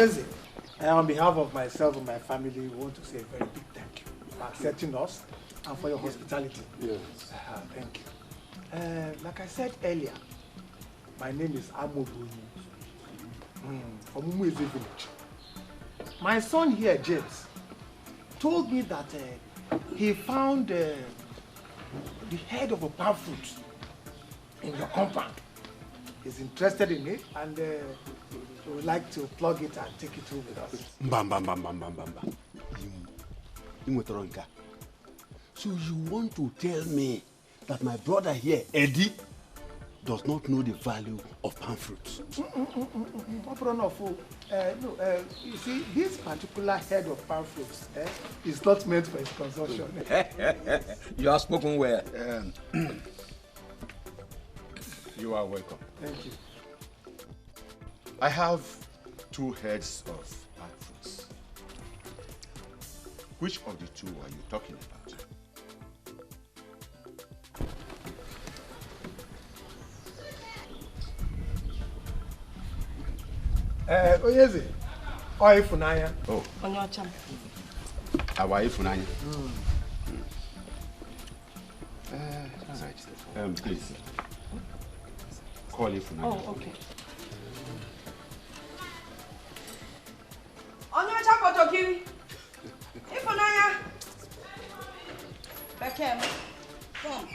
yes, on behalf of myself and my family, we want to say a very big thank you for accepting us and for your hospitality. Yes. Thank you. Like I said earlier, my name is Amobu from Umueze village. My son here, James, told me that he found the head of a palm fruit in your compound. He's interested in it and we would like to plug it and take it home with us. So you want to tell me that my brother here, Eddie, does not know the value of palm fruits? You see, this particular head of palm fruits is not meant for his consumption. You have spoken well. You are welcome. Thank you. I have 2 heads of palm fruits. Which of the 2 are you talking about? Oyeze, or Ifunanya. Oh. Our Ifunanya. Please. Call Ifunanya. Oh, okay. Onyocha Potokiri. Ifunanya. Bekem. Come.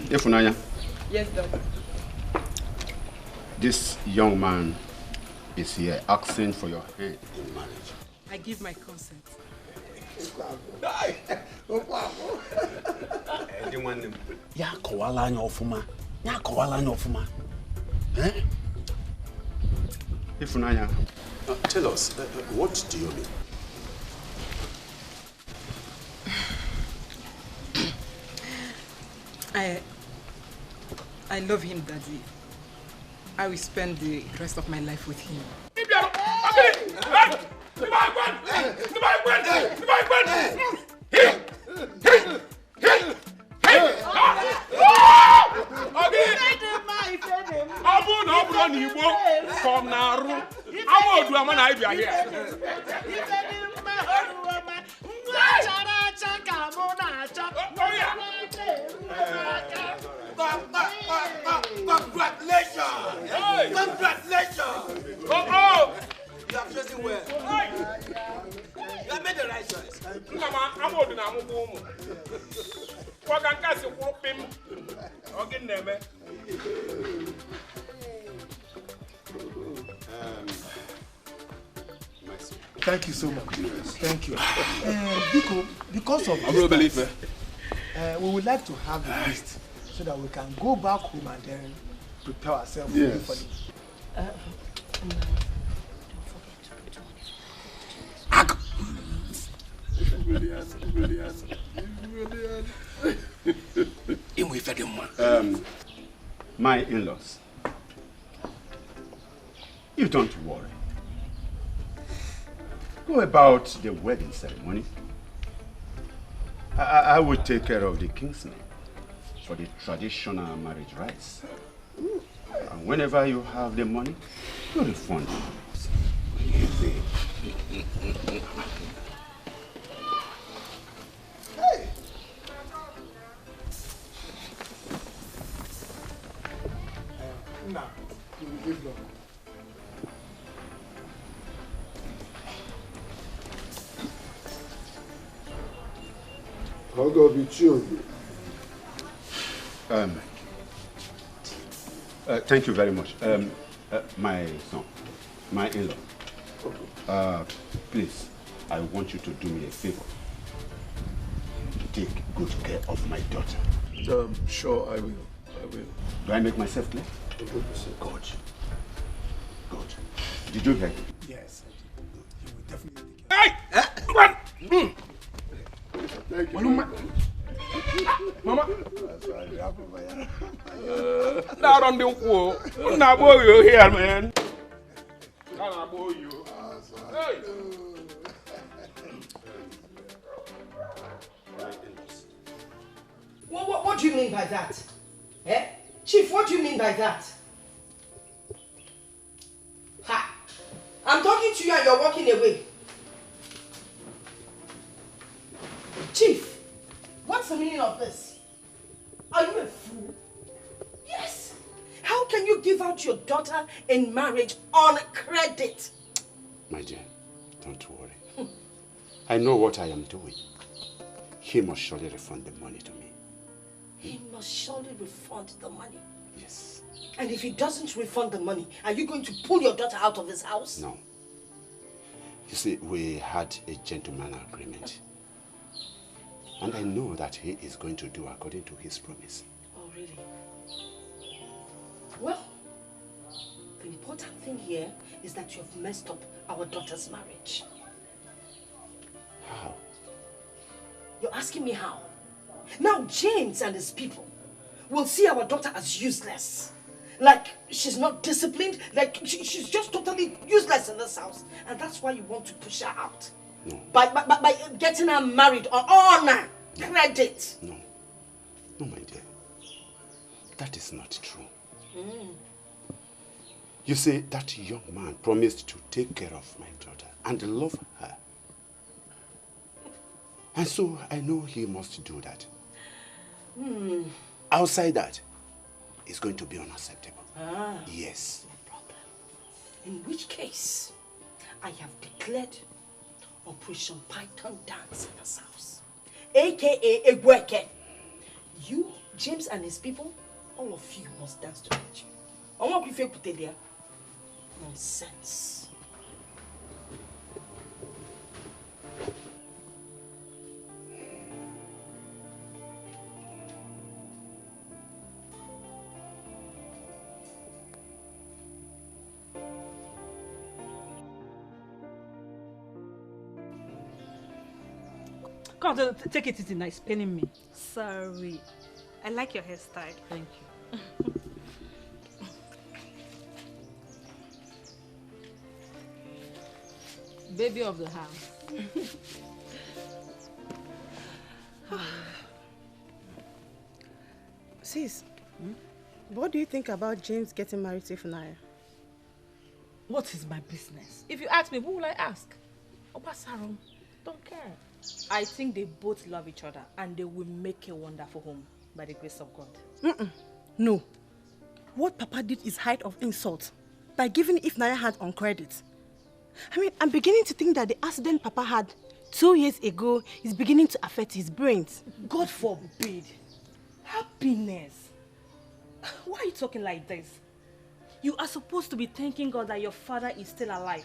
Ifunanya. Yes, doctor. This young man is here asking for your hand in marriage. I give my consent. Ya kowala anya ofuma. Ifunanya. Tell us, what do you mean? I love him, Daddy. I will spend the rest of my life with him. Congratulations! Congratulations! You have chosen well. You have made the right choice. Thank you so much. Thank you. Because of this, we would like to have the list so that we can go back home and then prepare ourselves for it. My in-laws, you don't worry. Go about the wedding ceremony. I will take care of the kinsmen for the traditional marriage rites. And whenever you have the money, you refund me. Hey! Now, you will give them. How do I be chilled? Thank you very much. My son, my in-law. Please, I want you to do me a favor. Take good care of my daughter. Sure, I will. Do I make myself clear? 100%. Good. Good. Did you hear me? Yes, you will definitely take care. Thank you. Mama. Down on the wall. Now, boy, you're here, man. I What do you mean by that? Eh? Chief, what do you mean by that? Ha! I'm talking to you and you're walking away. Chief, what's the meaning of this? Are you a fool? Yes. How can you give out your daughter in marriage on credit? My dear, don't worry. I know what I am doing. He must surely refund the money to me. He must surely refund the money. Yes. And if he doesn't refund the money, are you going to pull your daughter out of his house? No. You see, we had a gentleman agreement. And I know that he is going to do according to his promise. Oh, really? Well, the important thing here is that you have messed up our daughter's marriage. How? You're asking me how? Now James and his people will see our daughter as useless. Like she's not disciplined, like she's just totally useless in this house. And that's why you want to push her out. No. By getting her married on credit. No. No, my dear. That is not true. You see, that young man promised to take care of my daughter and love her. And so I know he must do that. Outside that, it's going to be unacceptable. Yes. No problem. In which case, I have declared Operation Python Dance in this house. AKA Egweke. You, James and his people, all of you must dance to it. I want you to put it there. Nonsense. Come on, take it easy now, it's paining me. Sorry. I like your hairstyle. Thank you. Baby of the house. Sis, what do you think about James getting married to Ifunanya? What is my business? If you ask me, who will I ask? Obasarum, don't care. I think they both love each other and they will make a wonderful home by the grace of God. No. What Papa did is height of insult by giving Ifunanya hand on credit. I mean, I'm beginning to think that the accident Papa had 2 years ago is beginning to affect his brains. God forbid. Happiness. Why are you talking like this? You are supposed to be thanking God that your father is still alive.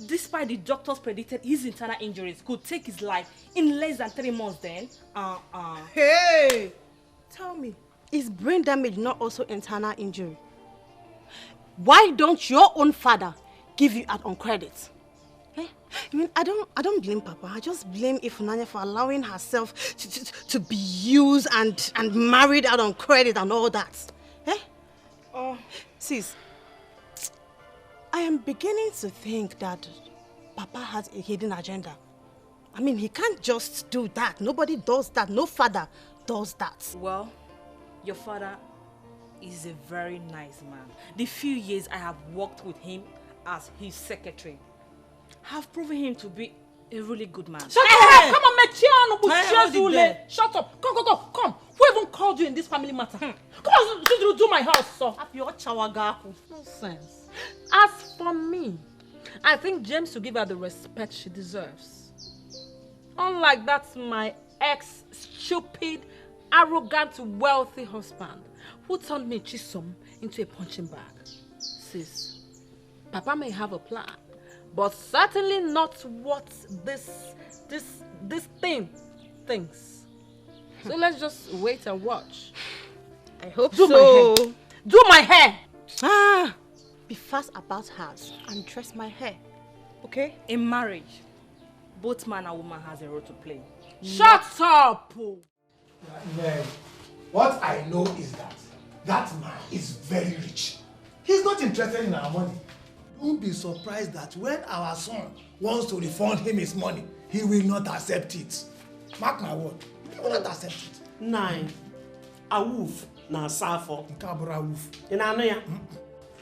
Despite the doctors predicted his internal injuries could take his life in less than 3 months then. Hey! Tell me, is brain damage not also internal injury? Why don't your own father give you out on credit? Eh? I mean, I don't blame Papa. I just blame Ifunanya for allowing herself to be used and married out on credit and all that. Eh? Sis, I am beginning to think that Papa has a hidden agenda. I mean, he can't just do that. Nobody does that. No father does that. Well, your father is a very nice man. The few years I have worked with him as his secretary have proven him to be a really good man. Shut up! Come on, Mechiano. Shut up! Come! Who even called you in this family matter? Come on, do my house, sir. Nonsense. As for me, I think James should give her the respect she deserves. Unlike that my ex-stupid, arrogant, wealthy husband who turned me Chisom into a punching bag. Sis, Papa may have a plan, but certainly not what this thing thinks. So let's just wait and watch. I hope so. Do my hair! Be fast about hers and dress my hair. Okay? In marriage, both man and woman has a role to play. Shut up! Man, what I know is that man is very rich. He's not interested in our money. won't be surprised that when our son wants to refund him his money, he will not accept it. Mark my word, he will not accept it. Nine. A wolf na safo. Nkabura wolf. In Anoya.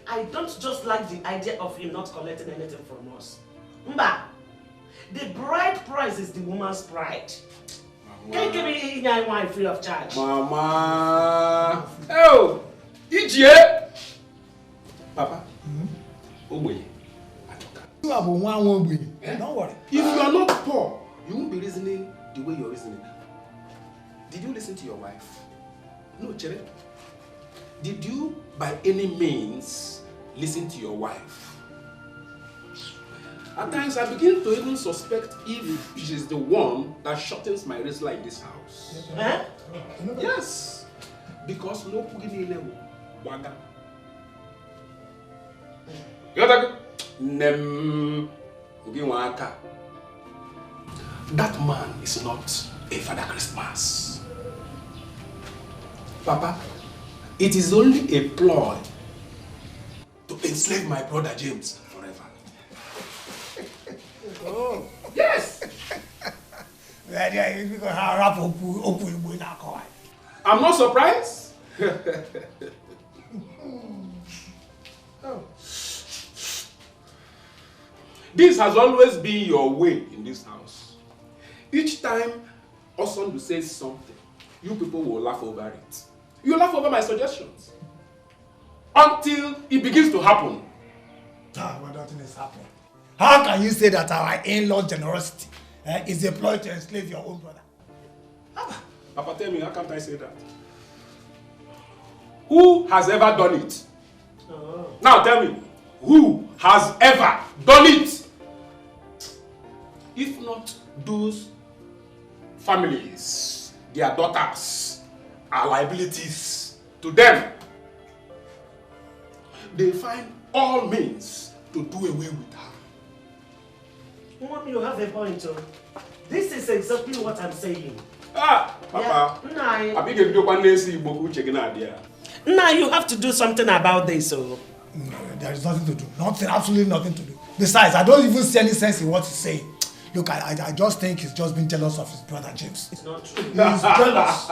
I don't just like the idea of him not collecting anything from us. Mba, the bride price is the woman's pride. Can't give me wine free of charge. Mama. Oh, Ije. Papa. Oboye. You have one way. Don't worry. If you are not poor, you won't be reasoning the way you're reasoning. Did you listen to your wife? No, Chere. Did you, by any means, listen to your wife? At times, I begin to even suspect if she's the one that shortens my wristler in this house. Huh? Yes. Because no pugini level. Waga. That man is not a Father Christmas. Papa, it is only a ploy to enslave my brother James forever. Oh. Yes! I'm not surprised. Oh. This has always been your way in this house. Each time Osondu says something, you people will laugh over it. You laugh over my suggestions. Until it begins to happen. Well, nothing is happening. How can you say that our in-law generosity is a ploy to enslave your own brother? Papa, tell me, how can't I say that? Who has ever done it? Oh. Now tell me, who has ever done it? If not those families, their daughters are liabilities to them. They find all means to do away with her. Mom, you have a point, too. This is exactly what I'm saying. Ah, Papa. Yeah. Now you have to do something about this, so. No, there is nothing to do. Nothing, absolutely nothing to do. Besides, I don't even see any sense in what he's saying. Look, I just think he's just been jealous of his brother James. It's not true. He's jealous.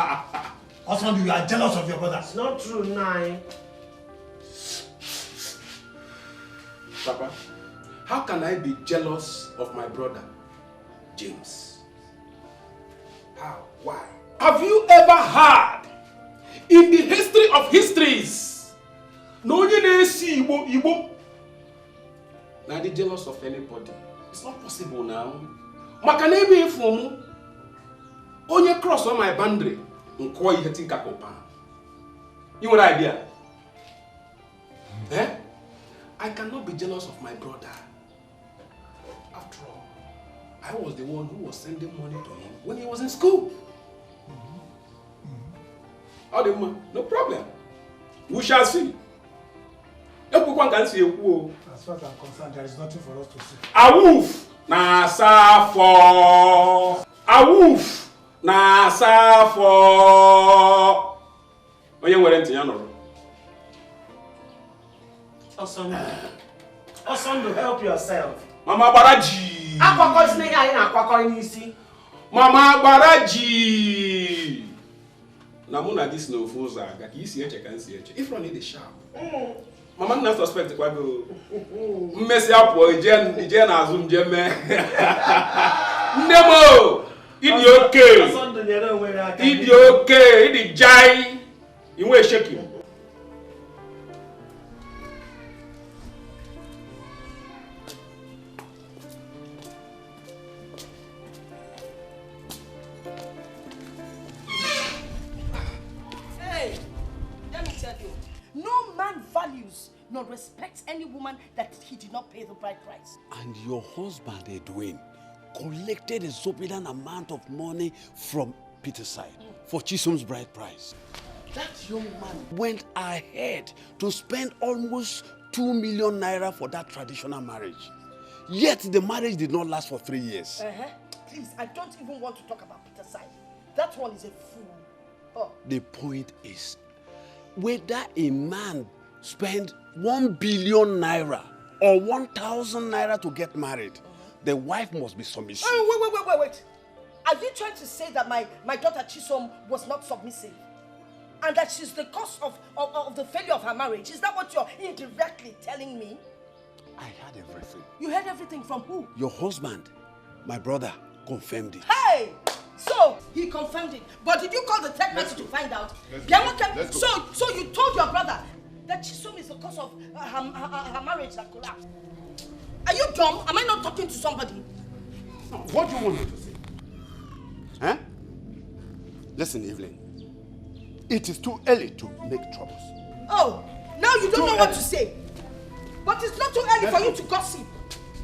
Also, you are jealous of your brother. It's not true, Nai. Papa, how can I be jealous of my brother James? How? Why? Have you ever heard in the history of histories? No one see Igbo. Now they jealous of anybody. It's not possible now. Makanebe from onye cross on my boundary and call you hitting Kakopa. You want an idea? Eh? I cannot be jealous of my brother. After all, I was the one who was sending money to him when he was in school. No problem. We shall see. As far as I'm concerned, there is nothing for us to see. A wolf na safo. A wolf na safo. Onye nwere ntị ya nọrọ. Awesome, help yourself. Mama Baraji. Mama Baraji. Na muna this no fools are. Ka isi eche kan si eche. If run the sharp. Mama na suspect kwa go. Mmesi apo ije na azum je me. Ndemo. Idi okay. Idi okay. Idi jai. Inwe shaking. Values nor respects any woman that he did not pay the bride price. And your husband, Edwin, collected a exorbitant amount of money from Peter's side for Chisholm's bride price. That young man went ahead to spend almost 2 million naira for that traditional marriage. Yet the marriage did not last for 3 years. Please, I don't even want to talk about Peter's side. That one is a fool. Oh. The point is, whether a man spend 1 billion naira or 1,000 naira to get married, the wife must be submissive. Wait. Are you trying to say that my daughter Chisom was not submissive? And that she's the cause of the failure of her marriage? Is that what you're indirectly telling me? I heard everything. You heard everything from who? Your husband, my brother, confirmed it. Hey! So, he confirmed it. But did you call the third party to find out? Let's go. So you told your brother that Chisom is the cause of her marriage that collapsed? Are you dumb? Am I not talking to somebody? No, what do you want me to say? Huh? Listen, Evelyn. It is too early to make troubles. Oh, now you don't know what to say. But it's not too early for you to gossip.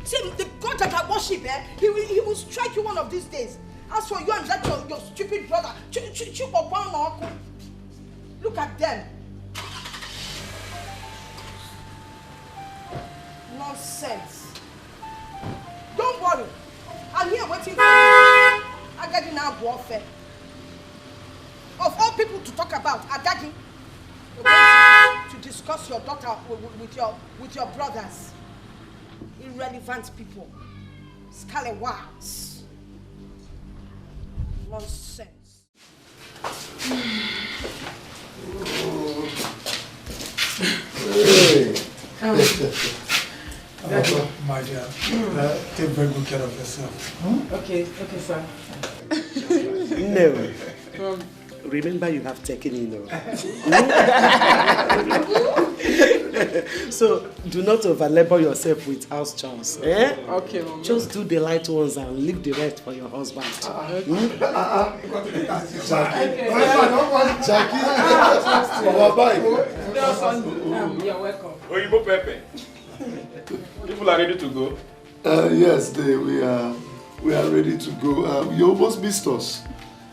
See, the God that I worship, he will strike you one of these days. As for you and that your stupid brother, look at them. Nonsense. Don't worry. I'm here waiting for you. I got in our warfare. Of all people to talk about, Agagi, to discuss your daughter with your brothers. Irrelevant people. Scallywags. Nonsense. My dear, take very good care of yourself. Okay, sir. No. Remember, you have taken in. So, do not overlabor yourself with house chores. Eh? Okay, Mama. Just do the light ones and leave the rest for your husband. Jackie. You're welcome. Oyibo Pepe. People are ready to go. Yes, we are ready to go. You almost missed us.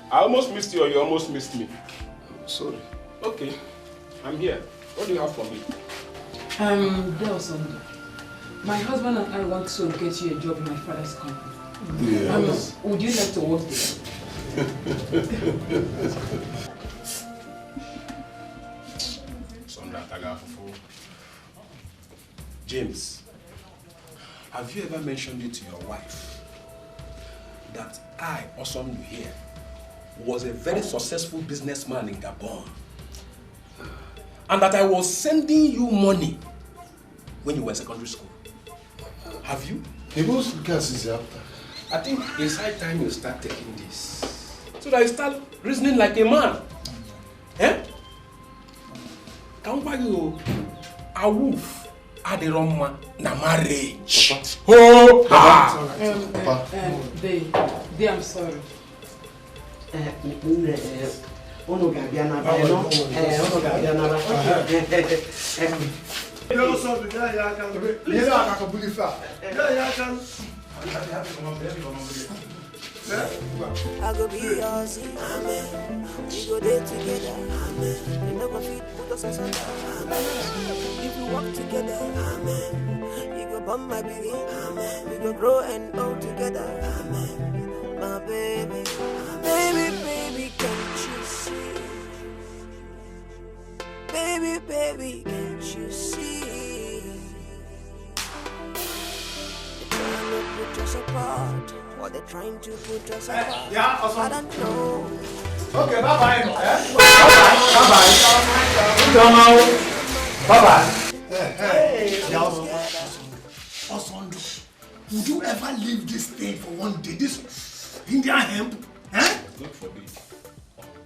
I almost missed you or you almost missed me? Sorry. Okay, I'm here. What do you have for me? Delson, my husband and I want to get you a job in my father's company. Yes. Would you like to work there? James, have you ever mentioned it to your wife that I, Osondu here, was a very successful businessman in Gabon, and that I was sending you money when you were in secondary school? Have you? I think it's high time you start taking this, so that you start reasoning like a man. Eh? Can't buy you a wolf at the wrong man na marriage. Oh, They, I'm sorry. I go be yours, amen. We go there together, amen. You never fit put us asunder, amen. If we walk together, amen. You go bump my baby, amen. We go grow and grow together, amen. My baby, baby, can't you see? Baby, can't you see? They're trying to put us apart. Or they're trying to put us apart. Yeah, awesome. I don't know. Okay, bye-bye. Bye-bye. Hey. Osondu, would you ever leave this thing for one day? This Indian hemp? Eh? God forbid.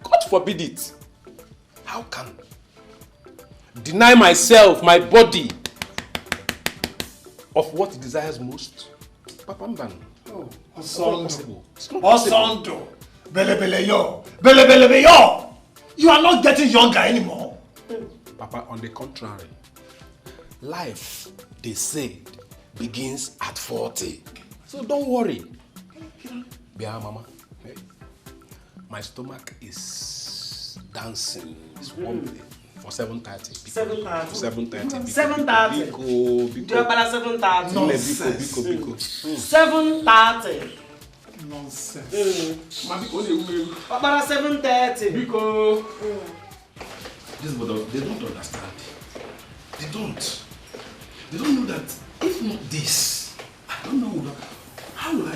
God forbid it. How can deny myself, my body, of what it desires most? Papa Mban. Oh, Osondu, Bele yo. You are not getting younger anymore. Papa, on the contrary, life, they say, begins at 40. So don't worry. Bia mama, hey, my stomach is dancing. It's wobbling for 7:30. 7:30. 7:30. Biko. Do you have 7:30? Nonsense. Biko. 7:30. Nonsense. About 7:30. Biko. This brother, they don't understand. They don't know that If not this, I don't know how will I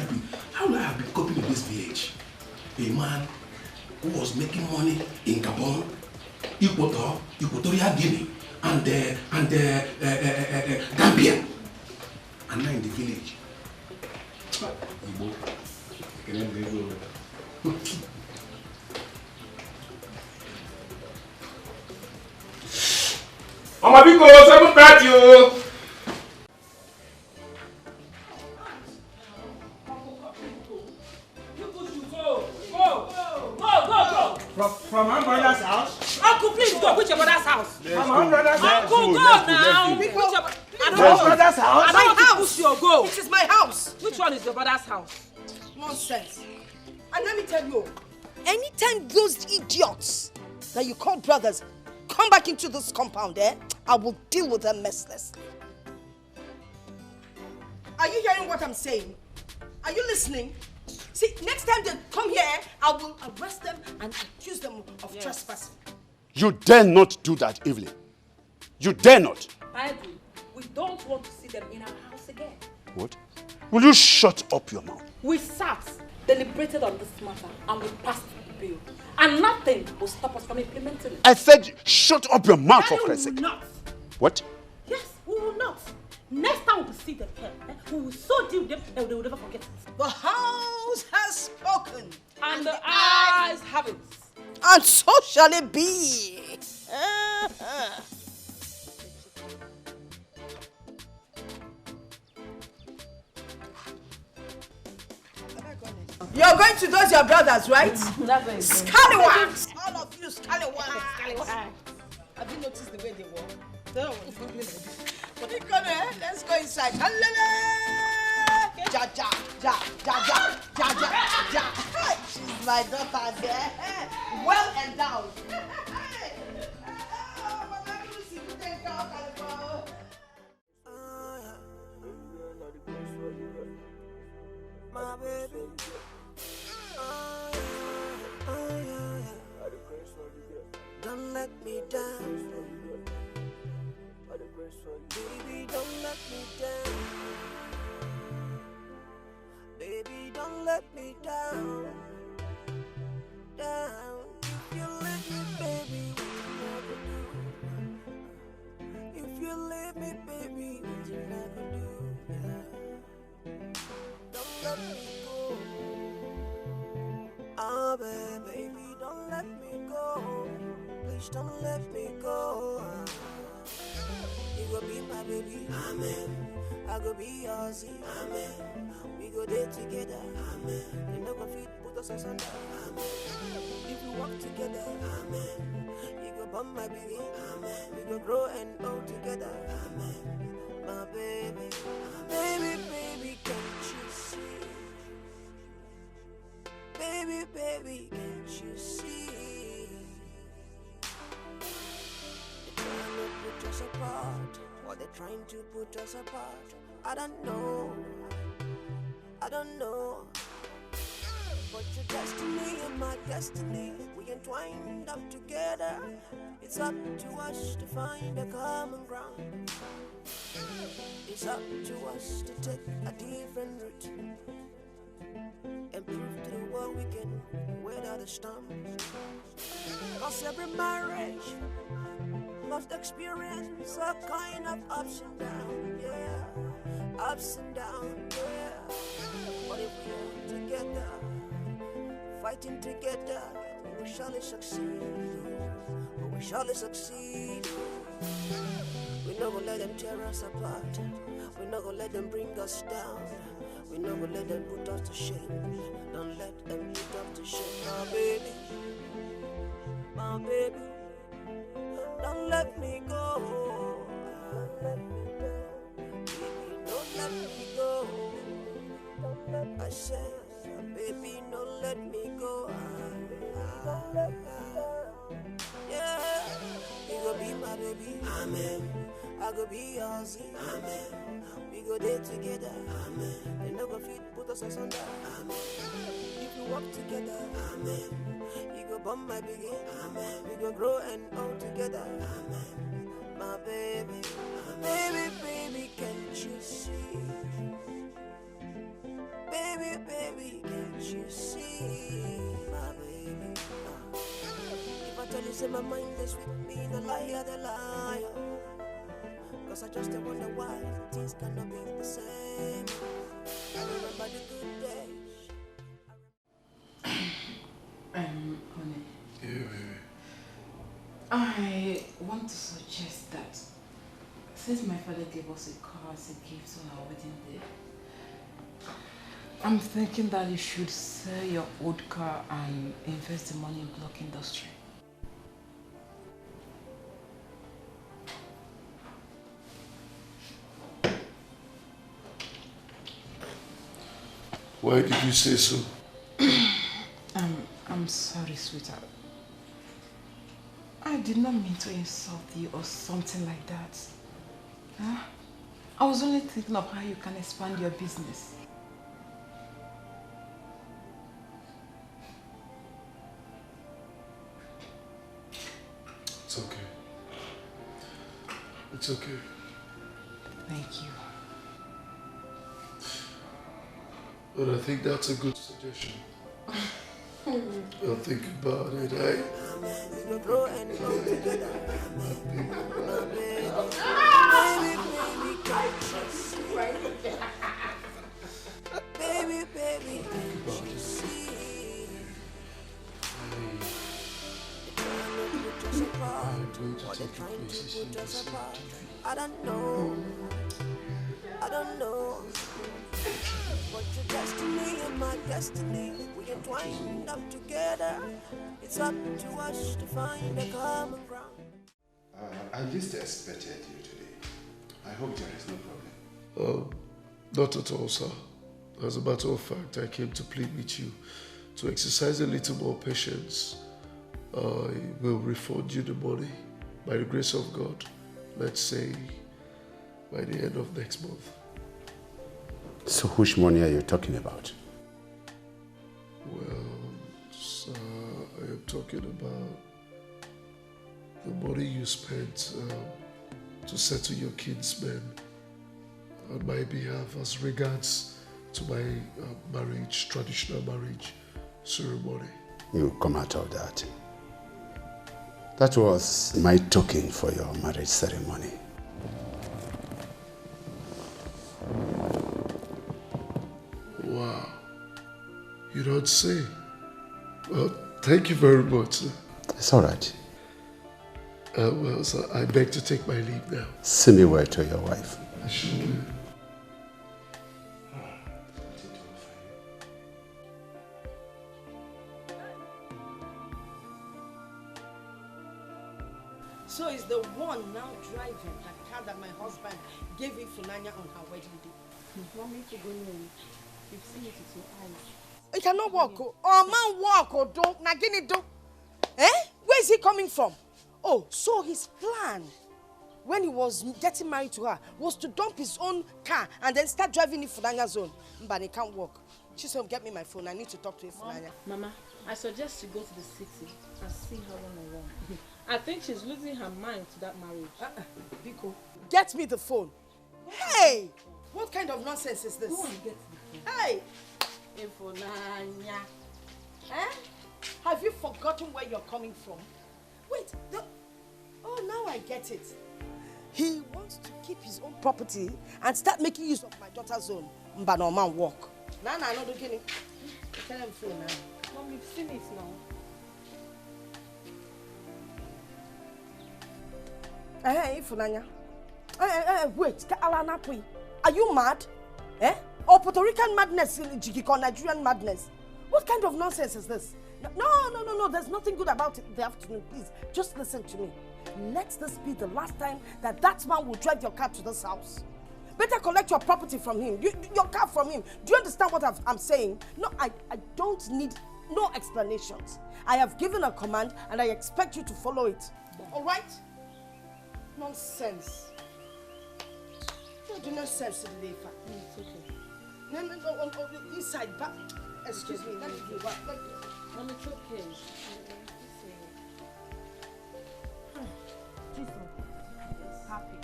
have been coping in this village? A man who was making money in Gabon, Equatorial Guinea, and Gambia, and now in the village. Omabiko, 7:30. From my brother's house? Uncle, please go. Which your brother's house? From my brother's house? Uncle, go now. Which your brother's house? I don't want to push your go. It is my house. Which one is your brother's house? Nonsense. And let me tell you, anytime those idiots that you call brothers come back into this compound, I will deal with them mercilessly. Are you hearing what I'm saying? Are you listening? See, next time they come here, I will arrest them and accuse them of trespassing. You dare not do that, Evelyn. You dare not. Bible, we don't want to see them in our house again. What? Will you shut up your mouth? We sat, deliberated on this matter, and we passed the bill. And nothing will stop us from implementing it. I said shut up your mouth, for Christ's sake. We will not. What? Yes, we will not. Next time we see them here, we will so deal with them that they will never forget it. The house has spoken. And the eyes have it. And so shall it be. You're going to those your brothers, right? Scallywags! All of you scallywags! Have you noticed the way they walk? No. Let's go inside. Ja, ja, ja, ja, ja, ja, ja, ja. She's my daughter there. Well endowed. My baby. Don't let me down. Baby, don't let me down. Baby, don't let me down. Down. If you leave me, baby, what you never do. If you leave me, baby, what you never do. Don't let me go. Oh, baby, don't let me go. Please don't let me go. You go be my baby, amen. I go be yours, amen. We go there together, amen. You no go fit put us asunder, amen. If we walk together, amen. You go bump my baby, amen. We go grow and grow together, amen. My baby, baby, baby, can't you see? Baby, baby, can't you see? Put us apart, or they're trying to put us apart. I don't know, but your destiny and my destiny, we entwined up together. It's up to us to find a common ground. It's up to us to take a different route and prove to the world we can weather the storm. Cause every marriage must experience a kind of ups and downs, yeah. Ups and downs, yeah. But if we are together, fighting together, we surely succeed. We surely succeed. We're not gonna let them tear us apart. We're not gonna let them bring us down. We're not gonna let them put us to shame. Don't let them put us to shame, my baby. My baby. Don't let me go. Baby, don't let me go. I said, baby, don't let me go. Yeah, you go be my baby. Amen. I go be yours. Amen. We go there together. Amen. They never fit put us asunder. Amen. If we walk together. Amen. You go bump my baby. Amen. We go grow and all together. Amen. My baby. Baby, baby, can't you see? Baby, baby, can't you see? My baby. If I tell you, say my mind is with me, the liar, the liar. Cause I just wonder why things cannot be the same. I remember the good days. Honey. Yeah, baby. I want to suggest that since my father gave us a car as a gift on our wedding day, I'm thinking that you should sell your old car and invest the money in block industry. Why did you say so? I'm sorry, sweetheart. I did not mean to insult you or something like that. Huh? I was only thinking of how you can expand your business. It's okay. It's okay. Thank you. But I think that's a good suggestion. I'll think about it. Baby, baby, can't you see? I don't know. But your destiny and my destiny, we entwined up together. It's up to us to find a common ground. I least expected you today. I hope there is no problem. Not at all, sir. As a matter of fact, I came to plead with you to exercise a little more patience. I will refund you the money by the grace of God, let's say by the end of next month. So which money are you talking about? Well, sir, I am talking about the money you spent to settle your kinsmen on my behalf as regards to my marriage, traditional marriage ceremony. You come out of that. That was my token for your marriage ceremony. Wow. You don't say. Well, thank you very much, sir. It's all right. Well, sir, I beg to take my leave now. Send me word to your wife. I sure will. So is the one now driving the car that my husband gave Ifunanya on her wedding day? Want me to go near? You've seen it with your eyes. He cannot walk. Oh, man walk or don't. Nagini do. Eh? Where is he coming from? Oh, so his plan when he was getting married to her was to dump his own car and then start driving Ifunanya's own. But he can't walk. Chisom, get me my phone. I need to talk to Ifunanya. Mama, I suggest you go to the city and see her one-on-one. I think she's losing her mind to that marriage. Biko, get me the phone. Hey! What kind of nonsense is this? Go and get the phone. Hey! Ifunanya. Eh? Have you forgotten where you're coming from? Wait, oh, now I get it. He wants to keep his own property and start making use of my daughter's own. But no man walk. Nah, no, don't get it. Tell him phone now. Mom, you've seen it now. Hey, Ifunanya. Wait, are you mad? Eh? Or Puerto Rican madness, or Nigerian madness? What kind of nonsense is this? No, there's nothing good about it in the afternoon. Please, just listen to me. Let this be the last time that man will drive your car to this house. Better collect your property from him, your car from him. Do you understand what I'm saying? No, I don't need no explanations. I have given a command and I expect you to follow it. All right? Nonsense. You do not sense it, Leifa. It's okay. No, inside, back. Excuse me, let me do what? Mom, it's okay. Happy.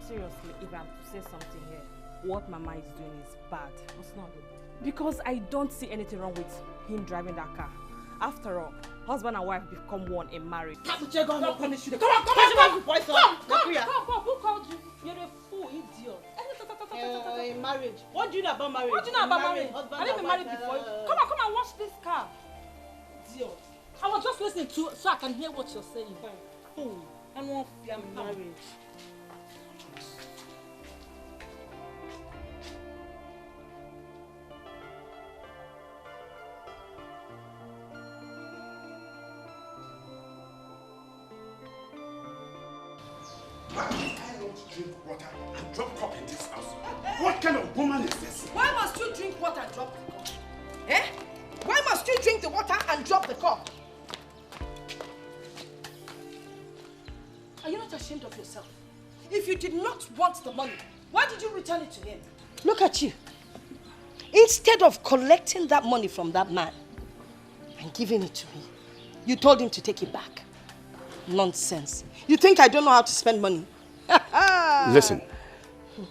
seriously, if I'm to say something here, what Mama is doing is bad. What's not good? Because I don't see anything wrong with him driving that car. After all, husband and wife become one in marriage. Come on, come on, Come, who called you? You're a fool, idiot. in marriage. What do you know about marriage? What do you know about marriage? I didn't been married before. Come and watch this car. Idiot. I was just listening to so I can hear what you're saying. Fool. And one fear marriage. I don't drink water and drop cup in this house. What kind of woman is this? Why must you drink water and drop the cup? Eh? Why must you drink the water and drop the cup? Are you not ashamed of yourself? If you did not want the money, why did you return it to him? Look at you. Instead of collecting that money from that man and giving it to me, you told him to take it back. Nonsense. You think I don't know how to spend money? Listen,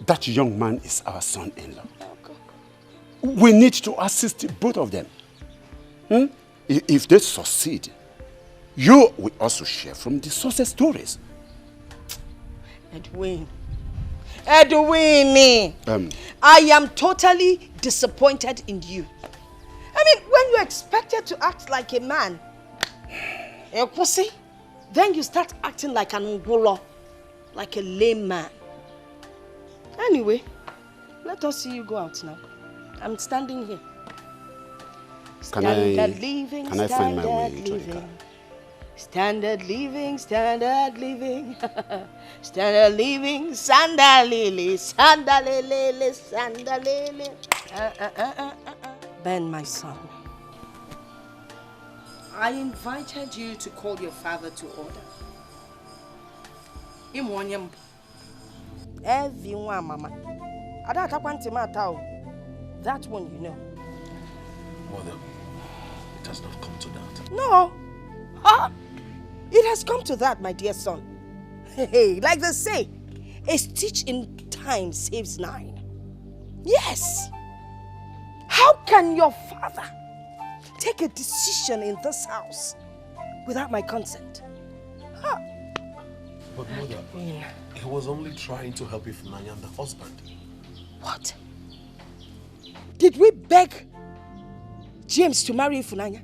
that young man is our son-in-law. We need to assist both of them. If they succeed, you will also share from the success stories. Edwin, I am totally disappointed in you. I mean, when you expected to act like a man, then you start acting like an Ngolo, like a lame man. Anyway, let us see you go out now. I'm standing here. Can I find my way to the car? Standard living, standard living. Standard living, sandalili, sandalili, sandalili. Ben, my son, I invited you to call your father to order. Everyone, Mama. That one you know. Mother, it has not come to that. No. It has come to that, my dear son. Hey, like they say, a stitch in time saves 9. Yes. How can your father take a decision in this house without my consent? But Mother, he was only trying to help Ifunanya and the husband. What? Did we beg James to marry Ifunanya?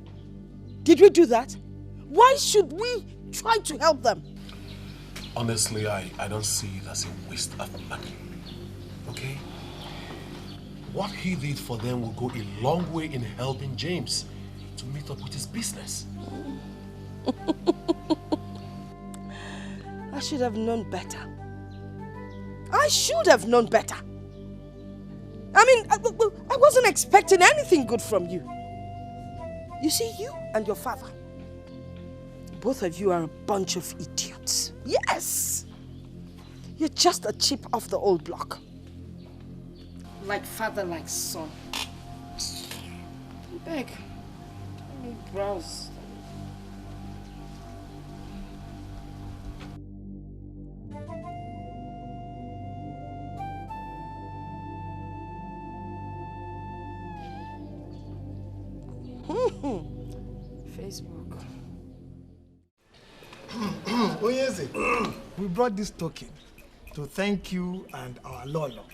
Did we do that? Why should we try to help them? Honestly, I don't see it as a waste of money. Okay? What he did for them will go a long way in helping James to meet up with his business. I should have known better. I should have known better. I mean, I wasn't expecting anything good from you. You see, you and your father, both of you are a bunch of idiots. Yes! You're just a chip off the old block. Like father, like son. Beg. Let me browse. Facebook. Oyeze, we brought this token to thank you and our Lolo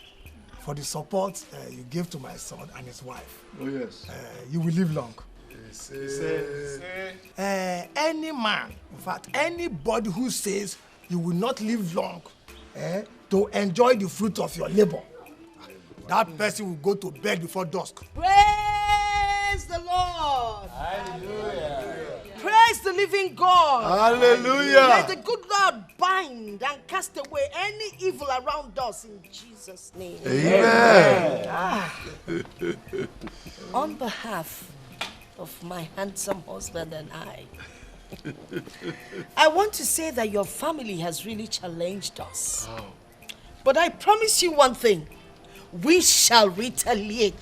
for the support you gave to my son and his wife. Oh, yes. You will live long. Yes, Any man, in fact, anybody who says you will not live long to enjoy the fruit of your labor, that person will go to bed before dusk. Praise the Lord! Hallelujah! Praise the living God! Hallelujah! May the good Lord bind and cast away any evil around us in Jesus' name. Amen! On behalf of my handsome husband and I want to say that your family has really challenged us. Oh. But I promise you one thing. We shall retaliate.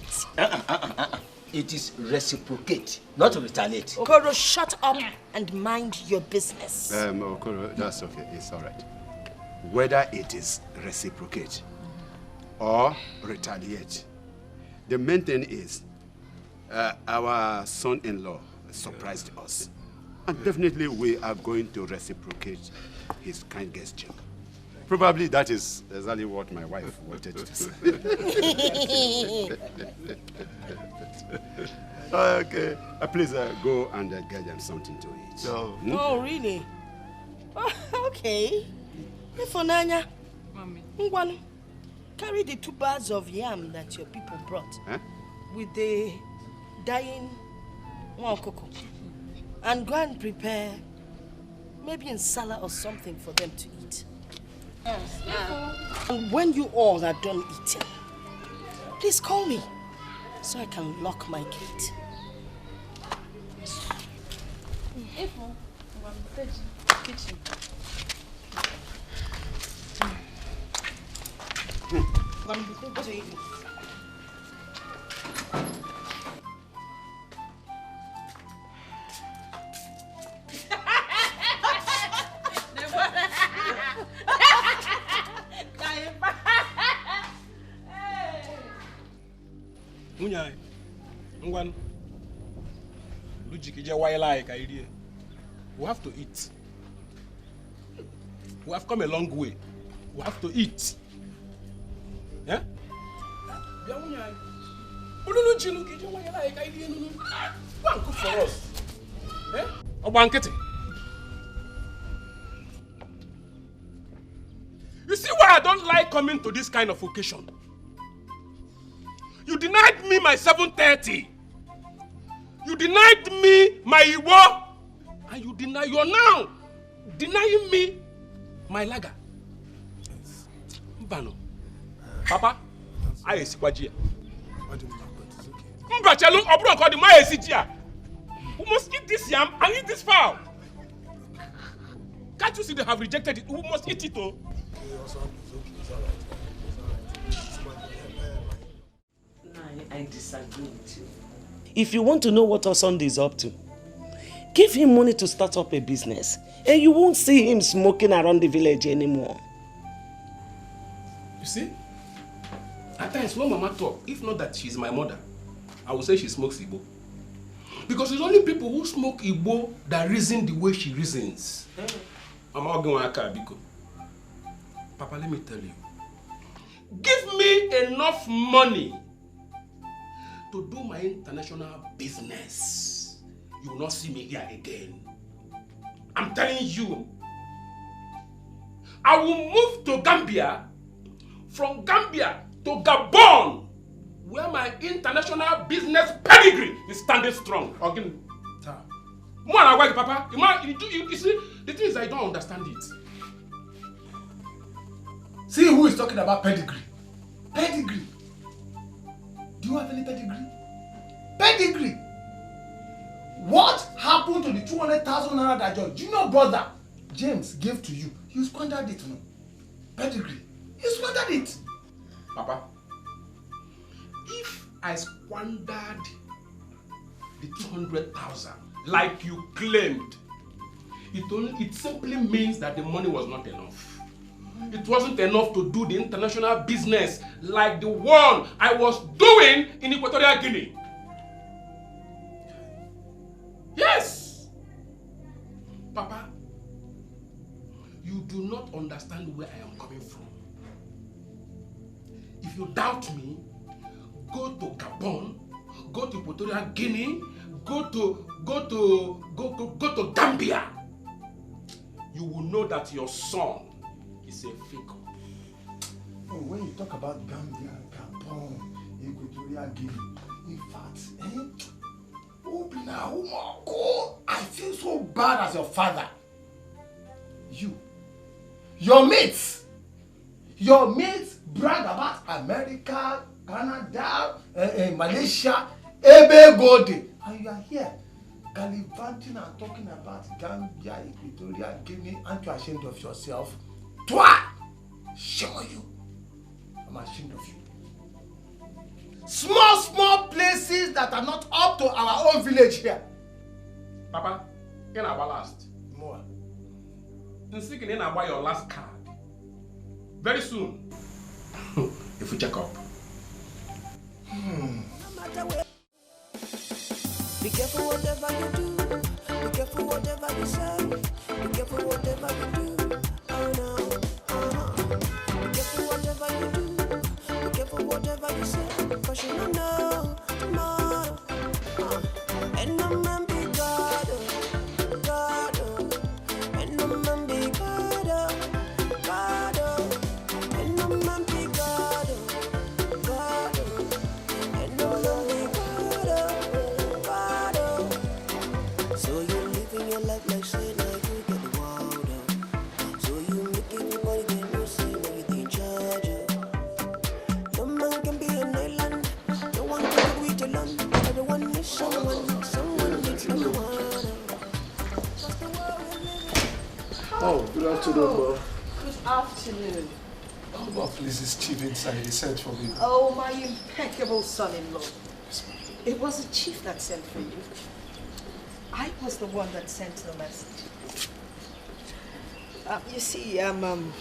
It is reciprocate, not retaliate. Okoro, shut up and mind your business. Okoro, that's okay. It's all right. whether it is reciprocate or retaliate. The main thing is our son-in-law surprised us. And definitely we are going to reciprocate his kind gesture. Probably that is exactly what my wife wanted to say. Okay. Please go and get them something to eat. Oh, really? Oh, okay. Ifunanya, Mommy. Ngwanu, carry the 2 bags of yam that your people brought with the dying Mwankoko and go and prepare maybe in salad or something for them to eat. Yes. And when you all are done eating, please call me so I can lock my gate. Kitchen. Munyai, Ngwan, Lujiki, why like idea? We have to eat. We have come a long way. We have to eat. Yeah? Munyai, Lujiki, why like idea? Go and cook for us. Eh? Obankete. You see why I don't like coming to this kind of occasion? You denied me my 7:30. You denied me my Iwo. And you're now denying me my lager. Mbano. Papa, I see what you Mbachelu, Obron called the my SCGA. We must eat this yam and eat this fowl. Can't you see they have rejected it? We must eat it, oh. I disagree with you. If you want to know what Osonde is up to, give him money to start up a business, and you won't see him smoking around the village anymore. You see? At times when Mama talk, if not that she's my mother, I will say she smokes Igbo. Because it's only people who smoke Igbo that reason the way she reasons. Mama Biko. Papa, let me tell you. Give me enough money to do my international business. You will not see me here again. I'm telling you. I will move to Gambia, from Gambia to Gabon, where my international business pedigree is standing strong. Again, Papa, you see, the thing is I don't understand it. See who is talking about pedigree. Pedigree. Do you have any pedigree? Pedigree. What happened to the 200,000 naira that your junior brother James gave to you? You squandered it, no? Pedigree. You squandered it. Papa, if I squandered the 200,000 like you claimed, it simply means that the money was not enough. It wasn't enough to do the international business like the one I was doing in Equatorial Guinea. Yes! Papa, you do not understand where I am coming from. If you doubt me, go to Gabon, go to Equatorial Guinea, go to Gambia. You will know that your son is a fake. Oh, when you talk about Gambia, Gabon, Equatorial Guinea, in fact, I feel so bad as your father. Your mates brag about America, Canada, Malaysia, Ebegode, and you are here gallivanting and talking about Gambia, Equatorial Guinea. Aren't you ashamed of yourself? Toi! Show you. I'm ashamed of you. Small places that are not up to our own village here. Papa, in our last. More. In speaking in about your last card. Very soon. If we check up. Be careful whatever you do. Be careful whatever you say. Be careful whatever you do. Oh no. Be careful whatever you do. Be careful whatever you say. Cause you don't know tomorrow. And no man be God. God. And no man be God. God. And no man be God. God. And no man be God. So you living your life like say now you get the world up. So you making your money then you say now you in charge of. No man can be an island. No one can be with alone. Everyone needs someone. Someone needs someone. That's the world we live in. Oh, good afternoon, Ma. Good afternoon. Oh, Ma, please, it's Chief inside. He sent for me. Oh, my impeccable son-in-law. It was the chief that sent for you. I was the one that sent the message. You see, I'm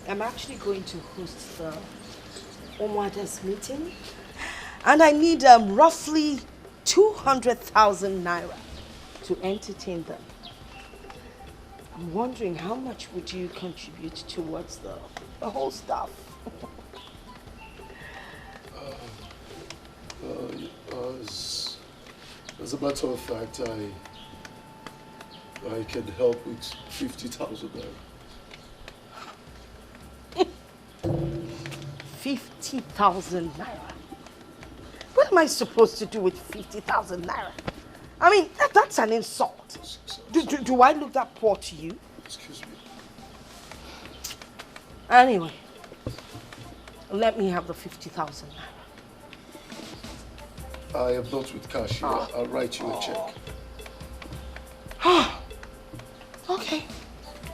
actually going to host the Omwada's meeting, and I need roughly 200,000 naira to entertain them. I'm wondering how much would you contribute towards the whole stuff? As a matter of fact, I can help with 50,000 naira. 50,000 naira? What am I supposed to do with 50,000 naira? I mean, that's an insult. Do I look that poor to you? Excuse me. Anyway, let me have the 50,000 naira. I am not with cash here. I'll write you a check. Okay.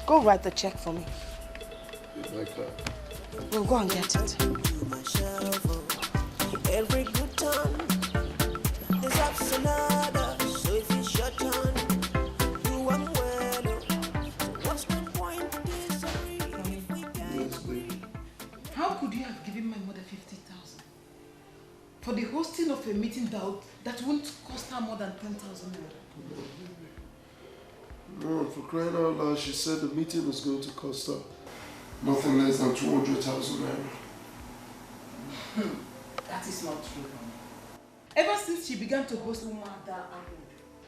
Go write the check for me. In my car. We'll go and get it. Every good time deserves another. So if it's your turn, do one well. What's the point of disagree? Yes, baby. How could you have given my mother 50,000 for the hosting of a meeting that won't cost her more than 10,000 naira? No, for crying out loud, she said the meeting was going to cost her nothing less than 200,000 naira. That is not true. Ever since she began to host Umada,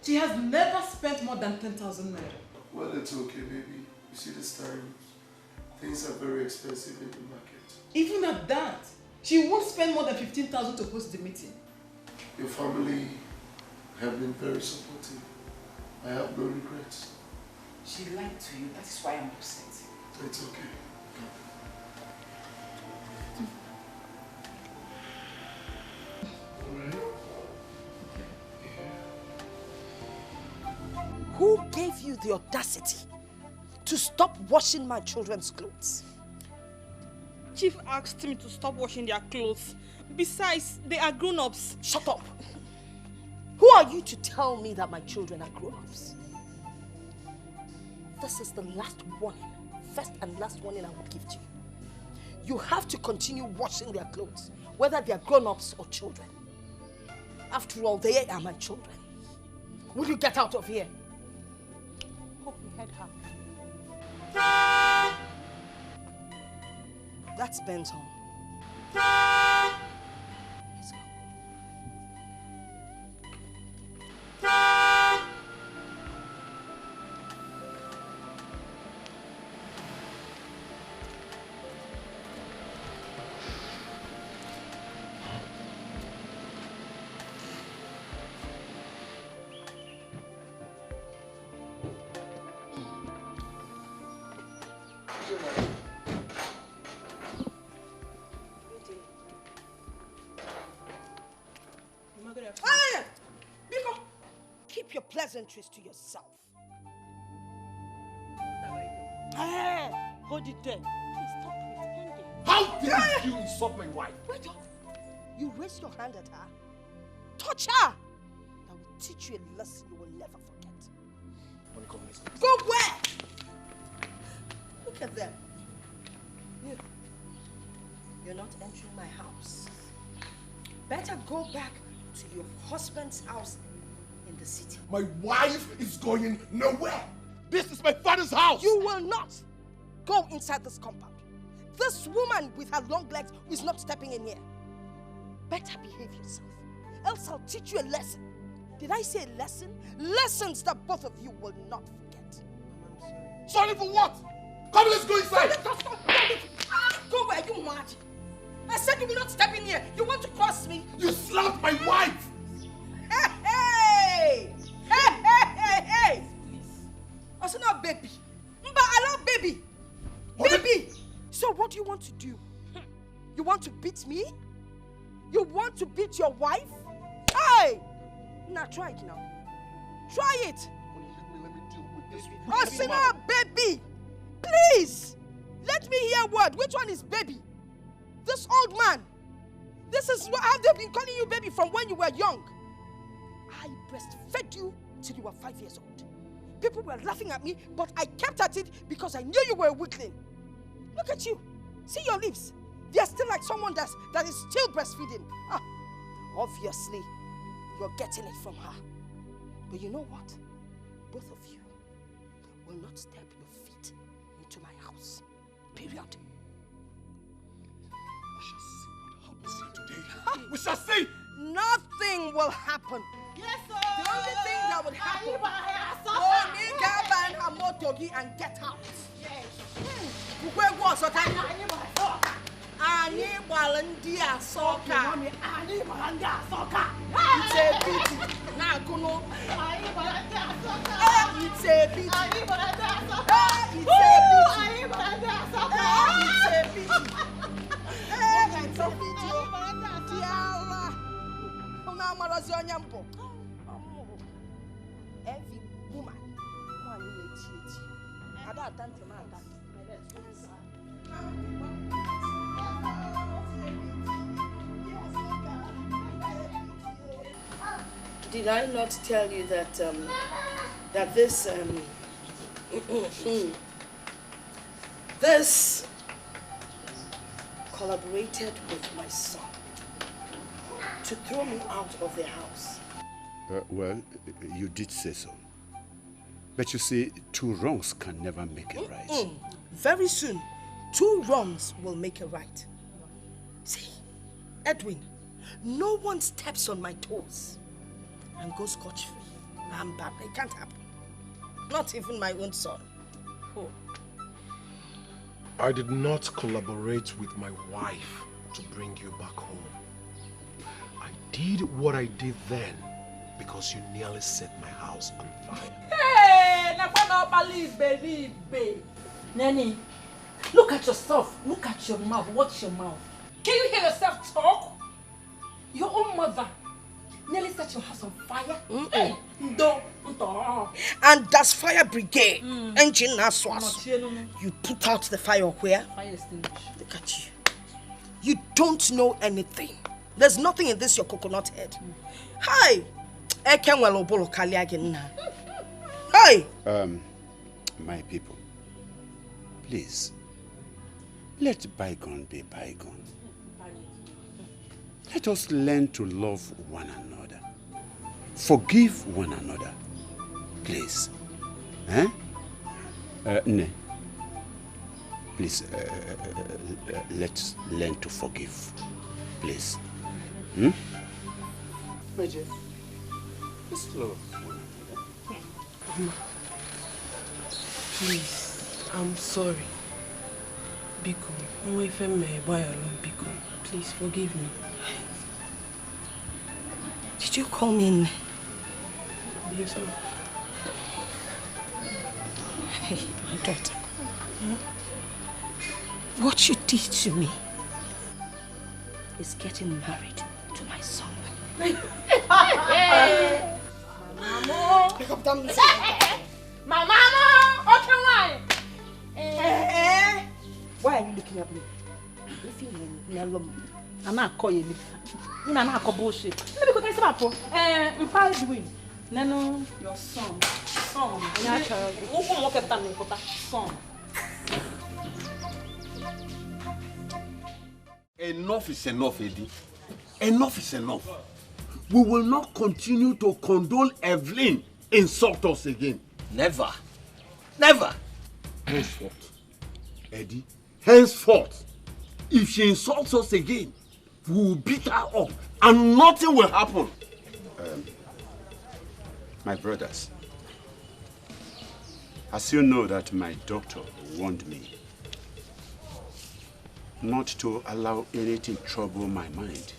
she has never spent more than 10,000 naira. Well, it's okay, baby. You see, this time, things are very expensive in the market. Even at that, she won't spend more than 15,000 to host the meeting. Your family have been very supportive. I have no regrets. She lied to you. That is why I'm upset. It's okay. Who gave you the audacity to stop washing my children's clothes? Chief asked me to stop washing their clothes. Besides, they are grown-ups. Shut up! Who are you to tell me that my children are grown-ups? This is the last warning, first and last warning I will give to you. You have to continue washing their clothes, whether they are grown-ups or children. After all, they are my children. Will you get out of here? Hope you heard her. That's Ben's home. Let's go. Hey! Biko, keep your pleasantries to yourself. Hey! Hold it there. Please stop pretending. How dare you insult my wife? Wait up. You raised your hand at her. Touch her. I will teach you a lesson you will never forget. Go where? Look at them. You're not entering my house. Better go back to your husband's house in the city. My wife is going nowhere. This is my father's house. You will not go inside this compound. This woman with her long legs is not stepping in here. Better behave yourself, else I'll teach you a lesson. Did I say a lesson? Lessons that both of you will not forget. Sorry for what? Come, let's go inside. Go where you mad. I said you will not step in here. You want to cross me? You slapped my wife. Hey! Hey! I said no, baby. Mba, I love baby. Baby! So what do you want to do? You want to beat me? You want to beat your wife? Hey! Now try it now. Try it. Let me deal with this. I said no, baby. Please. Let me hear a word. Which one is baby? This old man. This is what have they been calling you baby from when you were young. I breastfed you till you were 5 years old. People were laughing at me, but I kept at it because I knew you were a weakling. Look at you. See your lips. They are still like someone that is still breastfeeding. Obviously, you're getting it from her. But you know what? Both of you will not step your feet into my house. Period. We shall see. Nothing will happen. Yes, sir. The only thing that would happen, go and get out. Yes. Where was it? Ani Balandia Soka. It's a pity. Now go no. It's a pity. It's a pity. Every woman, did I not tell you that this this collaborated with my son to throw me out of their house? Well, you did say so. But you see, two wrongs can never make it right. Very soon, two wrongs will make it right. See, Edwin, no one steps on my toes and goes scotch-free. I'm bad. It can't happen. Not even my own son. Oh. I did not collaborate with my wife to bring you back home. I did what I did then because you nearly set my house on fire. Hey, believe. Nanny, look at yourself. Look at your mouth. Watch your mouth. Can you hear yourself talk? Your own mother nearly set your house on fire. Hey, and that's fire brigade. Engine Naswas. You put out the fire where? Fire extinguisher. Look at you. You don't know anything. There's nothing in this your coconut head. Hi. Hi. My people, please, let bygone be bygone. Let us learn to love one another. Forgive one another. Please. Ne. Please, let's learn to forgive. Please. Major, let's love. Please, I'm sorry. Biko, Biko, please forgive me. Did you call me in? Yes, sir. Hey, my daughter. What you did to me is getting married to my son. Mama, okay, why? Why are you looking at me? I'm not calling you. I'm not calling bullshit. Let me go get some apple. Edwin. Nano, your son. Son. Son. Enough is enough, Eddie. Enough is enough. We will not continue to condone Evelyn insult us again. Never. Never. Henceforth, Eddie, henceforth, if she insults us again, we will beat her up and nothing will happen. My brothers, as you know that my doctor warned me not to allow anything trouble my mind.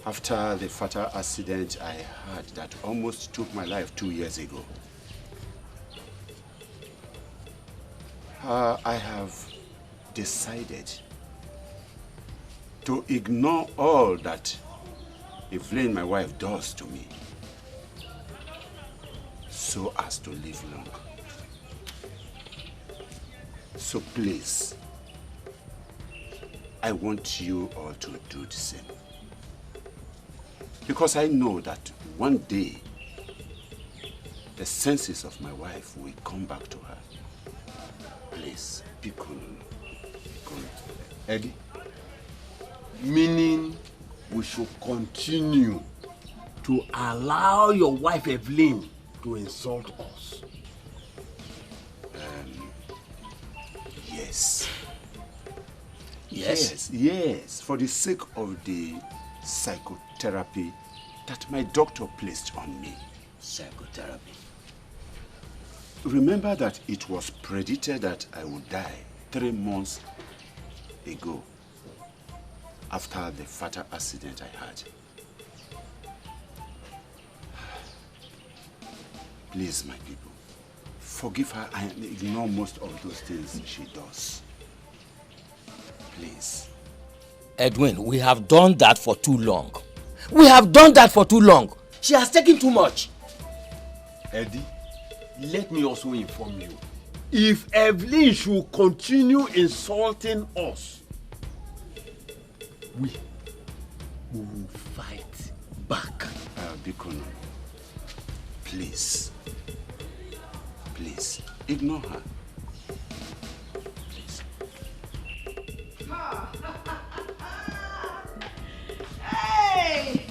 After the fatal accident I had that almost took my life 2 years ago, I have decided to ignore all that Evelyn, my wife, does to me, so as to live long. So please, I want you all to do the same. Because I know that one day, the senses of my wife will come back to her. Please, be cool. Eddie, meaning we should continue to allow your wife Evelyn to insult us. Yes. Yes? Yes. For the sake of the psychotherapy that my doctor placed on me. Psychotherapy. Remember that it was predicted that I would die 3 months ago after the fatal accident I had. Please, my people, forgive her and ignore most of those things she does. Please. Edwin, we have done that for too long. We have done that for too long. She has taken too much. Eddie, let me also inform you. If Evelyn should continue insulting us, we will fight back. Bikono, please. Please, ignore her. Please. Hey!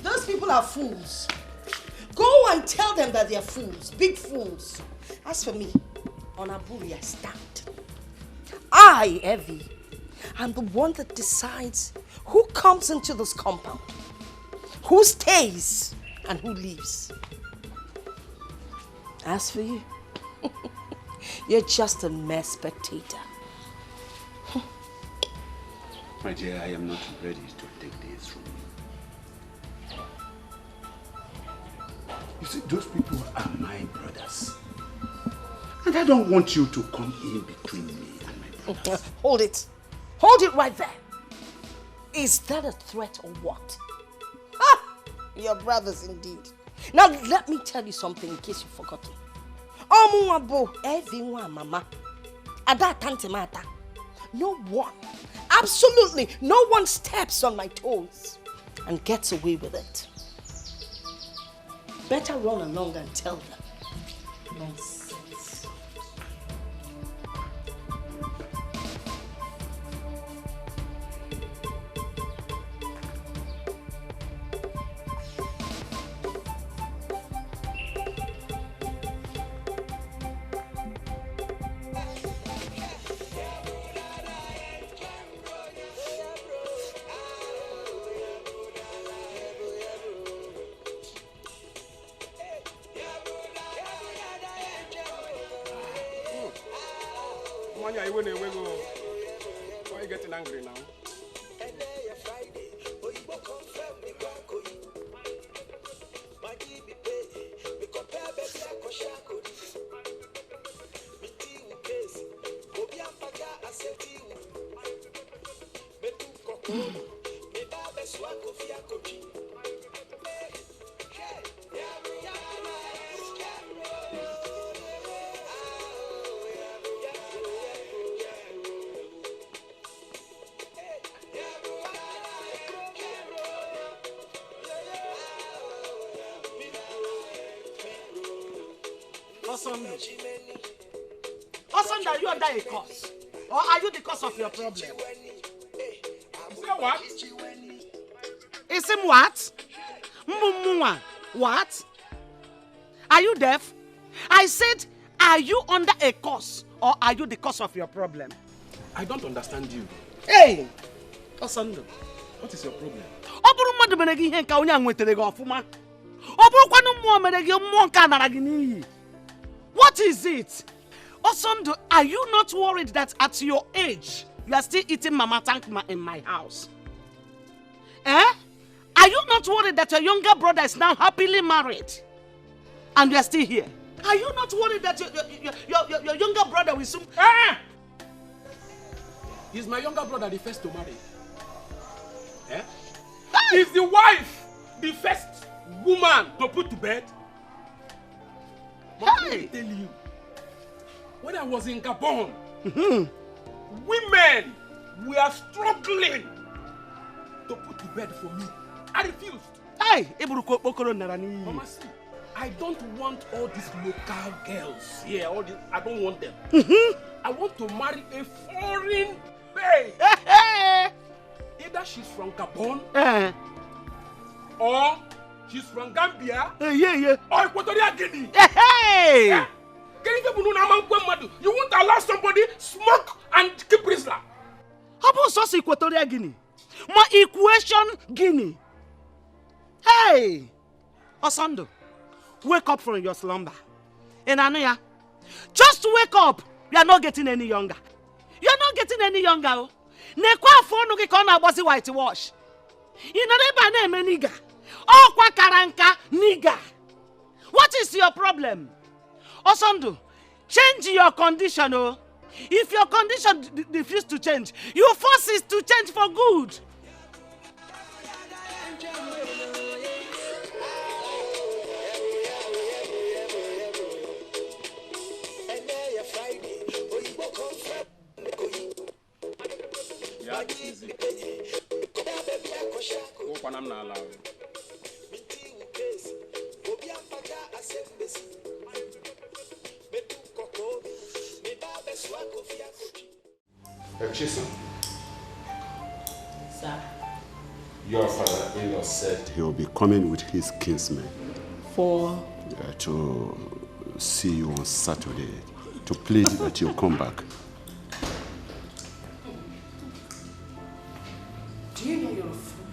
Those people are fools. Go and tell them that they are fools, big fools. As for me, on Aburi I stand. I, Evie, am the one that decides who comes into this compound, who stays, and who leaves. As for you, you're just a mere spectator. My dear, I am not ready to take this from you. You see, those people are my brothers. And I don't want you to come in between me and my brothers. Hold it. Hold it right there. Is that a threat or what? Ah, your brothers indeed. Now let me tell you something in case you've forgotten. Mama. No one, absolutely no one steps on my toes and gets away with it. Better run along and tell them. Nonsense. Why are you getting angry now? Osundu, are you under a curse? Or are you the cause of your problem? Is that what? Is him what? Mumua. What? Are you deaf? I said, are you under a curse or are you the cause of your problem? I don't understand you. Hey! Osundu. What is your problem? What is it? Osundu, are you not worried that at your age, you are still eating Mama Tankma in my house? Eh? Are you not worried that your younger brother is now happily married? And you are still here? Are you not worried that your younger brother will soon... Is my younger brother the first to marry? Eh? Is the wife the first woman to put to bed? But let me tell you, when I was in Gabon, women were struggling to put to bed for me. I refused. Hey, Mama, see, I don't want all these local girls here. All these, I don't want them. I want to marry a foreign babe. Either she's from Gabon, or she's from Gambia, or Equatorial Guinea. You won't allow somebody smoke and keep prisoner. How about us Equatorial Guinea? My equation Guinea. Hey! Osundu, wake up from your slumber. And Anuya, just wake up. You are not getting any younger. You are not getting any younger. Nekwa phone ki kona bossy white wash. You know they name nigga. Oh kwa karanka nigga. What is your problem? Osundu, change your condition. Oh. If your condition refuses to change, you force it to change for good. Easy. I'm not allowed. Chisholm. Sir. Your father-in-law said he will be coming with his kinsmen. To see you on Saturday, to plead that you come back. Do you know you're a fool?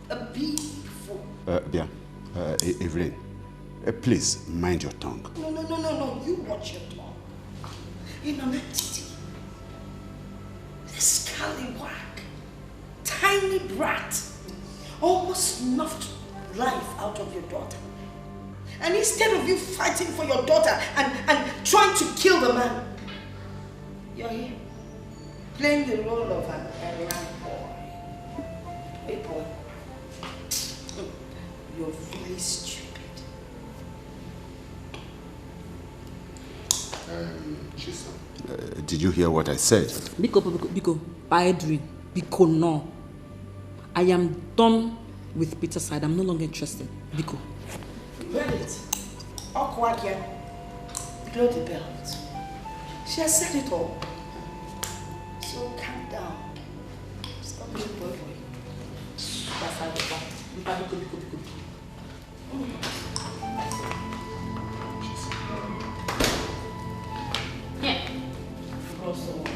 A big fool. Bien, Evelyn, please mind your tongue. No, you watch your tongue. In an entity, this scallywag, tiny brat, almost snuffed life out of your daughter. And instead of you fighting for your daughter and trying to kill the man, you're here playing the role of an errand boy. Hey boy, you're really stupid. Chisholm, did you hear what I said? Biko, Biko, no. I am done with Peter's side. I'm no longer interested. Biko. You heard it. Okwakia, blow the belt. She has said it all. So calm down. Stop being boy. That's how we Biko. Yeah. Because of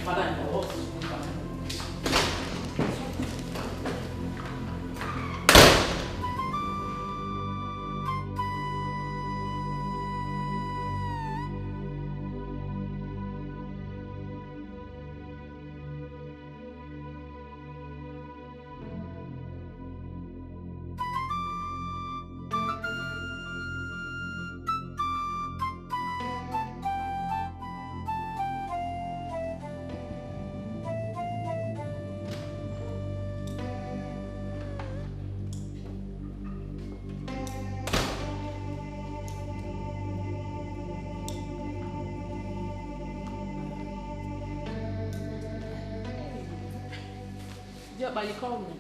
father and the But you called me.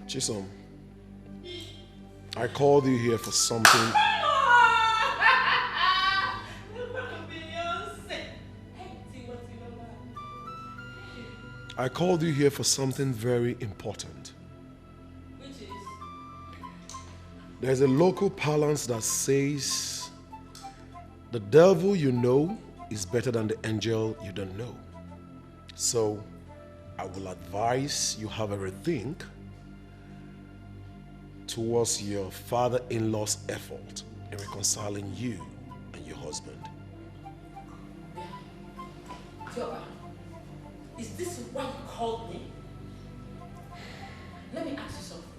Chisholm, I called you here for something. I called you here for something very important. Which is? There's a local parlance that says, the devil you know is better than the angel you don't know. So, I will advise you have a rethink towards your father-in-law's effort in reconciling you and your husband. Tioba, is this what you called me? Let me ask you something.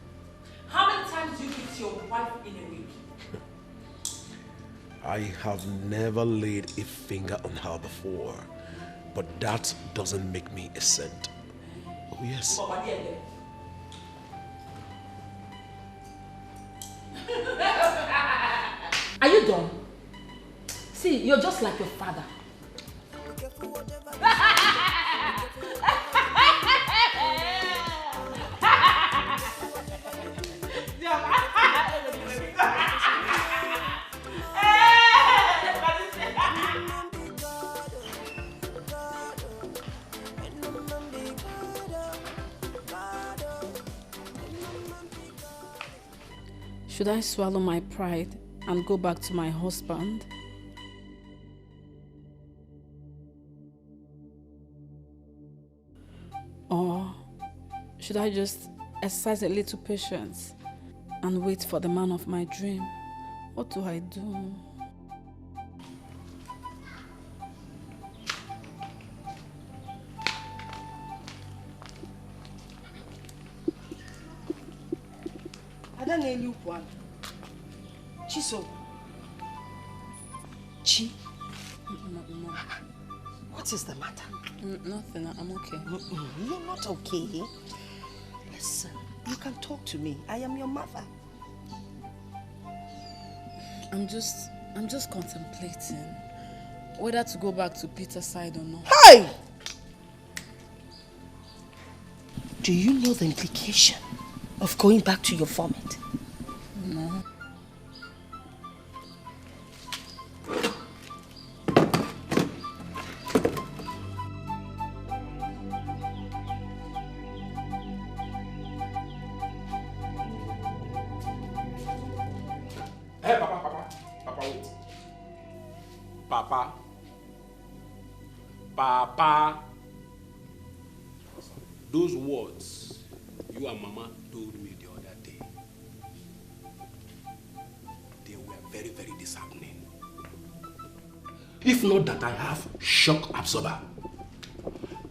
How many times do you hit your wife in a week? I have never laid a finger on her before, but that doesn't make me a saint. Oh yes. Are you done? See, you're just like your father. Should I swallow my pride and go back to my husband? Or should I just exercise a little patience and wait for the man of my dream? What do I do? Chiso. Chi? No. What is the matter? Nothing, I'm okay. You're not okay. Listen, you can talk to me. I am your mother. I'm just contemplating whether to go back to Peter's side or not. Hey! Do you know the implication of going back to your vomit? No. Hey, Papa, wait. Papa. Those words you and Mama told me the other day, they were very, very disheartening. If not that I have shock absorber,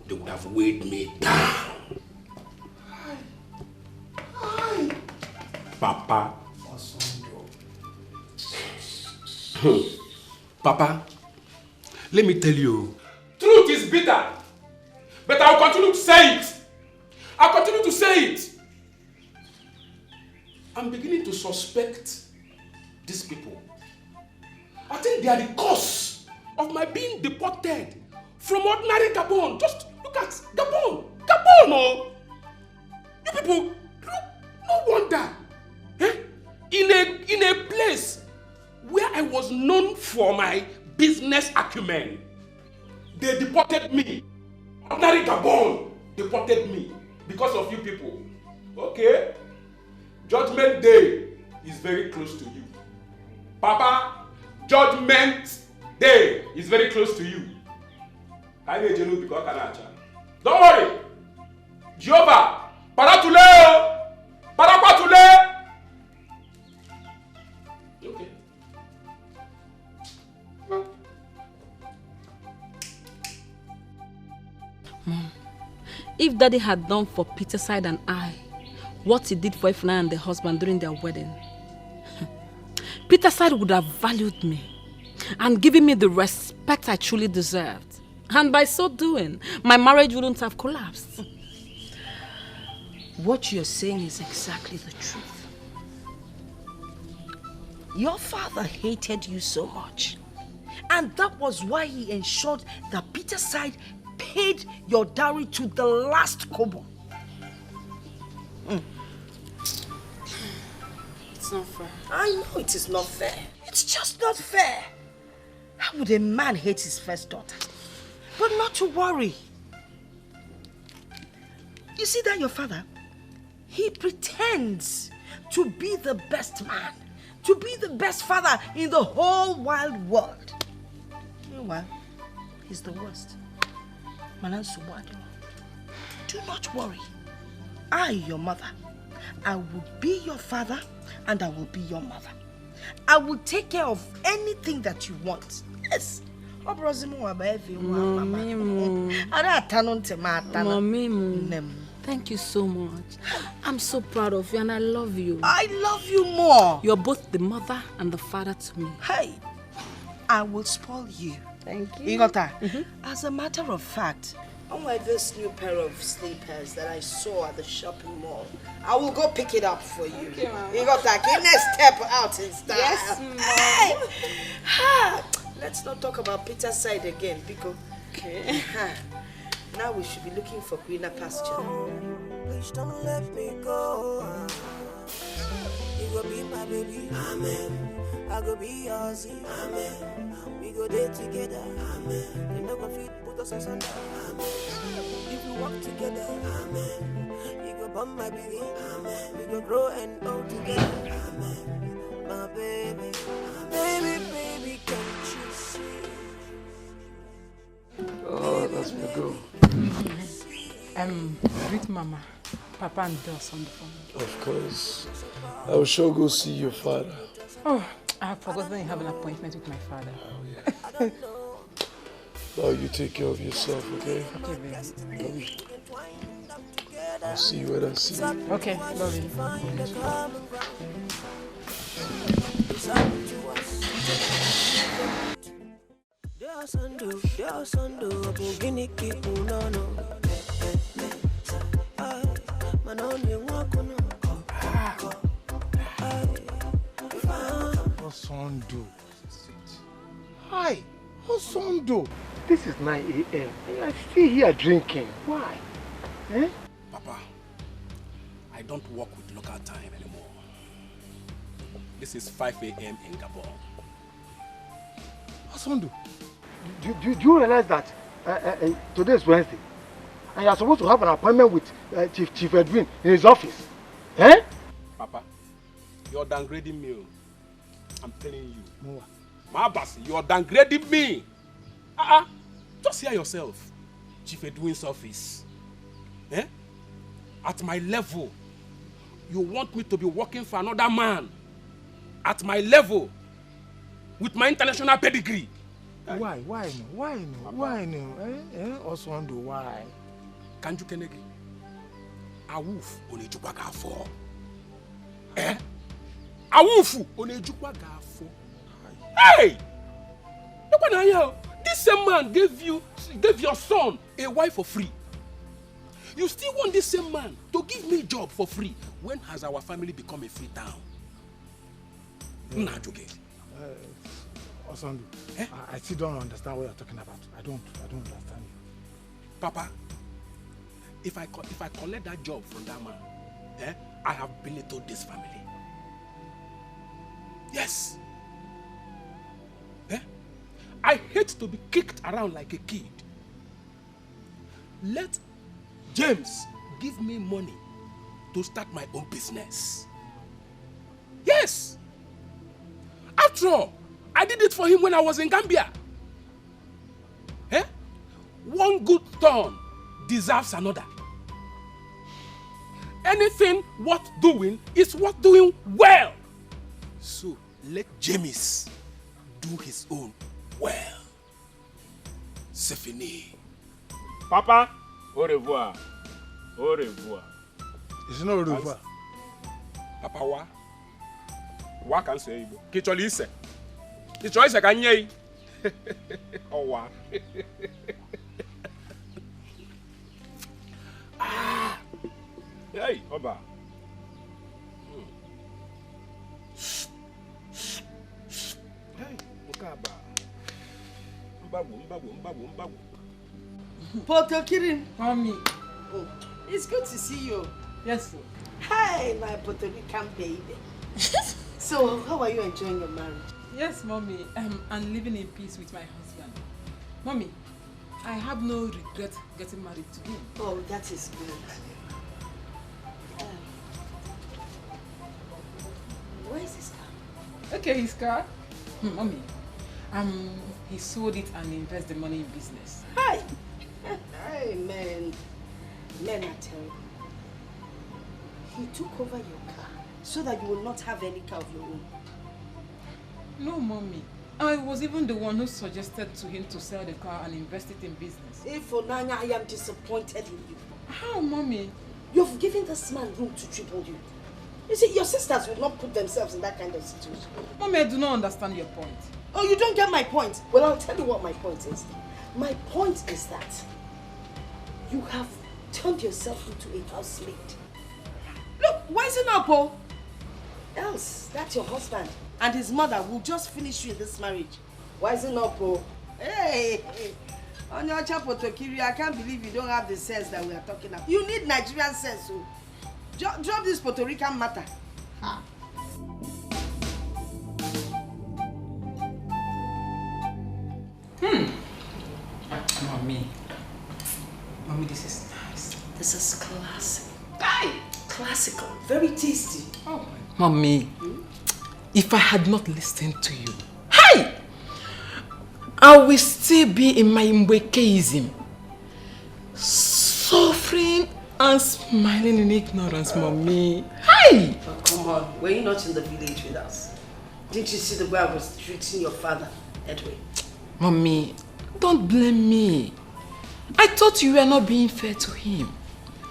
they would have weighed me down. Papa. Papa, let me tell you, truth is bitter, but I'll continue to say it. I'll continue to say it. I'm beginning to suspect these people. I think they are the cause of my being deported from ordinary Gabon. Just look at Gabon. Gabon, oh! You people, no wonder. Eh? In a place where I was known for my business acumen, they deported me. Ordinary Gabon deported me because of you people. Okay? Judgment Day is very close to you. Papa, Judgment Day is very close to you. Don't worry. Jehovah, paratule, parapatule. Okay. Mom, if Daddy had done for Peter's side and I what he did for Efna and the husband during their wedding, Peter's side would have valued me and given me the respect I truly deserved. And by so doing, my marriage wouldn't have collapsed. What you're saying is exactly the truth. Your father hated you so much. And that was why he ensured that Peter's side paid your dowry to the last kobo. It's not fair. I know it is not fair. It's just not fair. How would a man hate his first daughter? But not to worry. You see that your father? He pretends to be the best man, to be the best father in the whole wide world. Meanwhile, he's the worst. Manan Suwadu. Do not worry. I, your mother, I will be your father and I will be your mother. I will take care of anything that you want. Yes. Mommy, thank you so much. I'm so proud of you and I love you. I love you more. You're both the mother and the father to me. Hey, I will spoil you. Thank you. You got that? As a matter of fact, unlike this new pair of slippers that I saw at the shopping mall, I will go pick it up for you. Okay, Mama. You got that? Can I step out in style? Yes, Mom. Hey! Let's not talk about Peter's side again, because now we should be looking for greener pasture. Please don't let me go. You go be my baby. Amen. I go be yours. Amen. We go there together. Amen. You never fit put us asunder. Amen. If we walk together. Amen. You go bump my baby. Amen. We go grow and grow together. Amen. My baby. Baby, baby, can't you see? Oh, that's my girl. Greet Mama, Papa and Dos on the phone. Of course. I will sure go see your father. Oh, I have forgotten you have an appointment with my father. Oh, yeah. Now you take care of yourself, okay? Okay, baby. I'll see you when I see you. Okay, love you. Osondo. Hi, Osondo. This is 9 a.m. and you're still here drinking. Why? Eh? Papa, I don't work with local time anymore. This is 5 a.m. in Gabon. Osondo, do you realize that today is Wednesday and you're supposed to have an appointment with Chief Edwin in his office? Eh? Papa, you're downgrading me. I'm telling you. My boss, you're downgrading me. Just hear yourself. Chief Edwin's office. Eh? At my level, you want me to be working for another man? At my level, with my international pedigree. Why no? Osondo, why? Kanju Kenegi. Awuf onejukwa gafo. Eh? Awufu onejukwa gafo. Hey! This same man gave your son a wife for free. You still want this same man to give me a job for free? When has our family become a free town? Osondo, I still don't understand what you're talking about. I don't understand you. Papa, if I collect that job from that man, I have belittled this family. Yes. I hate to be kicked around like a kid. Let James give me money to start my own business. Yes. After all, I did it for him when I was in Gambia. One good turn deserves another. Anything worth doing is worth doing well. So let James do his own well. C'est fini. Papa, au revoir. Au revoir. It's not au revoir. Papa, wa can say Igbo. Kicholi ise. Kicholi ise kan ye. Oh wa. Hey, Oba. Hey, Mukaba. Mbabu. Poto Kirin. Mommy. Oh, it's good to see you. Yes, sir. Hi, my Puerto Rican baby. So, how are you enjoying your marriage? Yes, Mommy. I'm living in peace with my husband. Mommy, I have no regret getting married to him. Oh, that is good. Where is his car? Okay, his car. Mommy, he sold it and invested the money in business. Hi! Hey, man. Men are terrible. He took over your car so that you will not have any car of your own. No, Mommy. I was even the one who suggested to him to sell the car and invest it in business. If Onanya, I am disappointed in you. How, Mommy? You've given this man room to triple you. You see, your sisters will not put themselves in that kind of situation. Mommy, I do not understand your point. Oh, you don't get my point? Well, I'll tell you what my point is. My point is that you have turned yourself into a housemaid. Look, wisen up, oh! Else, that's your husband. And his mother will just finish you in this marriage. Wisen up, oh! Hey! On your Chapotokiri, I can't believe you don't have the sense that we are talking about. You need Nigerian sense, oh! Drop this Puerto Rican matter. Ah. Mommy, this is nice. This is classic. Aye. Classical, very tasty. Oh, Mommy, if I had not listened to you, hey, I will still be in my Mwekeism, suffering and smiling in ignorance, Mommy. Hey! Oh, come on, were you not in the village with us? Didn't you see the way I was treating your father, Edwin? Mommy, don't blame me. I thought you were not being fair to him.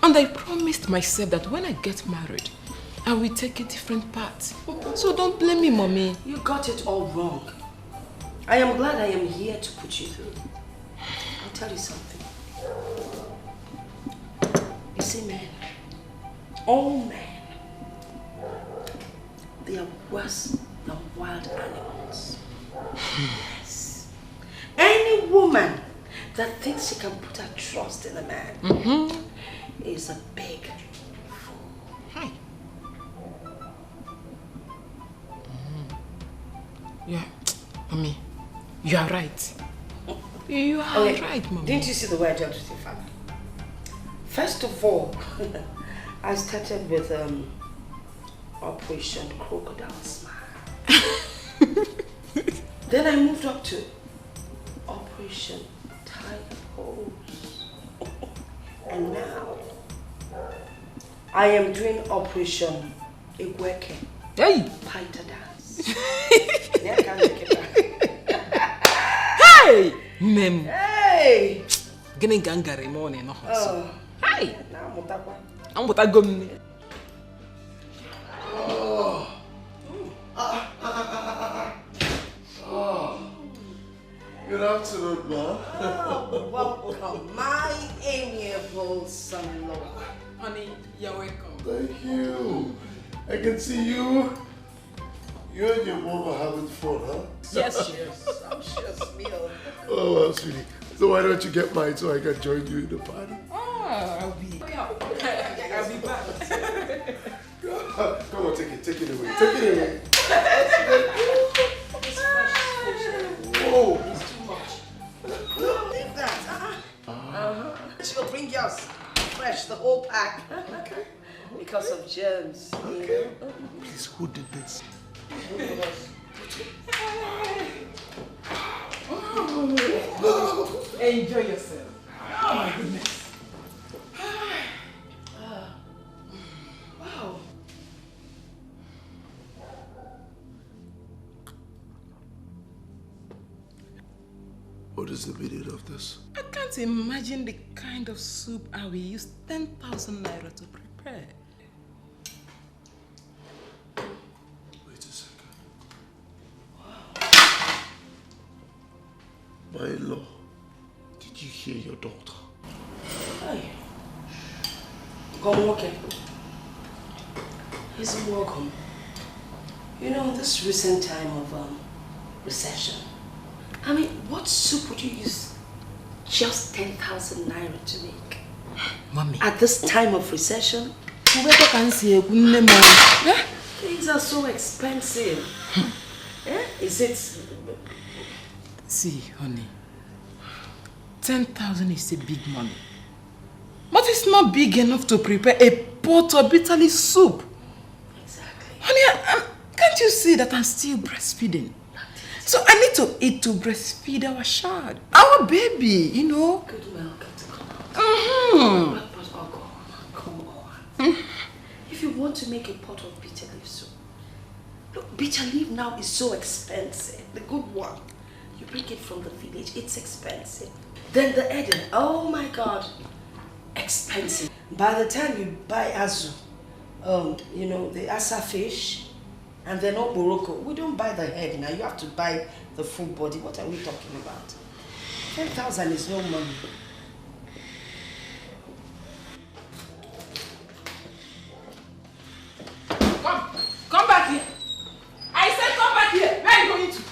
And I promised myself that when I get married, I will take a different path. So don't blame me, Mommy. You got it all wrong. I am glad I am here to put you through. I'll tell you something. You see, men, all men, they are worse than wild animals. Yes. Any woman that thinks she can put her trust in a man is a big fool. Hi. Yeah, Mommy, you are right. You are right, Mommy. Didn't you see the way I dealt with your father? First of all, I started with Operation Crocodile Smile. Then I moved up to Operation Tiger Pose. And now, I am doing Operation Igweke. Hey! Paita dance. Hey! Mem. Hey! Gini gangare morning no Oh. Hey! Now mutakwa. I'm what I go. Good afternoon, Ma. Oh, welcome, my amiable son-in-law. Honey, you're welcome. Thank you. I can see you. You and your mom are having fun, huh? Yes. I'm sure, Smil. Oh, well, sweetie. So why don't you get mine so I can join you in the party? Oh, I'll be back. Come on, take it away. Take it away. Whoa. It's too much. No, leave that. She'll bring yours. Fresh, the whole pack. Okay. Because of germs. Okay. Please, who did this? Enjoy yourself. Oh my goodness. Wow. What is the meaning of this? I can't imagine the kind of soup I will use 10,000 naira to prepare. Wait a second. My in-law, did you hear your daughter? Hey. Come okay. He's welcome. You know, this recent time of recession, I mean, what soup would you use just 10,000 naira to make? Mommy. At this time of recession? Things are so expensive. Is it? See, honey, 10,000 is a big money. But it's not big enough to prepare a pot of bitter leaf soup. Exactly. Honey, can't you see that I'm still breastfeeding? So I need to eat to breastfeed our child. Our baby, you know. Good milk to come out. Mm-hmm. But come on. If you want to make a pot of bitter leaf soup, look, bitter leaf now is so expensive. The good one. You bring it from the village, it's expensive. Then the Eden, oh my God, expensive. By the time you buy azu, you know, the asa fish, and then okporoko, we don't buy the head now. You have to buy the full body. What are we talking about? 10,000 is no money. Come back here. I said come back here. Where are you going to?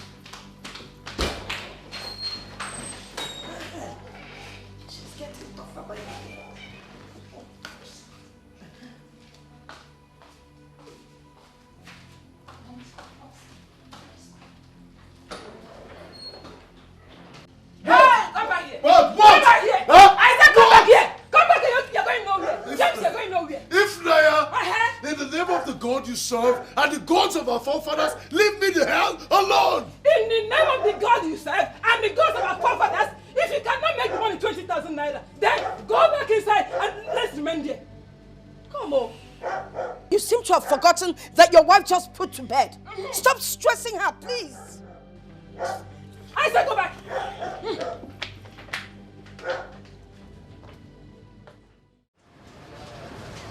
She's getting tougher by the day. Hey, come back here. What? Come back here. Huh? I said come back here. Come back here. You're going nowhere. James, you're going nowhere. If Naya, in the name of the God you serve and the gods of our forefathers, leave me the hell alone! In the name of the God you serve and the gods of our forefathers, if you cannot make the money 20,000 naira, then go back inside and let's remain there. Come on. You seem to have forgotten that your wife just put to bed. Stop stressing her, please. I said go back.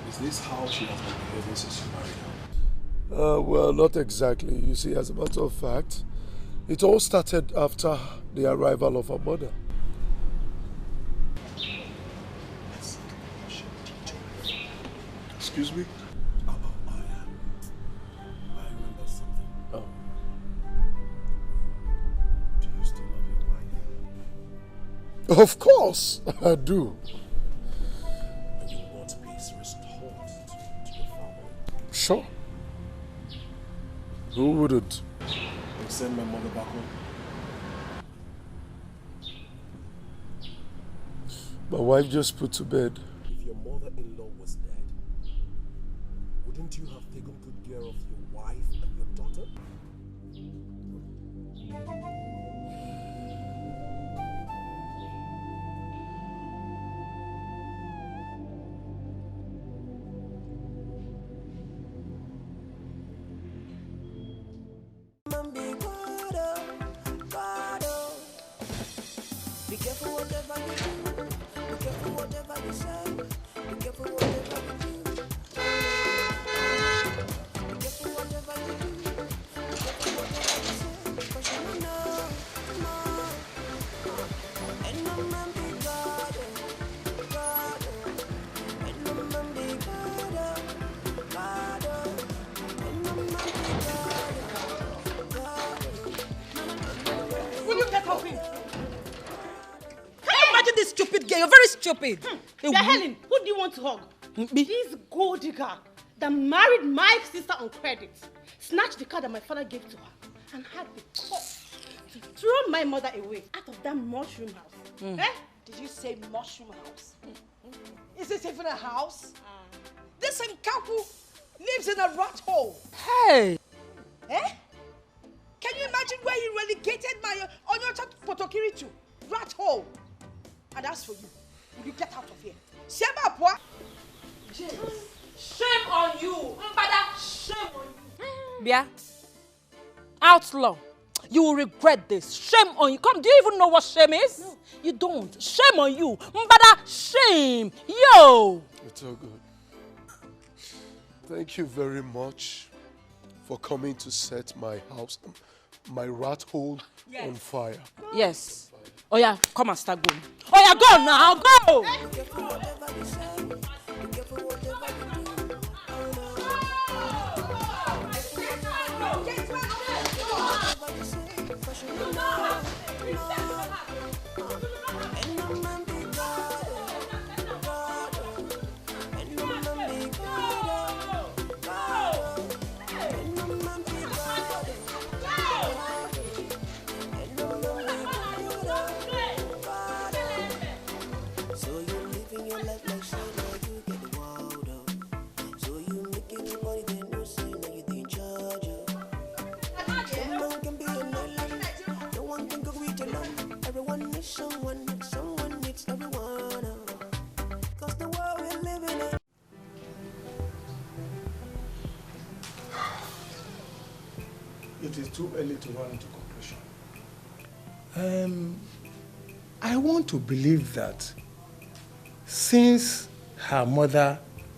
Is this how she has been behaving since you married her? Well, not exactly. You see, as a matter of fact, it all started after the arrival of her mother. Excuse me? I remember something. Oh. Do you still love your wife? Of course, I do. And you want peace restored to your family? Sure. Who wouldn't? Then send my mother back home. My wife just put to bed. If your mother-in-law was dead, wouldn't you have taken good care of your wife and your daughter? Be careful whatever you do. Be careful whatever you say. Be careful whatever you do. Be careful whatever you do. Be careful whatever you say. Because you know, and no man be God, God. And no man be God, God. And no man be God, God. Will you get off him? Can you imagine this stupid girl? You're very stupid. Yeah, Helen, who do you want to hug? This gold digger that married my sister on credit, snatched the car that my father gave to her, and had the court to throw my mother away out of that mushroom house. Eh? Did you say mushroom house? Is this even a house? This same Kaku lives in a rat hole. Hey! Eh? Can you imagine where he relegated my Onyocha Potokiri to? Rat hole. And as for you, will you get out of here? Shema Pwa! Shame on you! Mbada, shame on you! Bia, outlaw, you will regret this. Shame on you. Come, do you even know what shame is? No. You don't. Shame on you. Mbada, shame. Yo! It's all good. Thank you very much for coming to set my house, my rat hole on fire. Yes. Oh yeah, come and start going. Oh yeah, go now, go! your life like say now you get the world up. So you making money, then you say now you in charge of. Someone can be an island, no one can go with alone. Everyone needs someone needs everyone. Cause the world we're living in. It is too early to run into conclusion. I want to believe that since her mother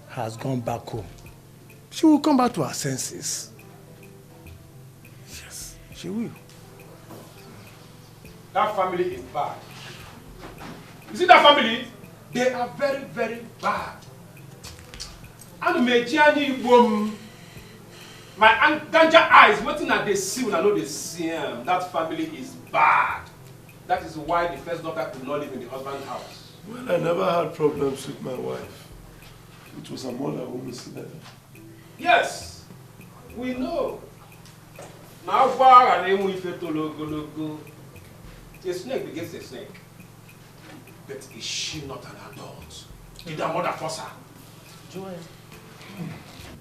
has gone back home, she will come back to her senses. Yes, she will. That family is bad. You see that family? They are very, very bad. And my ganja eyes, waiting at the sea when I know they see him. That family is bad. That is why the first daughter could not live in the husband's house. Well, I never had problems with my wife. It was her mother who misled her. Yes, we know. Now, a snake begets a snake. But is she not an adult? Did her mother force her? Joel.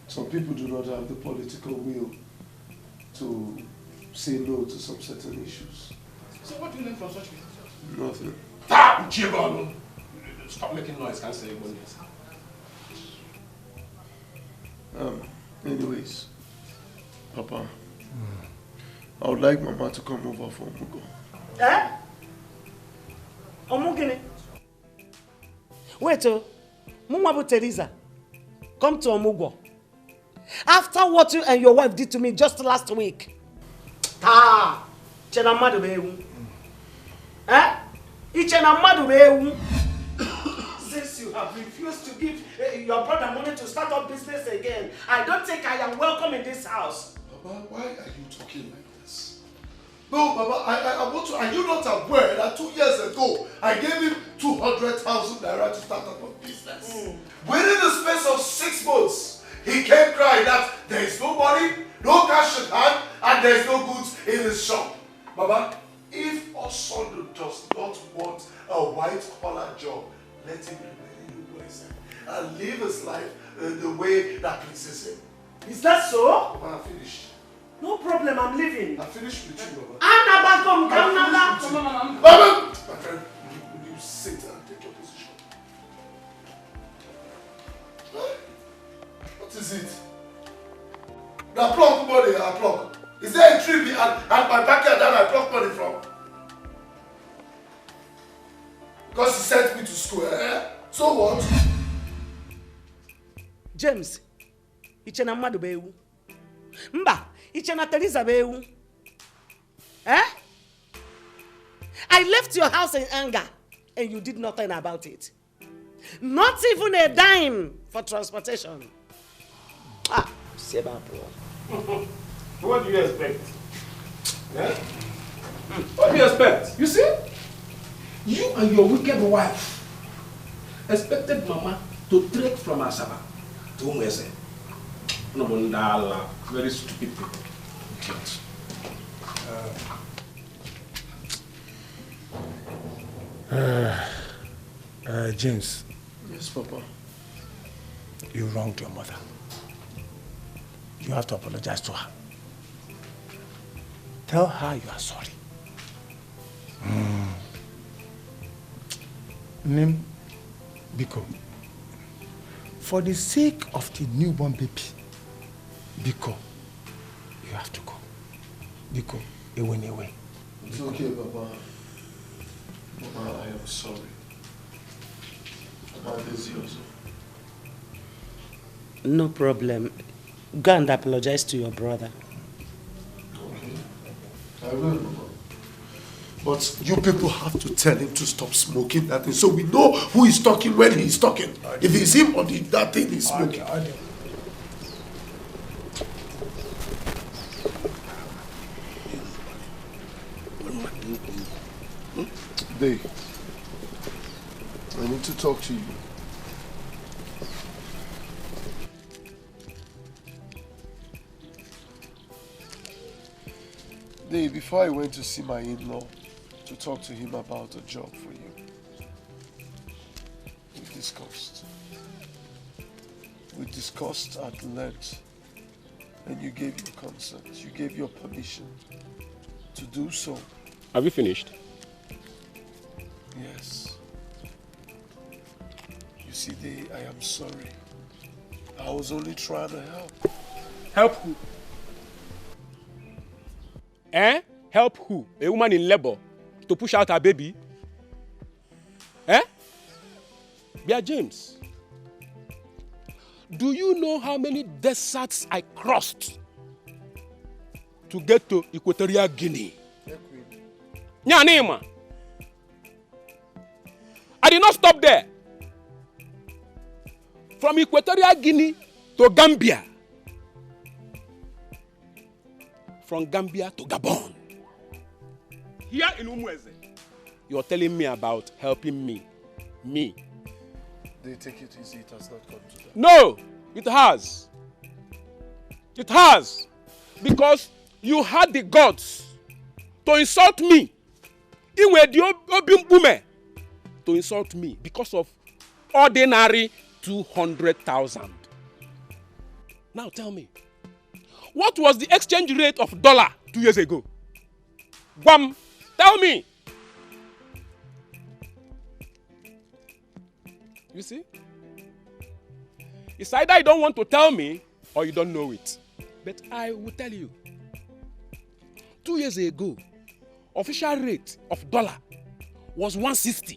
Some people do not have the political will to say no to some certain issues. So what do you learn from such people? Nothing. Stop making noise, can't say one this. Anyways, Papa, I would like Mama to come over for Omugo. Eh? Omugini? Wait, Mumabu Teresa, come to Omugo. After what you and your wife did to me just last week. Ah, Chenamadu Bewu. Eh? Ichenamadu Bewu. Since you have refused to give your brother money to start up business again, I don't think I am welcome in this house. Baba, why are you talking like this? No, Baba, I want to. Are you not aware that 2 years ago I gave him 200,000 naira to start up a business? Within the space of 6 months, he came crying that there is no money, no cash in hand, and there is no goods in his shop. Baba, if Osondo does not want a white-collar job, let him remain in the USA and live his life the way that pleases him. Is that so? Baba, I'm finished. No problem, I'm leaving. I'm finished with you, Baba. Baba, my friend, will you sit and take your position? What is it? The plug money, I plug. Is there a tree at my backyard that I plug money from? Because he sent me to school, eh? So what? James, Ichena Madu Bewu. Mba, Ichena Teresa Bewu. Eh? I left your house in anger and you did nothing about it. Not even a dime for transportation. Ah, Seba bro. What do you expect? Yeah? What do you expect? You see? You and your wicked wife expected Mama to trek from Asaba to Umwese. No, very stupid people. Idiots. James. Yes, Papa. You wronged your mother. You have to apologize to her. Tell her you are sorry. Name Biko. For the sake of the newborn baby, Biko, you have to go. Biko, away. It's okay, Papa. Papa, I am sorry. Papa, this is yours. No problem. Go and apologize to your brother. Okay. I will, Papa. But you people have to tell him to stop smoking that thing so we know who is talking when he is talking. If it's him or that thing he's smoking. Dave, I need to talk to you. Dave, before I went to see my in-law to talk to him about a job for you, discussed. We discussed at length, and you gave your consent. You gave your permission to do so. Have you finished? Yes. You see, I am sorry. I was only trying to help. Help who? Eh? Help who? A woman in labor to push out her baby? Eh? Bia James, do you know how many deserts I crossed to get to Equatorial Guinea? Nyanima. I did not stop there. From Equatorial Guinea to Gambia. From Gambia to Gabon. Here in Umweze, you're telling me about helping me. Me. They take it easy, it has not come to that. No, it has. It has. Because you had the guts to insult me. To insult me because of ordinary 200,000. Now tell me, what was the exchange rate of dollar 2 years ago? Guam, tell me. You see? It's either you don't want to tell me or you don't know it. But I will tell you. 2 years ago, official rate of dollar was 160.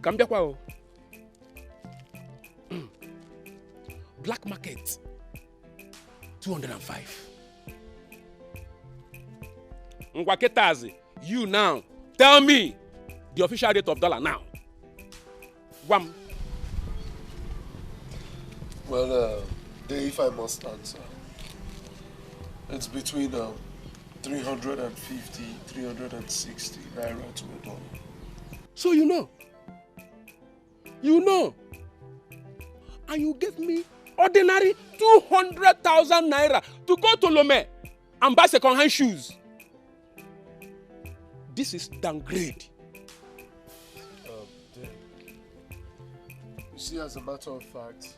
Gambia kwao. Black market 205. Ngwaketazi, you now tell me the official rate of dollar now. Guam. Well, if I must answer, it's between 350, 360 naira to $1. So you know. You know. And you gave me ordinary 200,000 naira to go to Lome and buy second-hand shoes. This is downgrade. You see, as a matter of fact,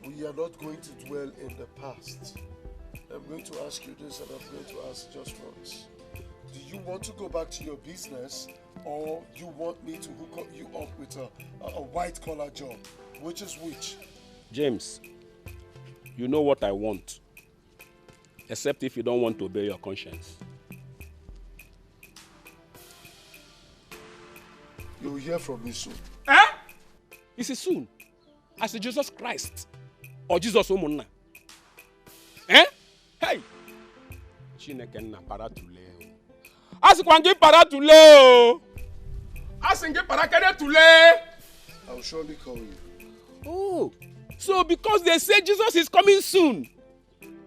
we are not going to dwell in the past. I'm going to ask you this, and I'm going to ask just once. Do you want to go back to your business, or you want me to hook you up with a white-collar job? Which is which? James, you know what I want. Except if you don't want to obey your conscience. You'll hear from me soon. Eh? It's soon. As Jesus Christ. Or Jesus Omunna. Eh? Hey! Chineke na para tule. Asikwangi para tule. Asingi para kene tule. I'll surely call you. Oh, so because they say Jesus is coming soon,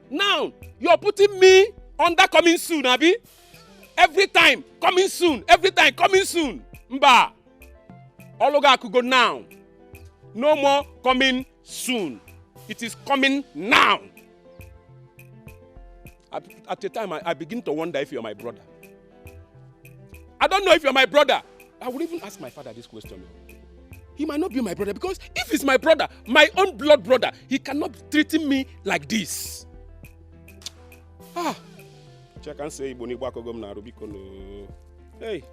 now you're putting me under coming soon, Abi? Every time, coming soon. Every time, coming soon. Mba. Ologa could go now. No more coming soon. It is coming now. At the time, I begin to wonder if you're my brother. I don't know if you're my brother. I would even ask my father this question. He might not be my brother, because if he's my brother, my own blood brother, he cannot be treating me like this. Ah. I can say, hey.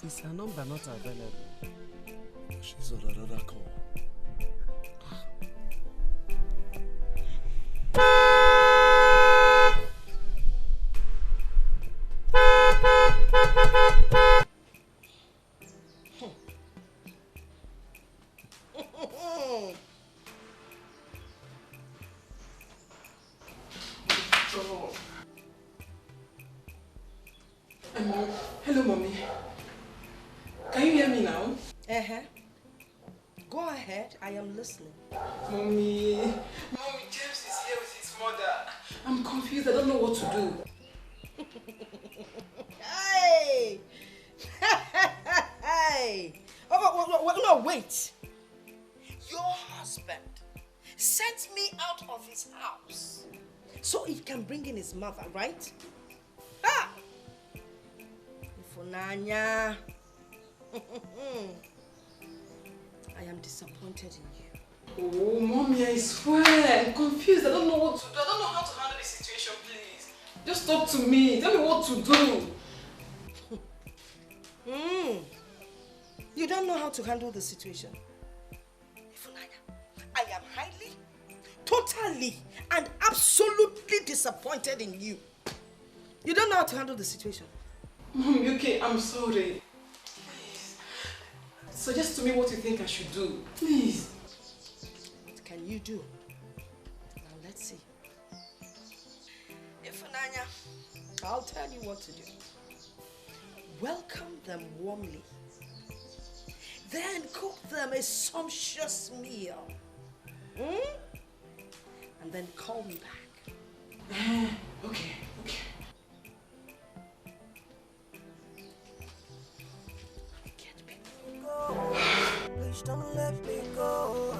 Is her number not available? She's on another call. Hello, Mommy. Can you hear me now? Go ahead, I am listening. Mommy, James is here with his mother. I'm confused, I don't know what to do. Hey! Hey! Oh, no, wait. Your husband sent me out of his house so he can bring in his mother, right? Ah! Ifunanya. I am disappointed in you. Oh, Mommy, I swear, I'm confused. I don't know what to do. I don't know how to handle this situation, please. Just talk to me. Tell me what to do. You don't know how to handle the situation. Ifunanya, I am highly, totally, and absolutely disappointed in you. You don't know how to handle the situation. Mommy, okay, I'm sorry. Please, suggest to me what you think I should do. Please. What can you do? Now let's see. Ifunanya, I'll tell you what to do. Welcome them warmly. Then cook them a sumptuous meal. And then call me back. Okay. Please don't let me go.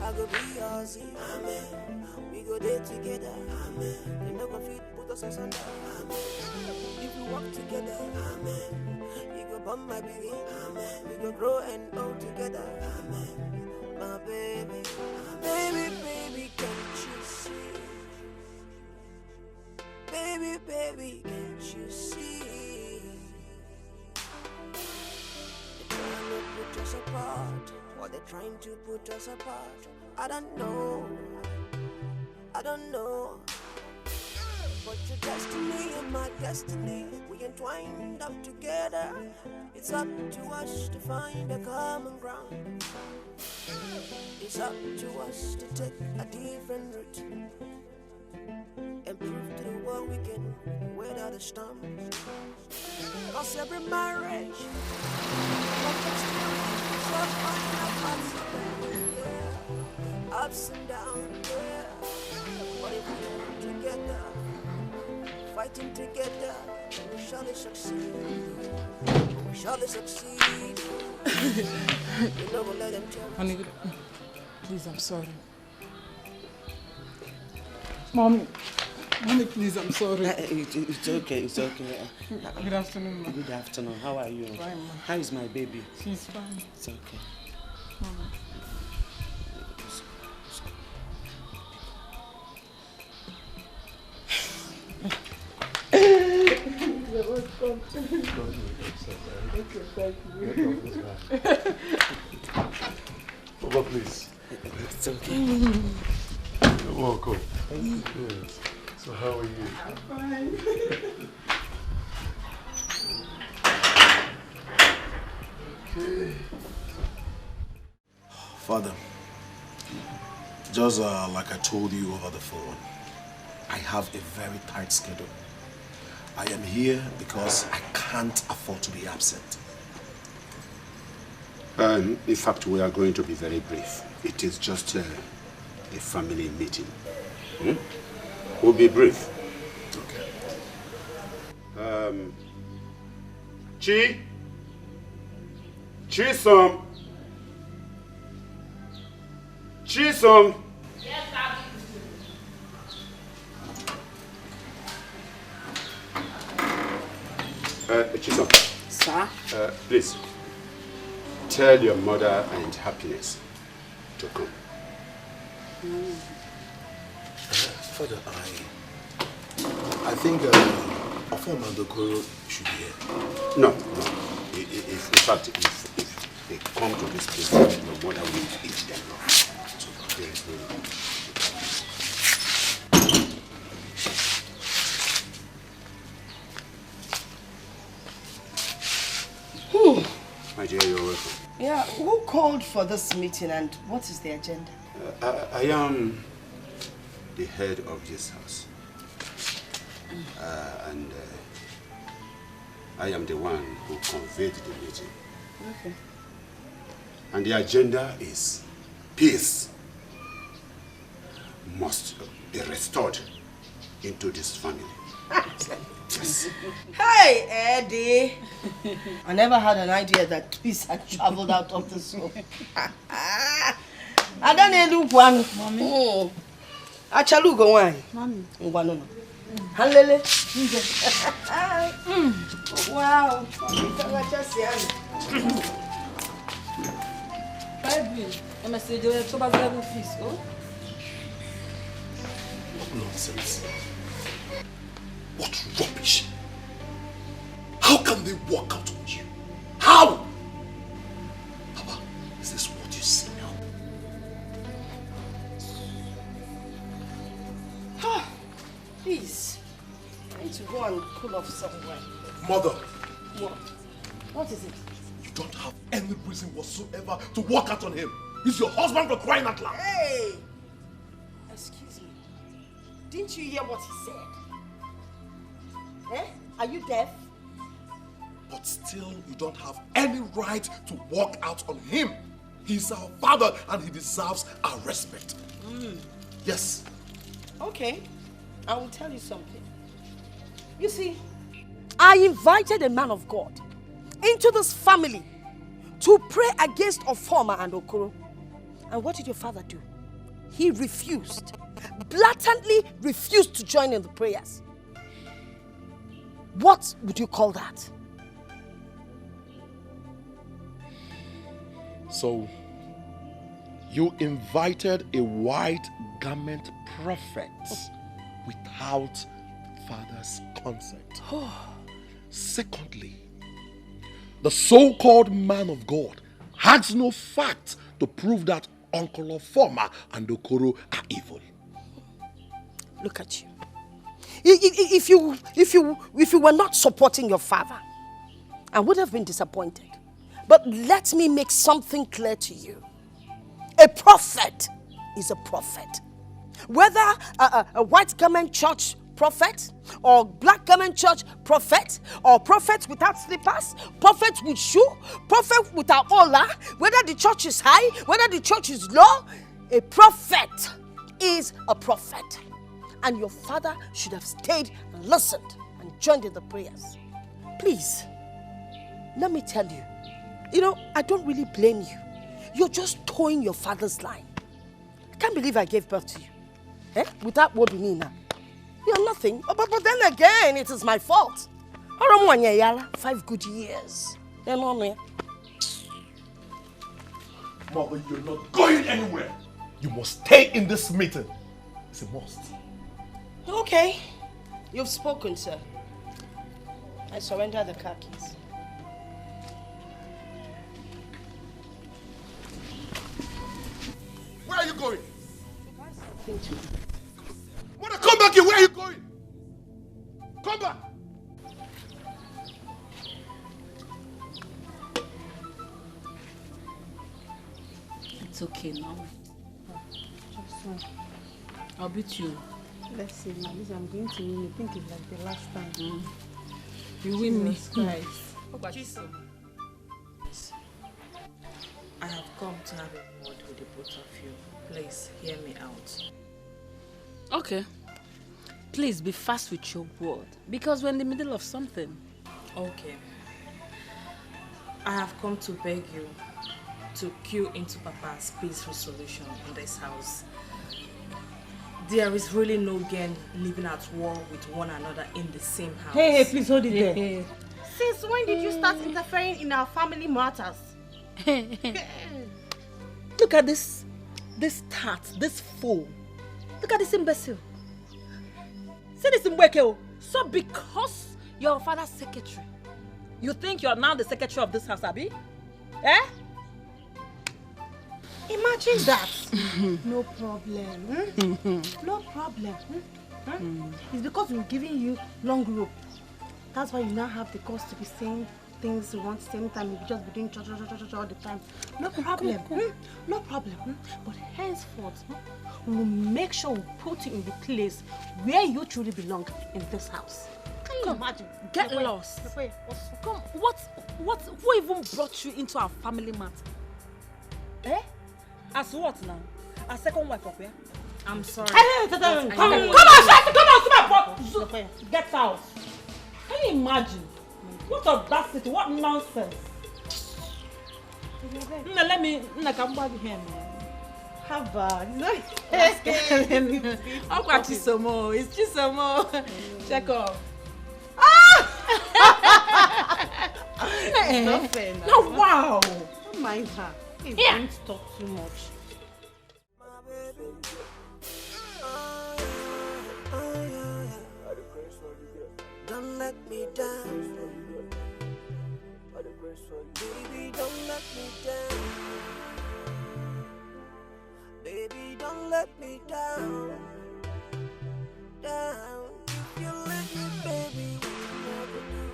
I go be yours, amen. We go there together, amen. You know go fit put us asunder, amen. If we walk together, amen. You go bump my baby, amen. We go grow and grow together, amen. My baby, baby, can't you see? Baby, can't you see? They're trying to put us apart. Or they're trying to put us apart. I don't know. But your destiny and my destiny, we entwined up together. It's up to us to find a common ground. It's up to us to take a different route and prove to the world we can weather the storm. Cause every marriage, ups and downs, yeah. But if we come together, fighting together, we surely succeed. We surely succeed. You know, we'll let them tell us. Honey, please, I'm sorry. Mommy, please, I'm sorry. It's okay. Good afternoon, ma. Good afternoon. How are you? Fine, ma. How is my baby? She's fine. It's okay. Mama. Papa, please. It's okay. You're welcome. Yes. So how are you? I'm fine. Okay. Father, just like I told you over the phone, I have a very tight schedule. I am here because I can't afford to be absent. In fact, we are going to be very brief. It is just a family meeting. We'll be brief. Okay. Chisom. Yes, Daddy. Chisom. Sir? Please, tell your mother and Happiness to come. Father, I think Afam and Okoro should be here. No. In fact, if they come to this place, your mother will eat them. So there is no. My dear, you're welcome. Yeah, who called for this meeting and what is the agenda? I am the head of this house. and I am the one who convened the meeting. Okay. And the agenda is peace must be restored into this family. Yes. Hey, Eddie! I never had an idea that peace had traveled out of this home. I don't know one. Mommy. Achalugo wine. Mommy. No. Halele. Wow. What nonsense. What rubbish. How can they walk out on you? How? Papa, is this what you see now? Please. I need to go and cool off somewhere. Mother. What? What is it? You don't have any reason whatsoever to walk out on him. He's your husband for crying out loud. Hey! Excuse me. Didn't you hear what he said? Eh? Are you deaf? But still, you don't have any right to walk out on him. He's our father and he deserves our respect. Yes. Okay. I will tell you something. You see, I invited a man of God into this family to pray against Ofoma and Okoro. And what did your father do? He refused. Blatantly refused to join in the prayers. What would you call that? So, you invited a white garment prophet without father's consent. Secondly, the so-called man of God has no fact to prove that Uncle Ofoma and Okoro are evil. Look at you. If you were not supporting your father, I would have been disappointed. But let me make something clear to you. A prophet is a prophet. Whether a white garment church prophet, or black garment church prophet, or prophet without slippers, prophet with shoe, prophet without ola, whether the church is high, whether the church is low, a prophet is a prophet. And your father should have stayed and listened and joined in the prayers. Please, let me tell you, I don't really blame you. You're just towing your father's line. I can't believe I gave birth to you. Without Wobinina. You're nothing. But then again, it is my fault. 5 good years. Mother, you're not going anywhere. You must stay in this meeting. It's a must. Okay. You've spoken, sir. I surrender the car keys. Where are you going? Mother, come back here. Where are you going? Come back. It's okay now. I'll beat you. Let's see, now. I'm going to win. I think it's like the last time. You win me. Christ. I have come to have a word with the both of you. Please hear me out. Okay. Please be fast with your word, because we're in the middle of something. Okay. I have come to beg you to cue into Papa's peaceful solution in this house. There is really no gain living at war with one another in the same house. Hey, please hold it there. Since when did you start interfering in our family matters? Look at this tart, this fool. Look at this imbecile. See this Mbweke. So because you're your father's secretary, you think you're now the secretary of this house, Abi? Eh? Imagine that. No problem. No problem. It's because we're giving you long rope. That's why you now have the guts to be saying things we want same time. We just be doing cha all the time. No problem. No problem. But henceforth, we will make sure we put you in the place where you truly belong in this house. Can you imagine? Get lost. Come, who even brought you into our family matter? Eh? As what now? A second wife of here? I'm sorry. Come on, get out. Can you imagine? What audacity, what nonsense. Let me come back here. Have a I'll watch you some more. It's just some more. Check off. Not fair now. No, wow. Don't mind her. Hey, Yeah. don't talk too much. Don't let me down. Baby, don't let me down. Baby, don't let me down. Down. If you leave me, baby, what you never do.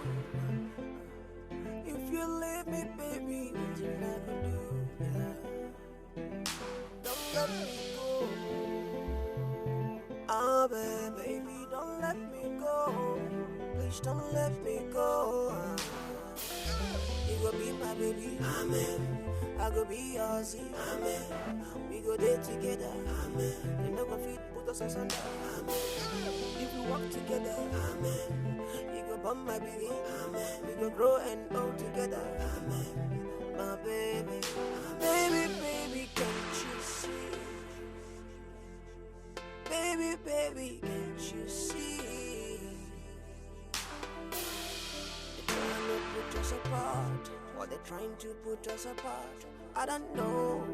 If you leave me, baby, what you never do. Don't let me go. Oh, baby, don't let me go. Please don't let me go. You go be my baby, amen. I go be yours, amen. We go there together, amen. You never fit put us asunder, amen. If we walk together, amen. You go bump my baby, amen. We go grow and grow together, amen. My baby, baby, baby, can't you see? Baby, baby, can't you see? Put us apart, or they're trying to put us apart. I don't know,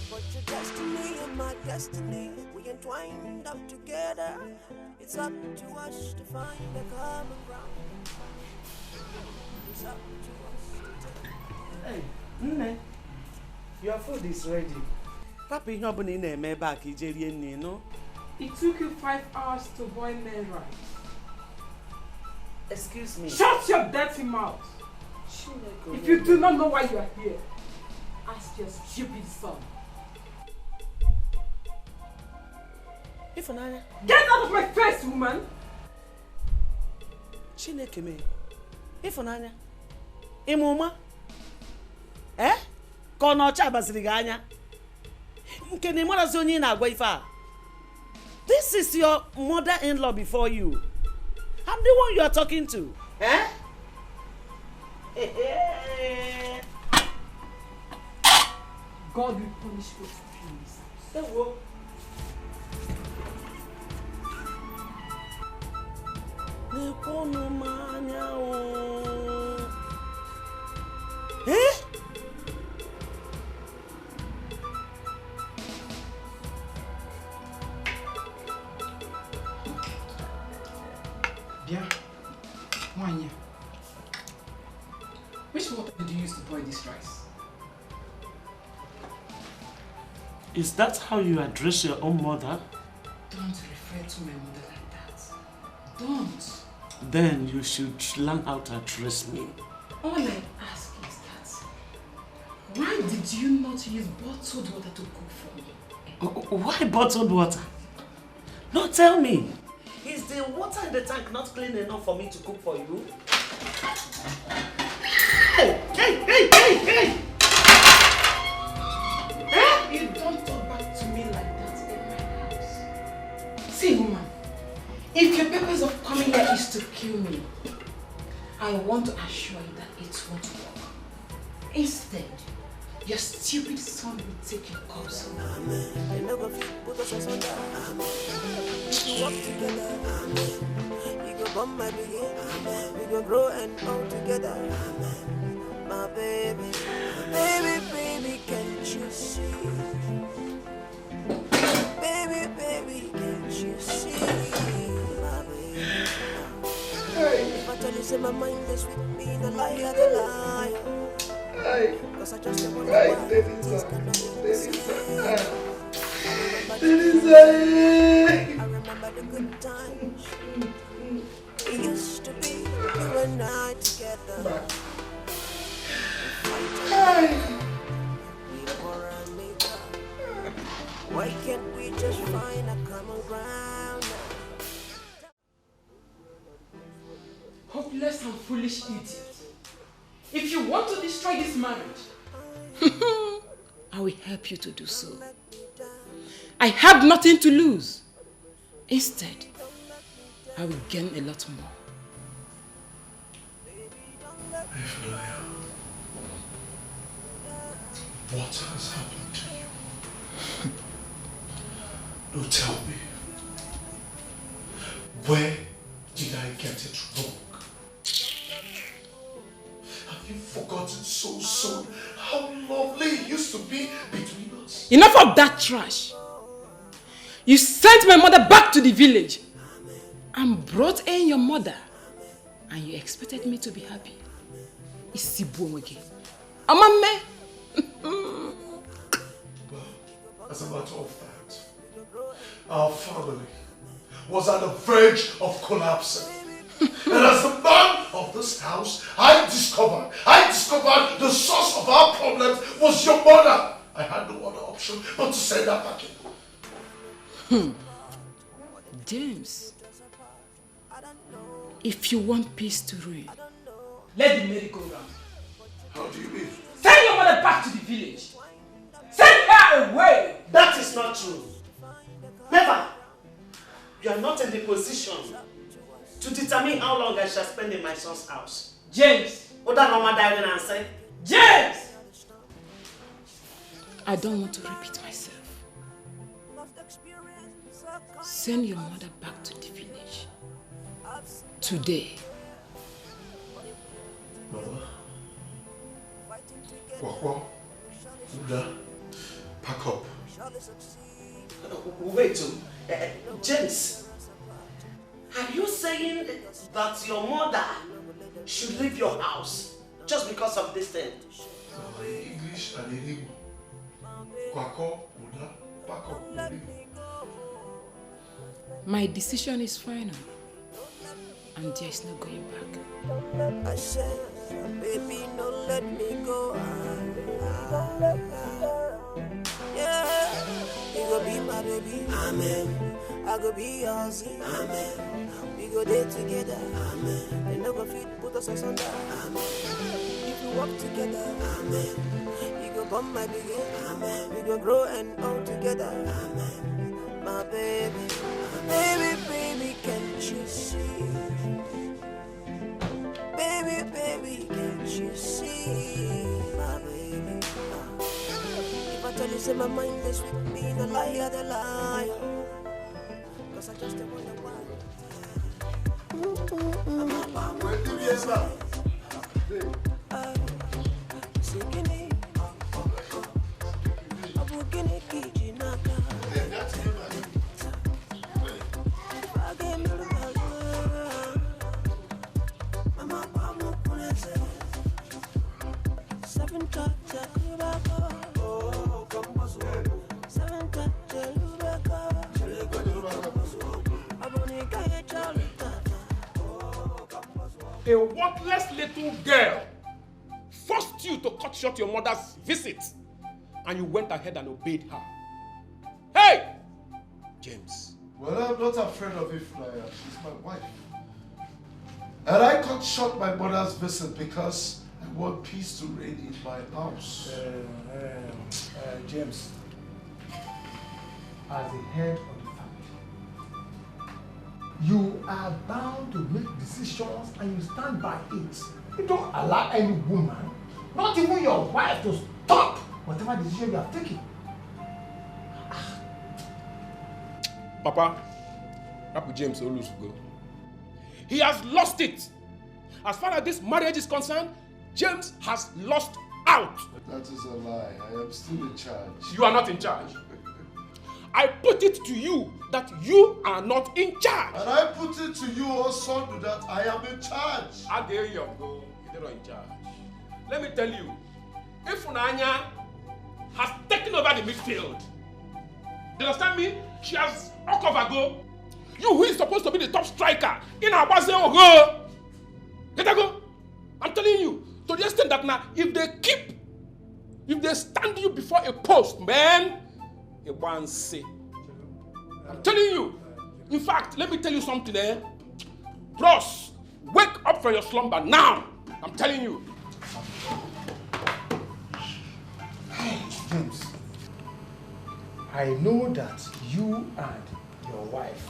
but your destiny and my destiny, we entwined up together. It's up to us to find a common ground. It's up to us to take. Hey, Nne, your food is ready. Papa, you know in a back, Nigerian, no? It took you 5 hours to boil men rice. Excuse me. Shut your dirty mouth! If you do not know why you are here, ask your stupid son. Ifunanya. Get out of my face, woman! Chineke me. Ifunanya. Imuma. Eh? Kono cha basiri gị anya. Nke ni marazi onye na-agwa ife a. This is your mother-in-law before you. I'm the one you are talking to. Eh? God will punish you in this house. Eh? Bia, Wanya, which water did you use to boil this rice? Is that how you address your own mother? Don't refer to my mother like that. Don't. Then you should learn how to address me. All I ask is that, why did you not use bottled water to cook for me? Why bottled water? No, tell me. Is the water in the tank not clean enough for me to cook for you? Hey! You don't talk back to me like that in my house. See, woman, if your purpose of coming here is to kill me, I want to assure you that it won't work. Instead, your stupid son will take your course. I never put us asunder. We go walk together. You go bump my baby. We go grow and grow together. My baby, baby, baby, can't you see? Baby, baby, can't you see? My baby. If I tell you, say my mind is with me, the liar, the liar. Cause I just don't want to lie. Things cannot be the same. I remember the good times we used to foolish idiot. If you want to destroy this marriage, I will help you to do so. I have nothing to lose. Instead, I will gain a lot more. What has happened to you? No, tell me. Where did I get it wrong? Have you forgotten so soon how lovely it used to be between us? Enough of that trash. You sent my mother back to the village and brought in your mother, and you expected me to be happy. Isibuomwege. Amame. Well, as a matter of fact, our family was at the verge of collapsing. And as the man of this house, I discovered the source of our problems was your mother. I had no other option but to send her back in. James, if you want peace to reign, let the merry-go-round. How do you mean? Send your mother back to the village. Send her away. That is not true. Never. You are not in the position to determine how long I shall spend in my son's house. James. Oda Mama died and said, James! I don't want to repeat myself. Send your mother back to the village. Today. Mama. Kwakwa. Uda. Pack up. Wait, James. Are you saying that your mother should leave your house just because of this thing? English and Igbo. Kwakwa. Uda. Pack up. My decision is final, and there is no going back. I said, baby, don't let me go. Yeah, you go be my baby. Amen. I go be yours. Amen. We go there together. Amen. They never fit put us asunder. Amen. If we walk together. Amen. You go bump my baby. Amen. We go grow and all together. Amen. My baby. Baby, baby, can't you see? Baby, baby, can't you see? My baby. If I tell you, say my mind is with me, the liar, the liar. Cause I just don't wonder why. A worthless little girl forced you to cut short your mother's visit, and you went ahead and obeyed her. Hey! James. Well, I'm not afraid of Ifnaya. She's my wife. And I cut short my mother's visit because I want peace to reign in my house. James, as the head of the family, you are bound to make decisions and you stand by it. You don't allow any woman, not even your wife, to stop whatever decision you have taken. Papa, Rapu James Olus go. He has lost it. As far as this marriage is concerned, James has lost out. That is a lie. I am still in charge. You are not in charge. I put it to you that you are not in charge. And I put it to you also that I am in charge. How dare you go? You're not in charge. Let me tell you, if Unanya has taken over the midfield, you understand me? She has knocked over go. You who is supposed to be the top striker in our base go. Get a go. I'm telling you, to the extent that now, if they stand you before a post, man, it won't say. I'm telling you. In fact, let me tell you something, Bros, Wake up from your slumber now! I'm telling you. James, I know that you and your wife,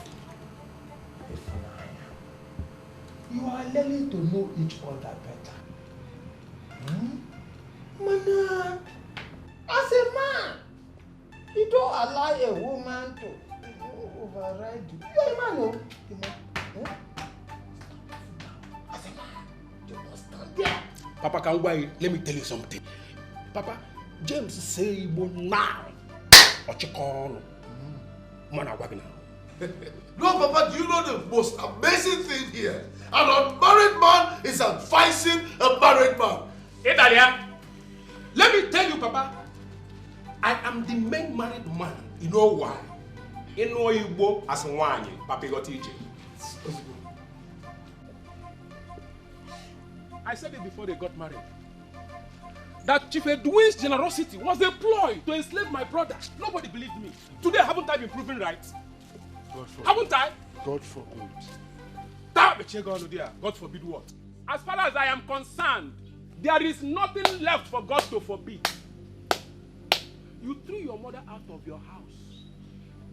you are learning to know each other better. Mana, as a man, you don't allow a woman to override you. You're a man, no? As a man, you must stand there. Papa Kangwai, let me tell you something. Papa, James say now. Ochikono. Mana wagina. No, Papa, do you know the most amazing thing here? An unmarried man is advising a married man. Italia, let me tell you, Papa, I am the main married man. You know why? You know Igbo as one, Papa got TJ. I said it before they got married. That Chief Edwin's generosity was a ploy to enslave my brother. Nobody believed me. Today, haven't I been proven right? Haven't I? God forbid. God forbid what? As far as I am concerned, there is nothing left for God to forbid. You threw your mother out of your house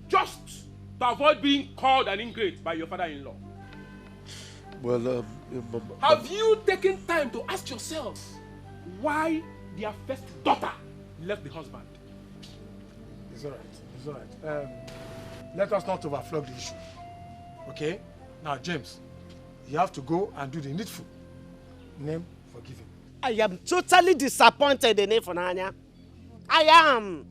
just to avoid being called an ingrate by your father-in-law. Well, Have you taken time to ask yourself why their first daughter left the husband? It's all right. It's all right. Let us not overflow the issue. Okay? Now, James, you have to go and do the needful. Name, forgive him. I am totally disappointed in Ifunanya. I am.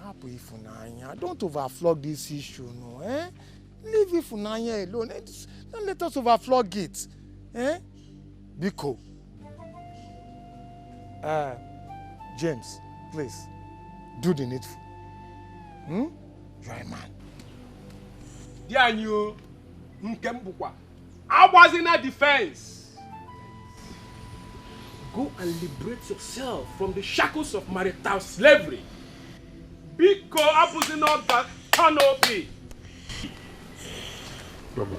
Happy Ifunanya. Don't overflow this issue, no, eh? Leave Ifunanya alone. Don't let us overflow it. Eh? Biko. James, please, do the needful. You are a man. Dianyo, Nkembukwa. I was in a defense. Go and liberate yourself from the shackles of marital slavery. Biko abuzino that canopy. Mama.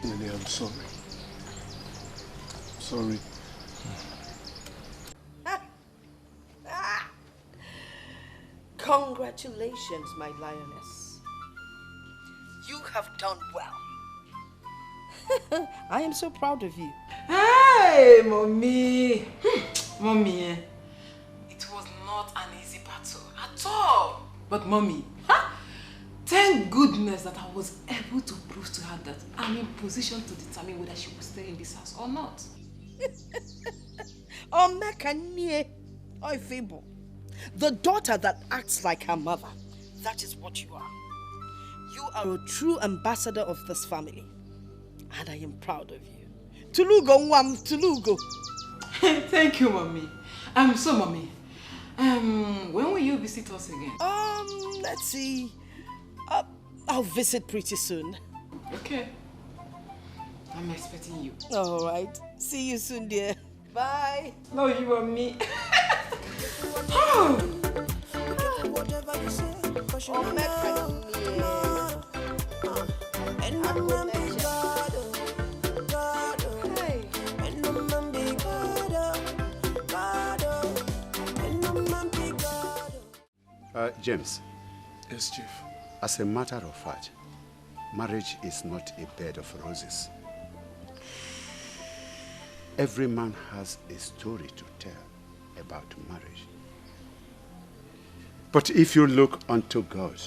Lily, I'm sorry. Sorry. Congratulations, my lioness. You have done well. I am so proud of you. Hey, Mommy. Mommy, it was not an easy battle at all. But Mommy, thank goodness that I was able to prove to her that I'm in position to determine whether she will stay in this house or not. Oh, Mekanye, oh, Fable. The daughter that acts like her mother. That is what you are. You are a true ambassador of this family. And I am proud of you. Tulugo, Nwam, Tulugo. Thank you, Mommy. So, Mommy, when will you visit us again? Let's see. I'll visit pretty soon. Okay. I'm expecting you. All right. See you soon, dear. Bye. Love you, Mommy. James. Yes, Chief. As a matter of fact, marriage is not a bed of roses. Every man has a story to tell about marriage. But if you look unto God,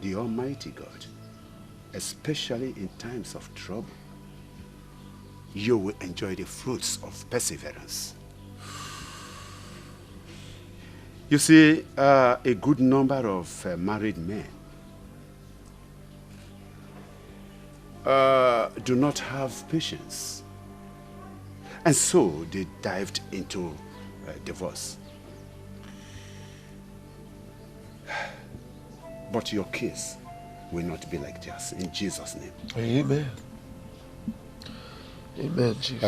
the Almighty God, especially in times of trouble, you will enjoy the fruits of perseverance. You see, a good number of married men do not have patience. And so they dived into divorce. But your case will not be like theirs, in Jesus' name. Amen. Amen, Chief.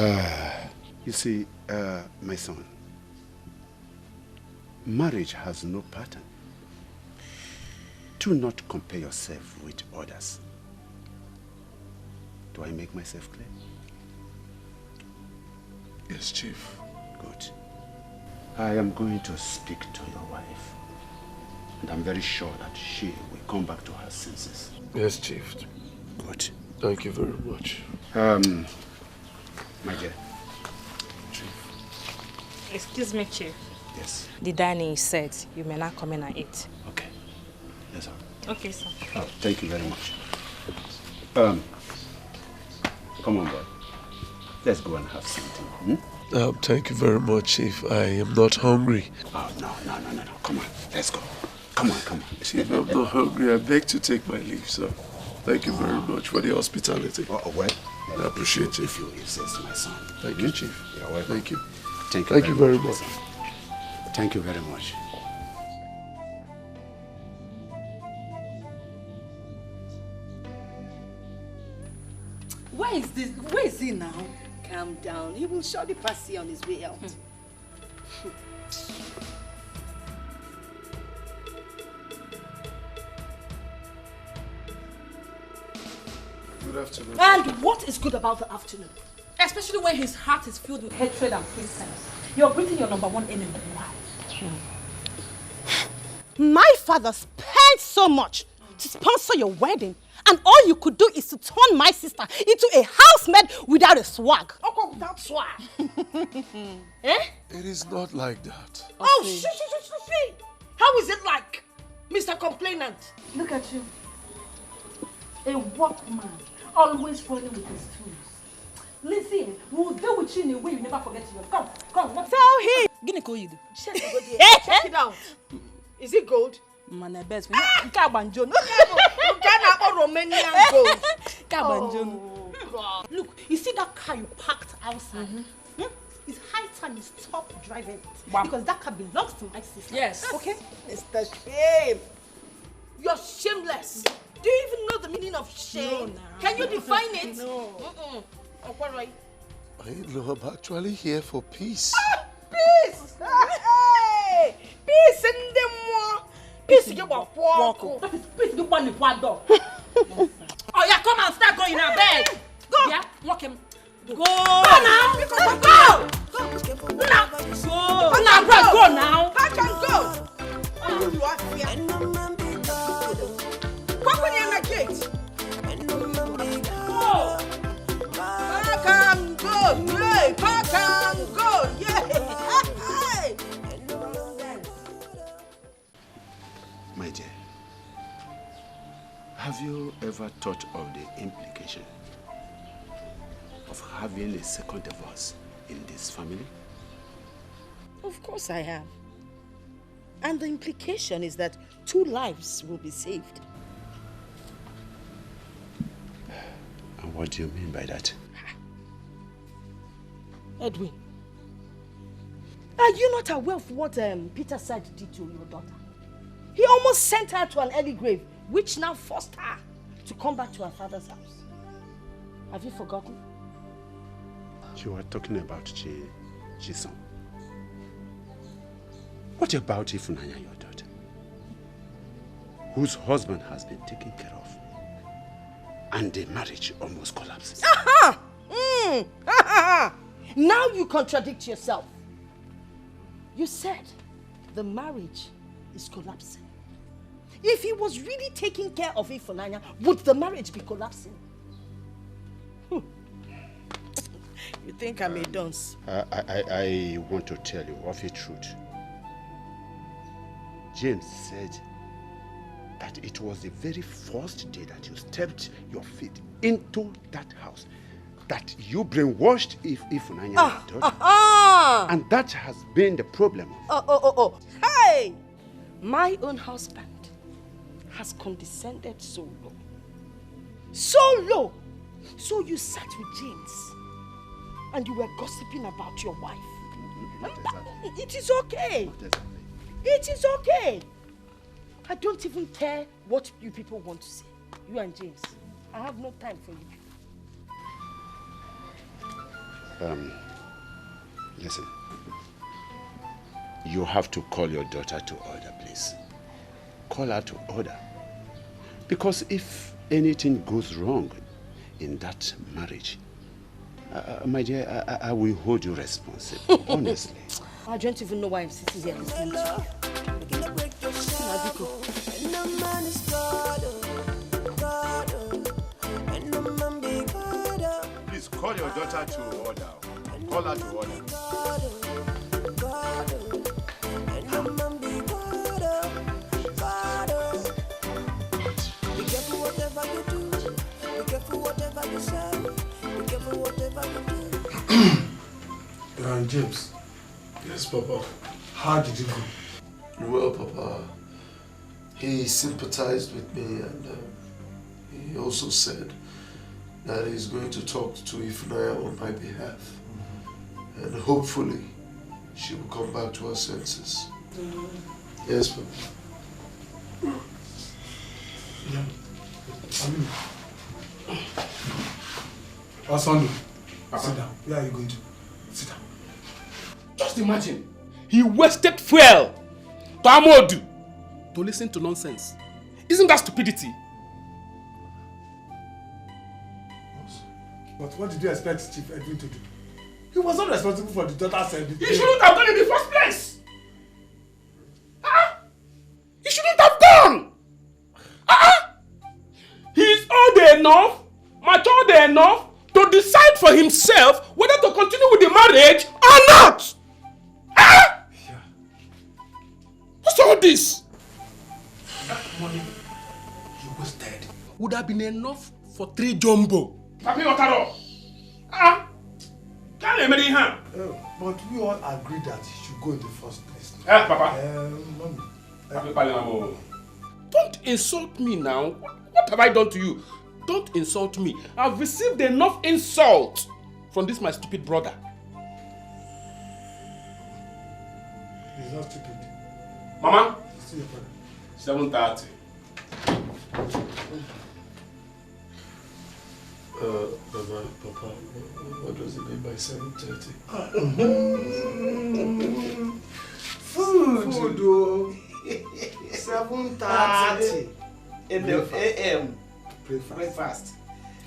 You see, my son, marriage has no pattern. Do not compare yourself with others. Do I make myself clear? Yes, Chief. Good. I am going to speak to your wife. And I'm very sure that she will come back to her senses. Yes, Chief. Good. Thank you very much. My dear. Excuse me, Chief. Yes. The dining is set. You may not come in and eat. Okay. Yes, sir. Okay, sir. Oh, thank you very much. Come on, boy. Let's go and have something. Thank you very much, Chief. I am not hungry. Oh, no. Come on. Let's go. Come on. Chief, I'm not hungry. I beg to take my leave, sir. Thank you very much for the hospitality. Well, I appreciate it. If you insist, my son. Thank you, Chief. You're welcome. Thank you. Thank you very much. Thank you very much. Where is he now? Calm down. He will surely pass here on his way out. Good afternoon. And what is good about the afternoon? Especially when his heart is filled with hatred and pretense. You're greeting your number one enemy. Why? My father spent so much to sponsor your wedding, and all you could do is to turn my sister into a housemaid without a swag. Oh, without swag? Eh? It is not like that. Oh, shh. How is it like, Mr. Complainant? Look at you. A workman, always falling with his tools. Listen, we'll deal with you in a way you never forget yours. Come. Tell him. Check it out. Is it gold? Man, best. Romanian gold. Oh, God. Look, you see that car you parked outside? It's high time you stop driving it. Wow. Because that car belongs to my sister. Yes. Okay? It's the shame. You're shameless. Do you even know the meaning of shame? No. Can you define it? No. I'm actually here for peace. Peace! Hey! Peace in the moi! Peace in the walk. Peace in the one. Oh yeah, come and start going now, bed. Go! Yeah, walk him. Go! Go now! Go! Now! Go! Now, bro, go now! Back and go! Oh, you are here. Walk when you're in the gate. Go! Back and go! Yay! Back and go! Yay! My dear, have you ever thought of the implication of having a second divorce in this family? Of course I have. And the implication is that 2 lives will be saved. And what do you mean by that? Edwin, are you not aware of what Peter said did to your daughter? He almost sent her to an early grave, which now forced her to come back to her father's house. Have you forgotten? You are talking about Chisom. What about Ifunanya, your daughter, whose husband has been taken care of, and the marriage almost collapses? Now you contradict yourself. You said the marriage is collapsing. If he was really taking care of Ifunanya, would the marriage be collapsing? You think I'm a dunce? I want to tell you of a truth. James said that it was the very first day that you stepped your feet into that house that you brainwashed Ifunanya, your daughter. And that has been the problem. Hey! My own husband has condescended so low. So low! So you sat with James and you were gossiping about your wife. It is okay. It is okay. I don't even care what you people want to say. You and James. I have no time for you. Listen. You have to call your daughter to order, please. Call her to order. Because if anything goes wrong in that marriage, my dear, I will hold you responsible, honestly. I don't even know why I'm sitting here listening to you. Please call your daughter to order. Call her to order. Be careful whatever you do. Be careful whatever you say. Be careful whatever you do. James. Yes, Papa. How did it go? Well, Papa, he sympathized with me and he also said that he's going to talk to Ifunaya on my behalf. And hopefully, she will come back to her senses. Yes, Papa. Osando, sit down. Where are you going to? Sit down. Just imagine, he wasted fuel to Amodu to listen to nonsense. Isn't that stupidity? But what did you expect Chief Edwin to do? He was not responsible for the daughter's side. He shouldn't have gone in the first place. He shouldn't have gone. He is old enough, matured enough to decide for himself whether to continue with the marriage or not. What's all this? That money you wasted would have been enough for 3 jumbo. Papi Otaro. But we all agreed that he should go in the first place. Papa. Mommy. Don't insult me now. What have I done to you? Don't insult me. I've received enough insult from this my stupid brother. He's not stupid. Mama? He's still your brother. 7:30. Papa, what does it mean by 7:30? Food. 7:30 in the AM. Breakfast.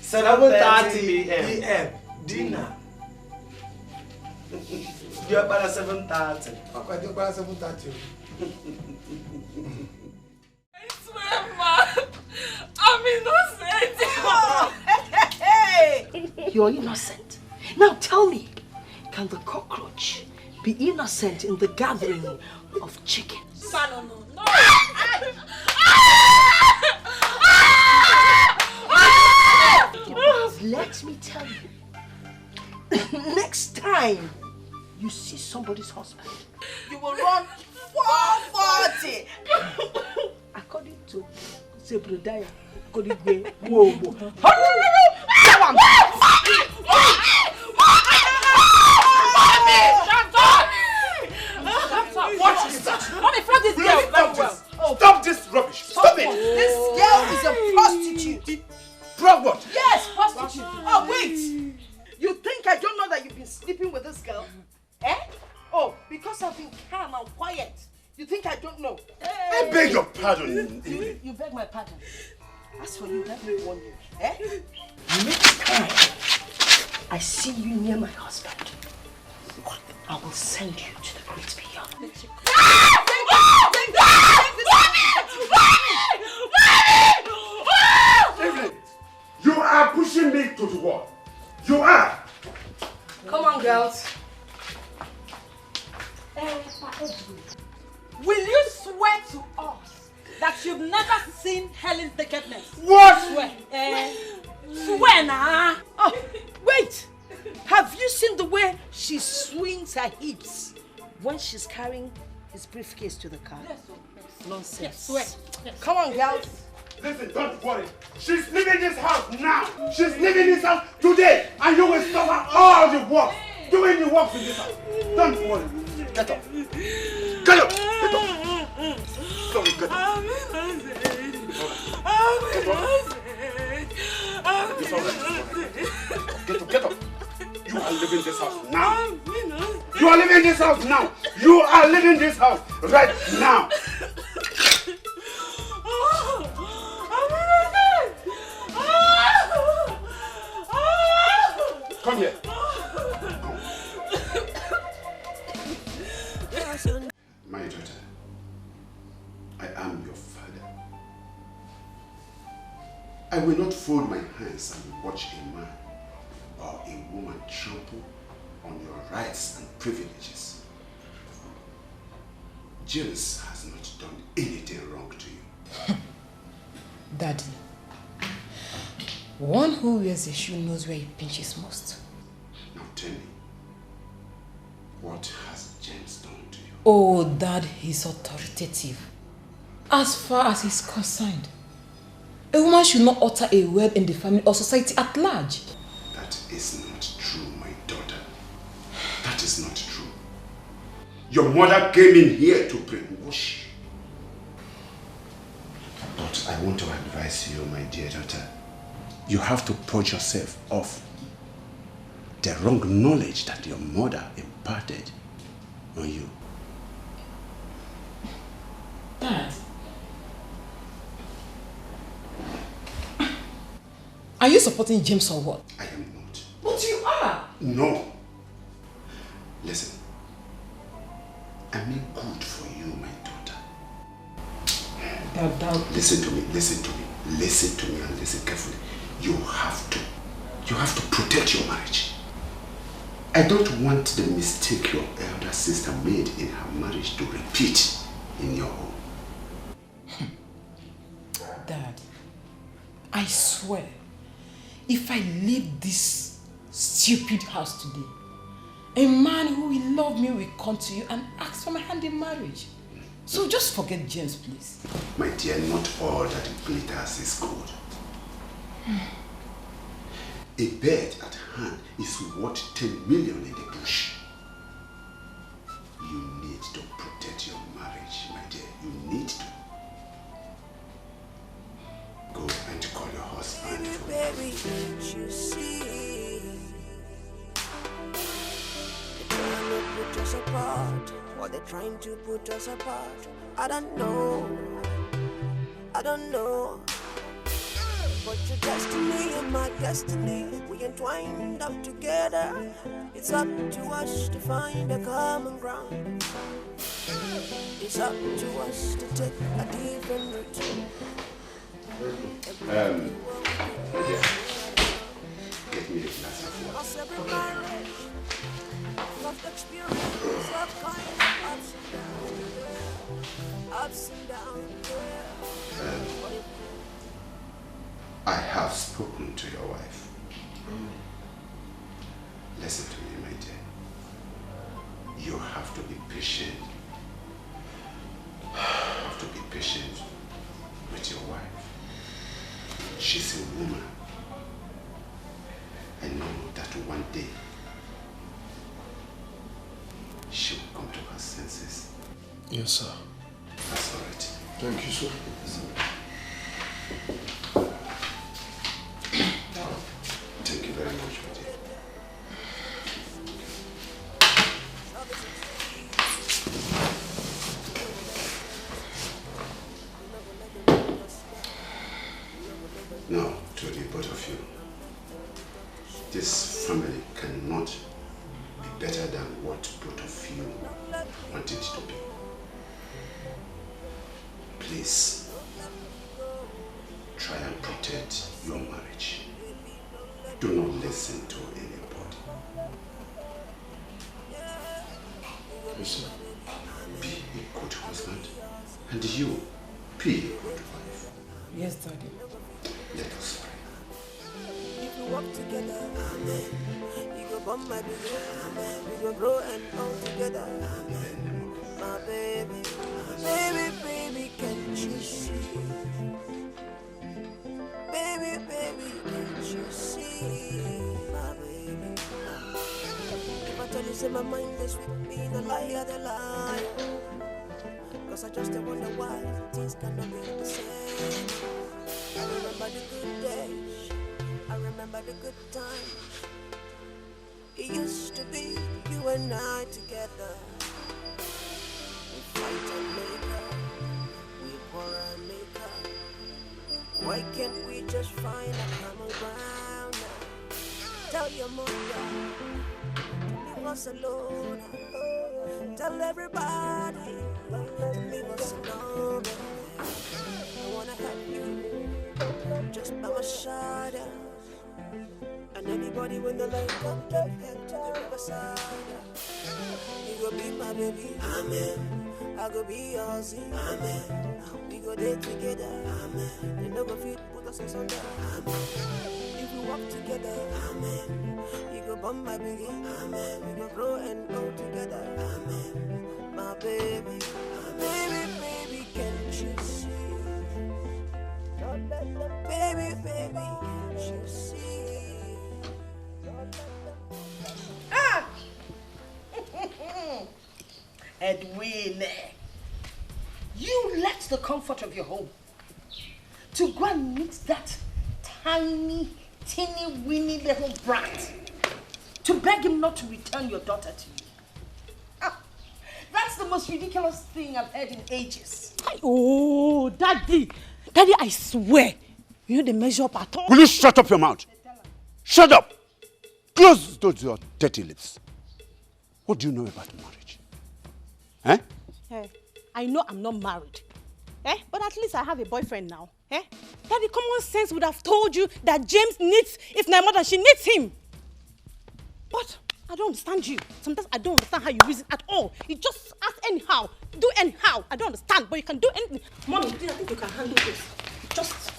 7:30 PM. Dinner. You're about 7:30. Papa, you're about 7:30. I swear, ma, I'm innocent. Hey! You're innocent. Now tell me, can the cockroach be innocent in the gathering of chickens? No. Let me tell you, next time you see somebody's husband, you will run 440. According to Zebrodaya, whoa. What is that? Mommy, flog this girl very well. Stop this rubbish. Stop it. This girl is a prostitute. Flog what? Yes, prostitute. Oh, wait. You think I don't know that you've been sleeping with this girl? Eh? Oh, because I've been calm and quiet. You think I don't know? I beg your pardon. You beg my pardon. As for you, let me warn you. Eh? Next time I see you near my husband, I will send you to the great beyond. Evelyn, you are pushing me to the wall. You are. Come on, girls. Will you swear to us that you've never seen Helen's nakedness? What? Swear. Swear now. Oh, wait. Have you seen the way she swings her hips when she's carrying his briefcase to the car? Yes, Nonsense. Yes, swear. Yes. Come on, girls. Listen, don't worry. She's leaving this house now. She's leaving this house today. And you will stop her all the work. Doing the work in this house. Don't worry. Get up. Get up. Get up. Sorry, get up. It's all right. Get up. Get up. You are leaving this house now. You are leaving this house now. You are leaving this house right now. Come here. My daughter, I am your father. I will not fold my hands and watch a man or a woman trample on your rights and privileges. James has not done anything wrong to you. Daddy, one who wears a shoe knows where he pinches most. Now tell me, what has James done to you? Oh, Dad, he's authoritative. As far as he's concerned, a woman should not utter a word in the family or society at large. That is not true, my daughter. That is not true. Your mother came in here to brainwash you. But I want to advise you, my dear daughter. You have to purge yourself of the wrong knowledge that your mother imparted on you. Dad, are you supporting James or what? I am not. But you are. No. Listen. I mean good for you, my daughter. Dad. Listen to me, listen to me. Listen to me and listen carefully. You have to protect your marriage. I don't want the mistake your elder sister made in her marriage to repeat in your home. Dad, I swear, if I leave this stupid house today, a man who will love me will come to you and ask for my hand in marriage. So just forget James, please. My dear, not all that glitters is gold. A bird at hand is worth 10 million in the bush. You need to protect your marriage, my dear. You need to. Go and call your husband. Baby, can't you see? They're trying to put us apart, or they're trying to put us apart. I don't know. But your destiny and my destiny, we entwined up together. It's up to us to find a common ground. It's up to us to take a different route. Yeah. Get me a glass of water. Cause every marriage must experience all kinds of ups and downs. I have spoken to your wife. Listen to me, my dear. You have to be patient. You have to be patient with your wife. She's a woman. I know that one day she will come to her senses. Yes, sir. That's all right. Thank you, sir. Thank you very much, my dear. Now, to the both of you, this family cannot be better than what both of you want it to be. Please, try and protect your marriage. Do not listen to anybody. Yes, sir. Be a good husband, and you be a good wife. Yes, Daddy. Let us pray. If we work together, amen. You go bomb my baby, amen. We go grow and grow together, amen. My baby, baby, can't you see? Baby, can't you see? My baby. If I tell you, say my mind is with me, no lie, the lie. Cause I just wonder why things cannot be the same. I remember the good days, I remember the good times. It used to be you and I together. We fight and make up, we pour and make up. Why can't we just find a common ground now? Tell your mother, leave us alone. Tell everybody, leave us alone. I wanna help you, just by my side. And anybody when the light come, get head to the riverside. You go be my baby, amen. I go be yours, amen. We go there together, amen. They never fit put us asunder, amen. If we walk together, amen. You go bump my baby, amen. We go grow and grow together, amen. My baby, baby, baby, can't you see? Baby, baby, can't you see? Ah! Edwin, you left the comfort of your home to go and meet that tiny, teeny-weeny little brat to beg him not to return your daughter to you. Ah, that's the most ridiculous thing I've heard in ages. Oh, Daddy! Daddy, I swear, you know the measure up at all. Will you shut up your mouth? Shut up! Close those your dirty lips. What do you know about marriage? Eh? Hey, I know I'm not married. Eh? But at least I have a boyfriend now. Eh? Daddy, common sense would have told you that James needs, if my mother, she needs him. But I don't understand you. Sometimes I don't understand how you reason at all. You just ask anyhow, do anyhow. I don't understand, but you can do anything. Mommy, please, I think you can handle this. Just...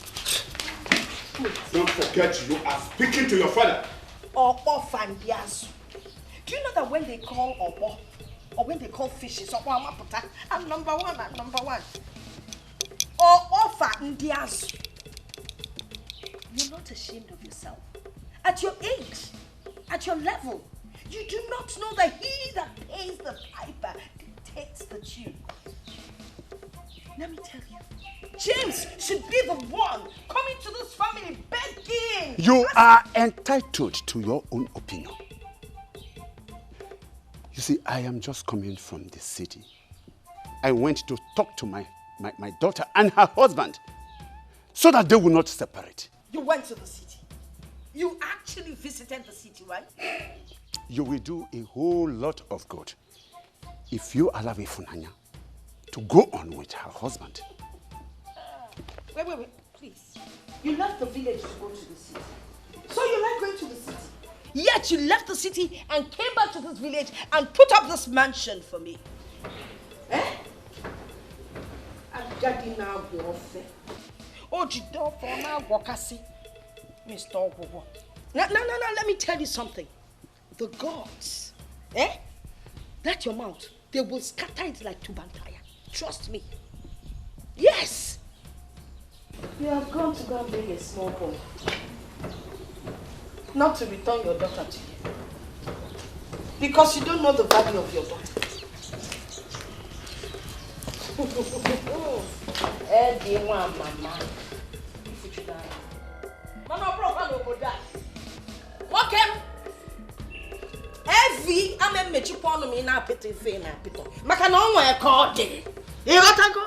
Don't forget you are speaking to your father. Opo Fandiazu. Do you know that when they call Opo, or when they call fishes, Opo Amaputa, I'm number one. Opo Fandiazu. You're not ashamed of yourself. At your age, at your level, you do not know that he that pays the piper dictates the tune. Let me tell you, James should be the one coming to this family begging. You are entitled to your own opinion. You see, I am just coming from the city. I went to talk to my daughter and her husband so that they will not separate. You went to the city. You actually visited the city, right? You will do a whole lot of good if you allow Ifunanya to go on with her husband. Wait, please. You left the village to go to the city. So you like going to the city. Yet you left the city and came back to this village and put up this mansion for me. Eh? Agadi na wofe. Ojido for na wakasi. Mr. Ogogo. No, let me tell you something. The gods, that your mouth, they will scatter it like Tubantaya. Trust me. Yes! You have gone to go and bring a small boy. Not to return your daughter to you. Because you don't know the value of your daughter. Mama. Every I'm a chipon me na pity fe na pito. Maka no one call day. You got to go.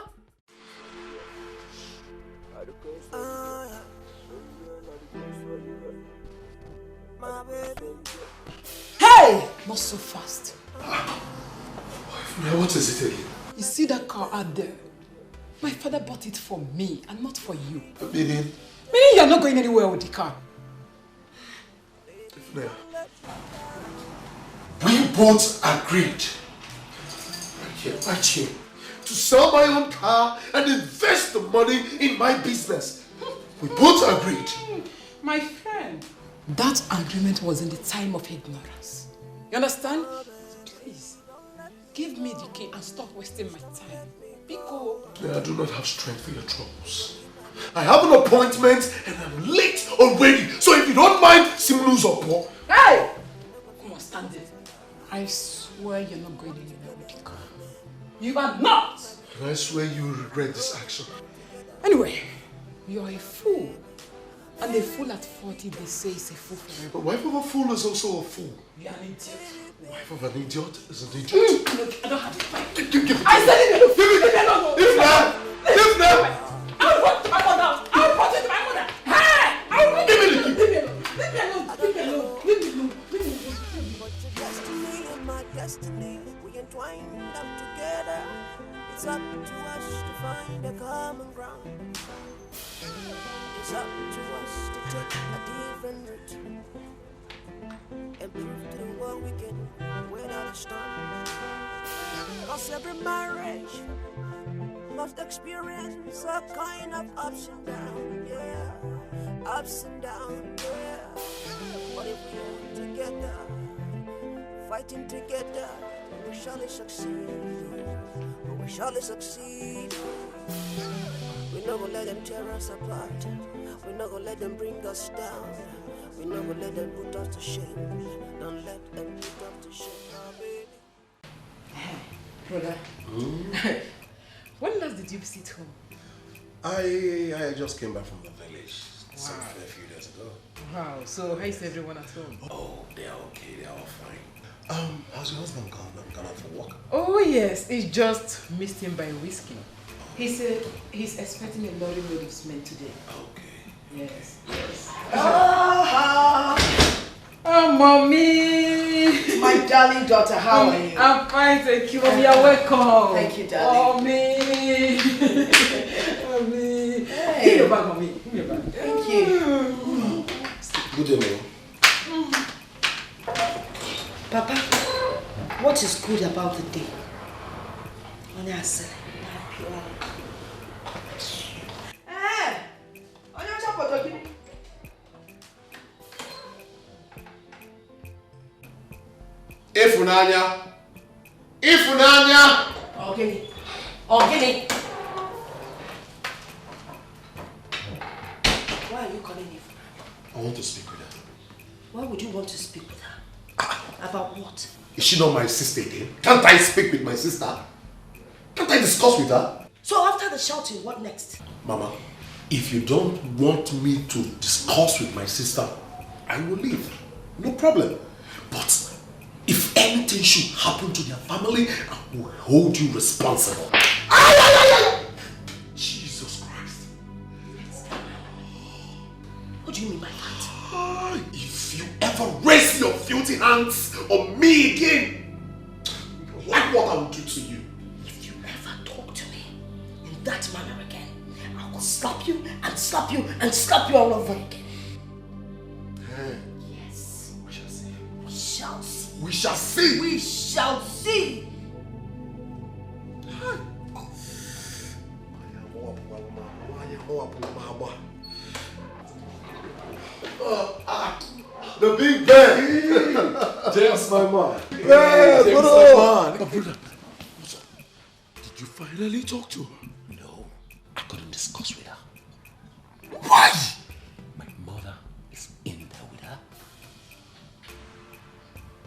Hey! Not so fast. What is it again? You see that car out there? My father bought it for me and not for you. Meaning? Meaning you're not going anywhere with the car. We both agreed, right here, to sell my own car and invest the money in my business. We both agreed. My friend. That agreement was in the time of ignorance. You understand? Please, give me the key and stop wasting my time. Because I do not have strength for your troubles. I have an appointment and I'm late already. So if you don't mind, Simulu's up. Hey! Come on, stand there. I swear you're not going anywhere with the car. You are not! And I swear you will regret this action. Anyway, you're a fool. And a fool at 40, they say, is a fool forever. The wife of a fool is also a fool. You're an idiot. The wife of an idiot is an idiot. Look, I don't have it. Give me. I said it. Leave me alone. Leave me. I'll put it to my mother. I'll put it to my mother. Hey! I'll put it to my mother. Leave me alone. Leave me alone. Leave me alone. Leave me destiny. We entwine them together. It's up to us to find a common ground. It's up to us to take a different route and prove to the world we can without a storm. Cause every marriage must experience a kind of ups and downs, yeah. Ups and downs, yeah. But if we are together, fighting together, we surely succeed. We surely succeed. We're not gonna let them tear us apart. We're not gonna let them bring us down. We're not gonna let them put us to shame. Don't let them put us to shame, oh, baby. Brother, when last did you visit home? I just came back from the village. Wow. A few days ago. Wow, so how is everyone at home? Oh, they're okay, they're all fine. How's your husband gone out for work? Oh yes, he just missed him by whiskey. He said he's expecting a lorry load of cement today. Okay. Yes, yes. Oh, mommy! My darling daughter, how are you? I'm fine, thank you, mommy. You're welcome. Thank you, darling. Mommy! Mommy! Hey. Give me your bag, mommy. Give me your bag. Thank you. Good day, ma'am. Papa, what is good about the day? Ifunanya! Ifunanya! Okay. Okay. Why are you calling Ifuna? I want to speak with her. Why would you want to speak with her? About what? Is she not my sister again? Can't I speak with my sister? Can't I discuss with her? So after the shouting, what next? Mama, if you don't want me to discuss with my sister, I will leave. No problem. But if anything should happen to their family, I will hold you responsible. Jesus Christ. What do you mean by that? If you ever raise your filthy hands on me again, like what I will do to you. If you ever talk to me in that manner again, I will slap you and slap you and slap you all over again. Yes. We shall see. We shall see. We shall see. We shall see. The big bang. James, my man. Yeah, James, my man. Brother, what's up? Did you finally talk to her? No, I couldn't discuss with her. Why? My mother is in there with her.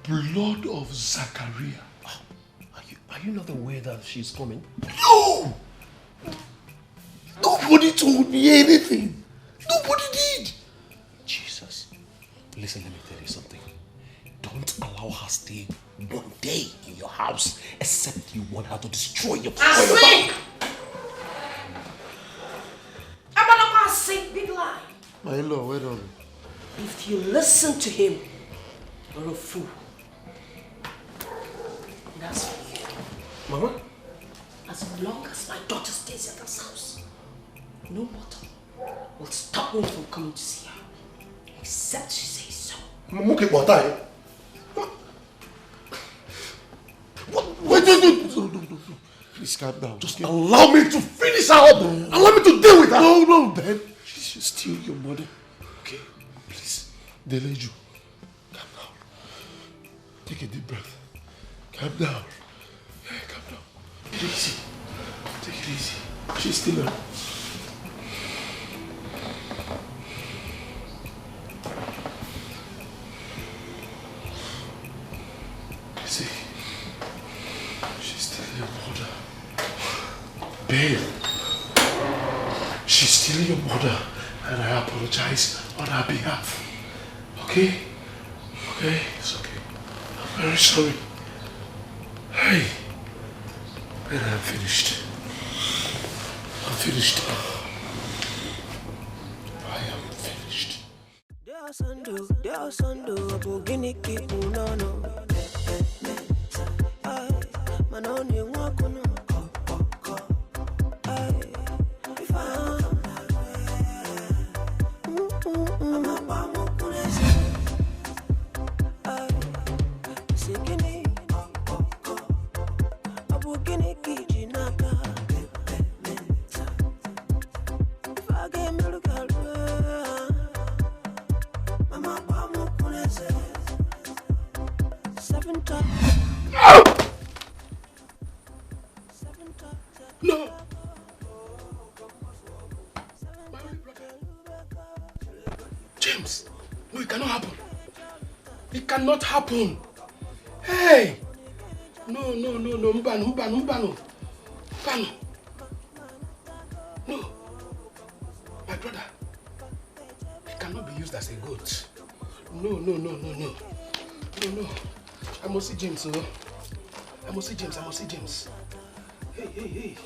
Blood of Zachariah. Oh, are you not aware that she's coming? No! Nobody told me anything. Nobody did. Jesus. Listen, let me tell you something. Don't allow her stay one day in your house except you want her to destroy your I'm not say big lie. My in-law, wait on. If you listen to him, you're a fool. That's for you. Mama? As long as my daughter stays in this house, no mortal will stop me from coming to see her. Except she says so. Wait, no. Please calm down. Just allow me to finish her up. Allow me to deal with her. No, Ben. She's still your mother. Okay? Please. Deleju. Calm down. Take a deep breath. Calm down. Yeah, calm down. Take it easy. Take it easy. She's still her. See, she's still your mother. Babe, she's still your mother, and I apologize on her behalf. Okay? Okay? It's okay. I'm very sorry. Hey, and I'm finished. I'm finished. I am finished. Deus undo, No! James, no, it cannot happen. It cannot happen. Hey! No, Mbano. No. My brother, it cannot be used as a goat. No. I must see James, oh. I must see James. Hey.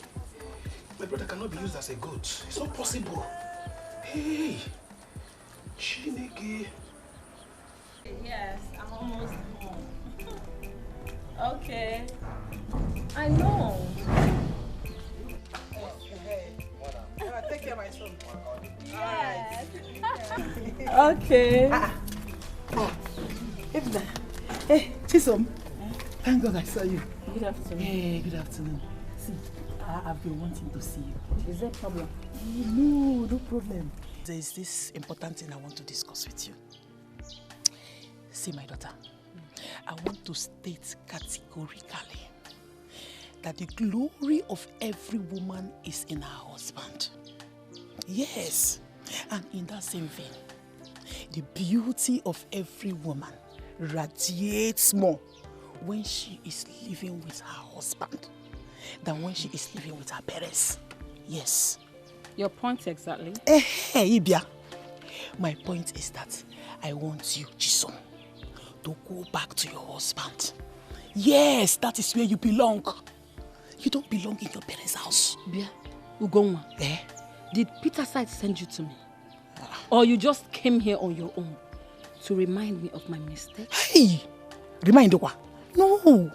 My brother cannot be used as a goat. It's not possible. Hey. Chineke. Yes, I'm almost home. Okay. I know. Take care of my son. Yes. Okay. Hey, Chisom. Thank God I saw you. Good afternoon. Hey, good afternoon. See, I've been wanting to see you. Is there a problem? No problem. There is this important thing I want to discuss with you. See, my daughter, I want to state categorically that the glory of every woman is in her husband. Yes, and in that same vein, the beauty of every woman radiates more when she is living with her husband than when she is living with her parents. Yes. Your point exactly? Hey, Ibia. My point is that I want you, Chisom, to go back to your husband. Yes, that is where you belong. You don't belong in your parents' house. Bia, Ugonwa. Did Peter Side send you to me? Or you just came here on your own to remind me of my mistake? Hey! Remind you what? No!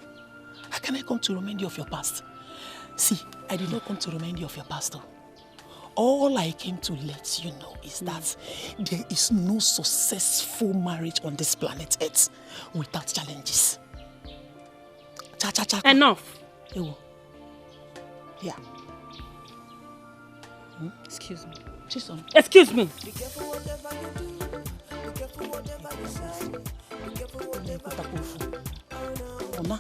How can I come to remind you of your past? See, I did not come to remind you of your past. All I came to let you know is that there is no successful marriage on this planet Earth without challenges. Cha. Enough! Ewo. Yeah. Excuse me. Chisom. Excuse me. Be careful whatever you do. Be careful whatever you say. Be careful whatever you do. Ona,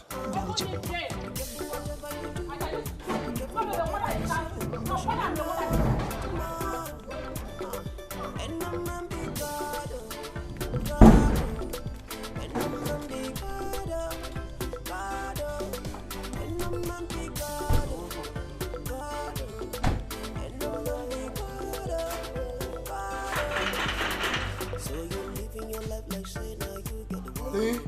So you're living your life like say now you get the world.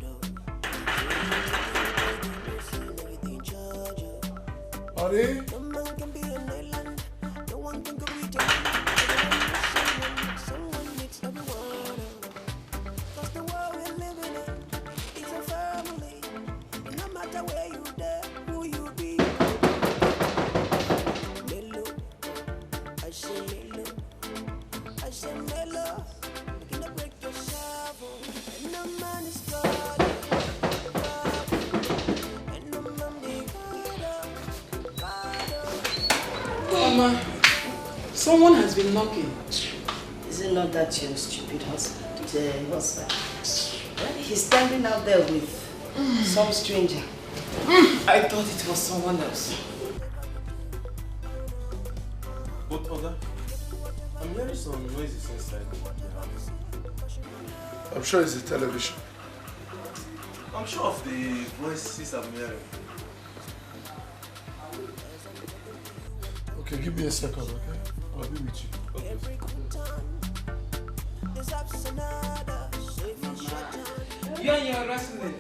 Honey? No man can be an island. No one can compete. Someone needs everyone. Cause the world we're living in is a family. And no matter where you there, who you be. Melo, I say Melo. I say Melo. You cannot break yourself. And no man is God. And no man be Mama, someone has been knocking. Is it not that your stupid husband? He's standing out there with some stranger. I thought it was someone else. But Oga, I'm hearing some noises inside the house. I'm sure it's the television. I'm sure of the voices I'm hearing. Okay, give me a second, okay? I'll be with you. Okay. You and your wrestling.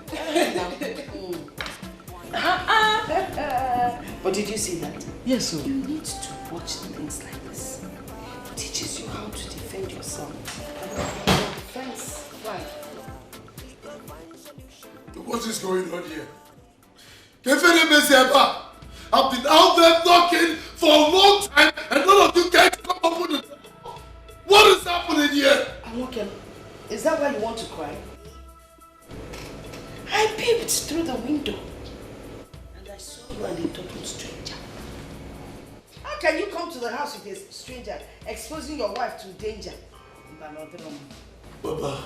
But did you see that? Yes, sir. You need to watch things like this. It teaches you how to defend yourself. Thanks. Why? What is going on here? I've been out there knocking for a long time and none of you guys come up with it. What is happening here? Amokem, is that why you want to cry? I peeped through the window and I saw you and a total stranger. How can you come to the house with a stranger, exposing your wife to danger? Baba,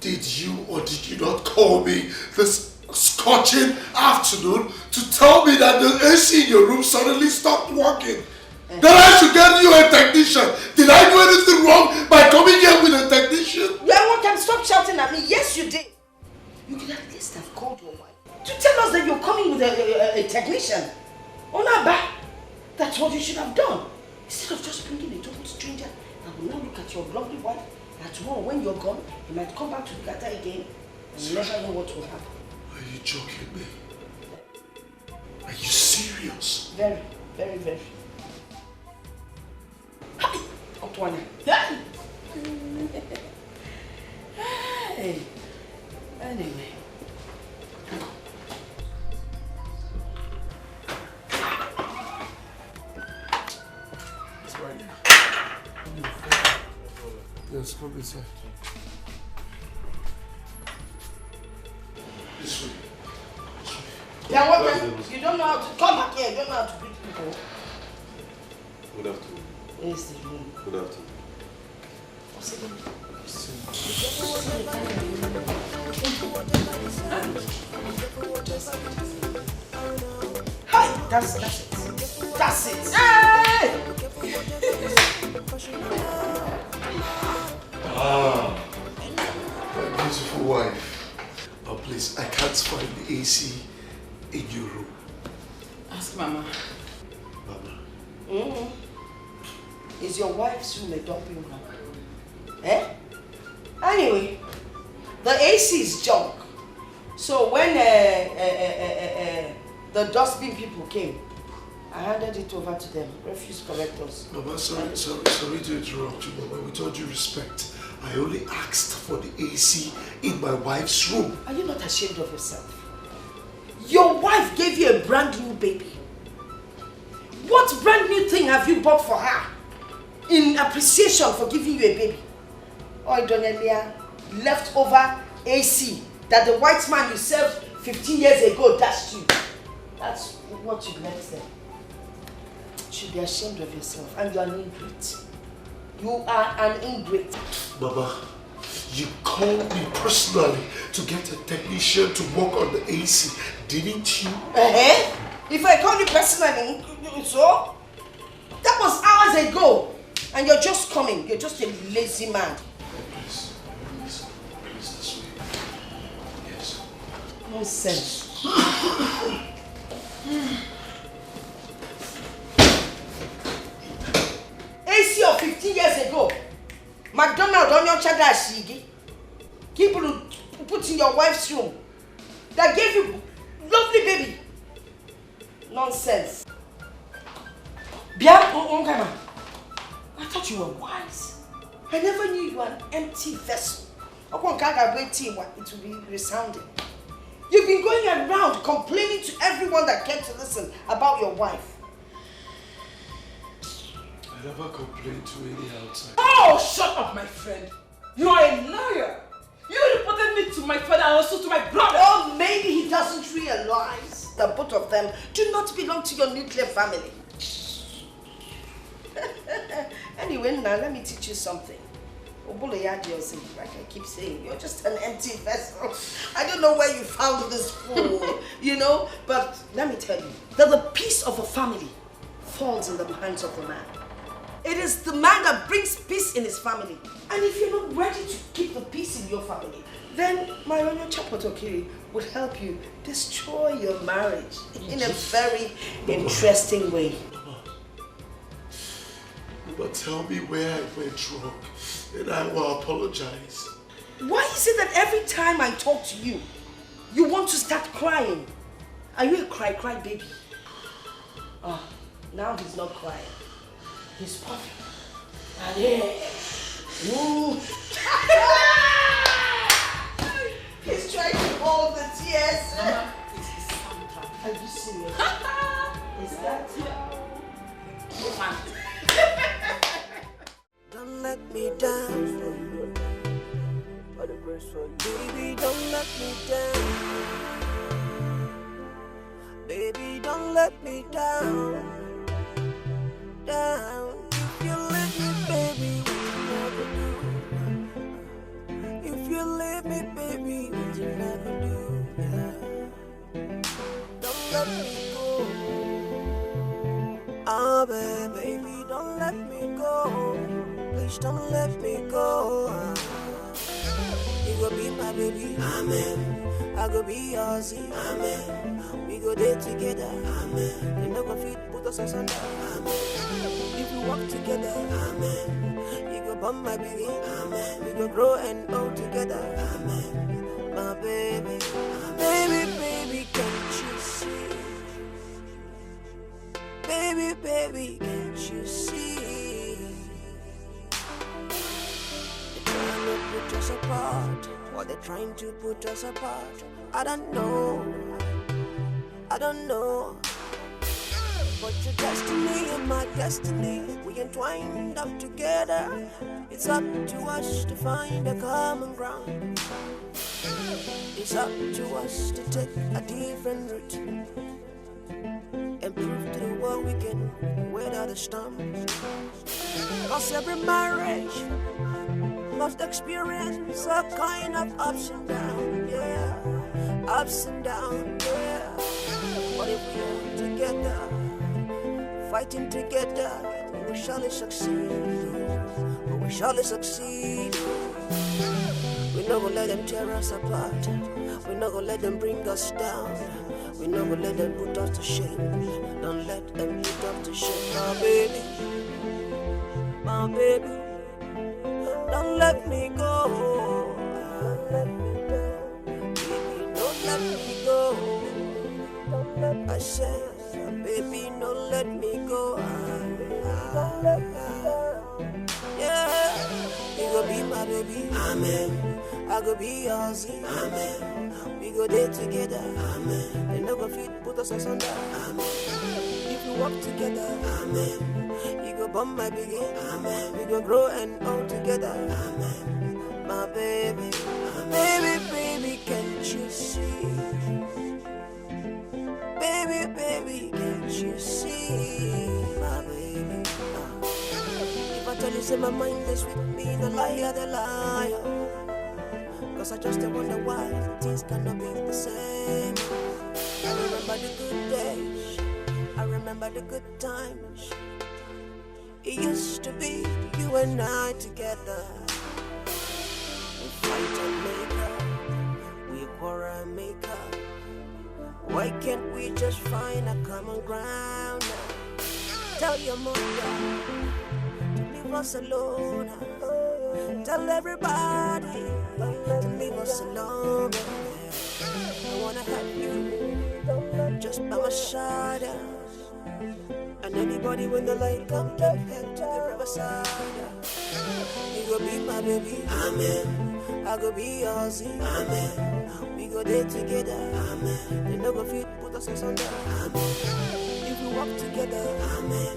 did you or did you not call me this scorching afternoon to tell me that the AC in your room suddenly stopped working? That I should get you a technician? Did I do anything wrong by coming here with a technician? Amokem, stop shouting at me. Yes, you did. You could at least have called your wife to tell us that you're coming with a technician. Oh, not bad. That's what you should have done. Instead of just bringing a total stranger that will now look at your lovely wife, and tomorrow when you're gone, he might come back to look at her again and you never know what will happen. Are you joking me? Are you serious? Very, very, very. Hi, Otwana. Hey. Hey. Anyway. It's right here. Yes, come inside. This way. Yeah, what? You don't know how to come back here. You don't know how to greet people. Good afternoon. Yes, the room. Good afternoon. Hi, that's it. That's it. Hey! My beautiful wife. Oh, please, I can't find the AC in your room. Ask Mama. Mama. Is your wife's room a dumping ground? Eh? Anyway, the AC is junk. So when the dustbin people came, I handed it over to them. Refuse collectors. Mama, sorry to interrupt you, Mama. With all due respect, I only asked for the AC in my wife's room. Are you not ashamed of yourself? Your wife gave you a brand new baby. What brand new thing have you bought for her in appreciation for giving you a baby? Or Donelia, leftover AC that the white man you served 15 years ago dashed you. That's what you left there. You should be ashamed of yourself, and you are an ingrate. You are an ingrate. Mama, you called me personally to get a technician to work on the AC, didn't you? If I called you personally, so? That was hours ago. And you're just coming. You're just a lazy man. Please, this way. Yes. Nonsense. AC of 15 years ago. McDonald's on your chada shigi. People put in your wife's room. That gave you lovely baby. Nonsense. I thought you were wise. I never knew you were an empty vessel. It will be resounding. You've been going around complaining to everyone that came to listen about your wife. I never complained to any outside. Oh, shut up, my friend. You are a liar. You reported me to my father and also to my brother. Oh, maybe he doesn't realize that both of them do not belong to your nuclear family. Anyway, now let me teach you something. Like I keep saying, you're just an empty vessel. I don't know where you found this fool, you know, but let me tell you that the peace of a family falls in the hands of the man. It is the man that brings peace in his family. And if you're not ready to keep the peace in your family, then my Ronyo Chapotokiri would help you destroy your marriage in a very interesting way. But tell me where I went wrong, and I will apologize. Why is it that every time I talk to you, you want to start crying? Are you a cry baby? Oh, now he's not crying. He's puffing. And he's trying to hold the tears. serious. Is that woman? Don't let me down. Baby, don't let me down. Baby, don't let me down. Down. If you leave me, baby, what you never do. If you leave me, baby, what you never do. Yeah. Don't let me go. Oh, baby, don't let me go. Please don't let me go. You go be my baby, amen. I go be yours, amen. We go there together, amen. You never fit put us asunder, amen. If we walk together, amen. You go bump my baby, amen. We go grow and old together, amen. My baby, baby, baby, can't you see? Baby, baby, can't you see? Put us apart, or they're trying to put us apart. I don't know, but your destiny and my destiny, we entwined up together. It's up to us to find a common ground. It's up to us to take a different route and prove to the world we can weather the storm. Cause every marriage must experience a kind of ups and downs, yeah. Ups and downs, yeah. But if we are together, fighting together, we surely succeed. We surely succeed. We're not gonna let them tear us apart. We're not gonna let them bring us down. We're not gonna let them put us to shame. Don't let them put us to shame, my baby. My baby. Don't let me go. Baby, don't let me go. I said, baby, don't let me go. Yeah, you go be my baby. Amen. I go be yours. Amen. We go there together. Amen. They never fit put us asunder. Amen. If we walk together. Amen. You go bump my baby, amen. We go grow and old together, amen. My baby, baby, baby, can't you see? Baby, baby, can't you see? My baby, if I tell you say my mind is with me, the liar, the liar. Cause I just wonder why things cannot be the same. I remember the good days, I remember the good times. It used to be you and I together. We fight and make up, we quarrel and make up. Why can't we just find a common ground? Tell your mother to leave us alone. Tell everybody to leave us alone. I wanna have you just by my side. And anybody when the light come to head to the riverside. You go be my baby, amen. I go be yours, amen. We go there together, amen. They never fit put us asunder, amen. If we walk together, amen.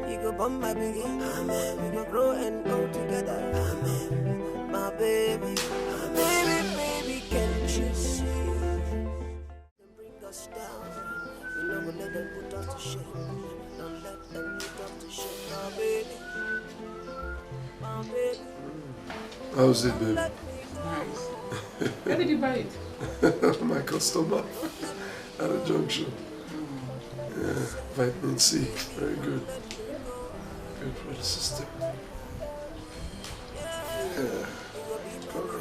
You go bump my baby, amen. We go grow and old together, amen. My baby, baby, baby, can't you see? They bring us down. We never let them put us to shame. Don't let them put us to shame, my baby. My baby. How's it, babe? Nice. Where did you buy it? My customer at a junction. Yeah, vitamin C, very good. Good for the system. Yeah. Come on.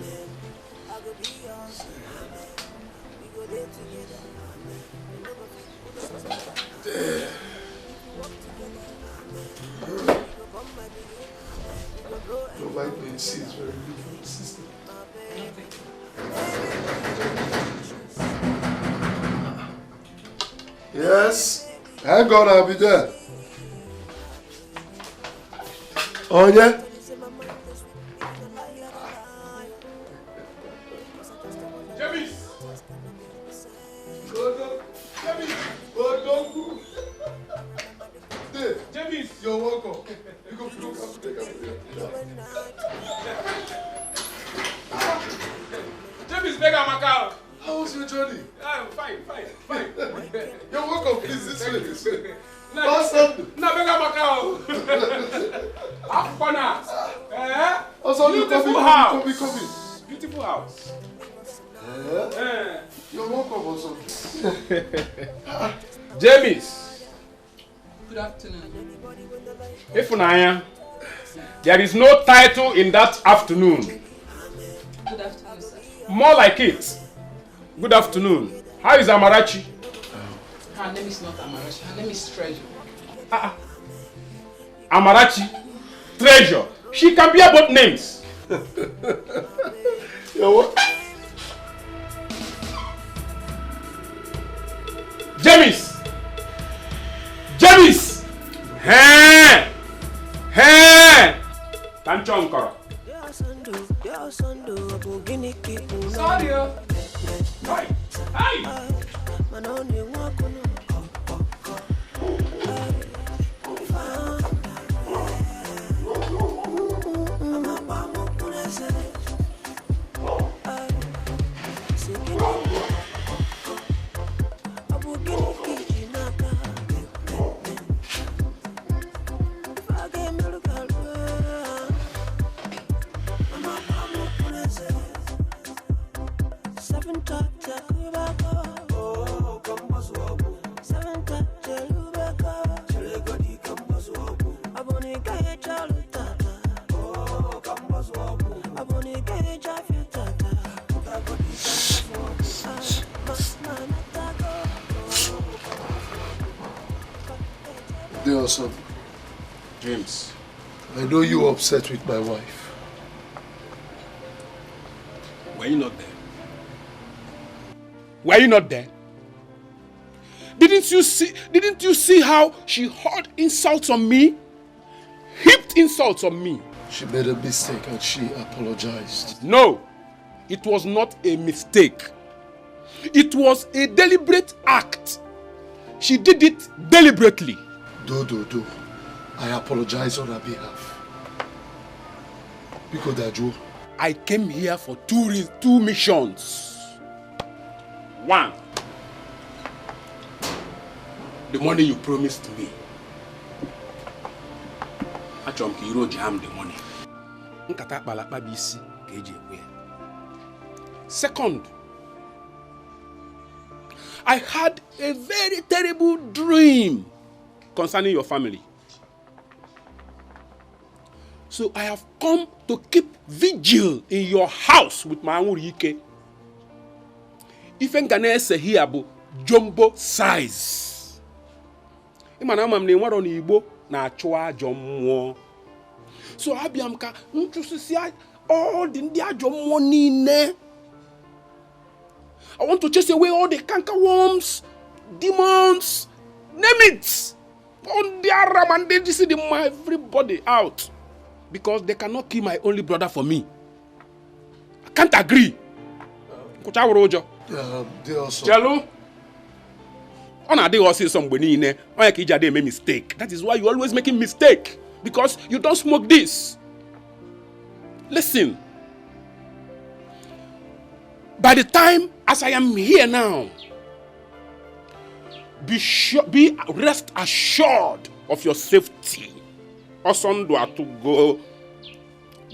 Yeah. The vitamin C is very good for the system. Yes. Hang on, I'll be there. Oh, yeah? James! Go, go. James! How was your journey? Fine. You're welcome, please. This way. Beautiful house. Beautiful house. You're welcome also. James. Good afternoon. Ifunanya, there is no title in that afternoon. Good afternoon, sir. More like it. Good afternoon. How is Amarachi? Her name is not Amarachi. Her name is Treasure. Amarachi? Treasure? She can bear both names. James! Hey! Tanchonkoro. Sorry. Hey! Awesome. James, I know you're upset with my wife. Were you not there? Were you not there? Didn't you see how she hurled insults on me? Heaped insults on me. She made a mistake and she apologized. No, it was not a mistake. It was a deliberate act. She did it deliberately. Do. I apologize on her behalf. Because Dajo, I came here for two missions. One, the money you promised me. Achọrọ m ka iro jam the money. Nkata akpalakpa bụ isi ka eji ekwe ya. Second, I had a very terrible dream concerning your family. So I have come to keep vigil in your house with my Ike. Ife ngana ese here bụ jumbo size. Imana ama m na enwero n'Igbo na-achụ ajọ mmụọ. So abịa m ka nchụsisi all the ndị ajọ mmụọ niile. I want to chase away all the cankerworms, demons, name it. All the Aram and they see everybody out. Because they cannot kill my only brother for me. I can't agree. Chelu? They also somebody in there. Make mistake. That is why you always making mistake. Because you don't smoke this. Listen. By the time as I am here now, be rest assured of your safety. Osondua to go.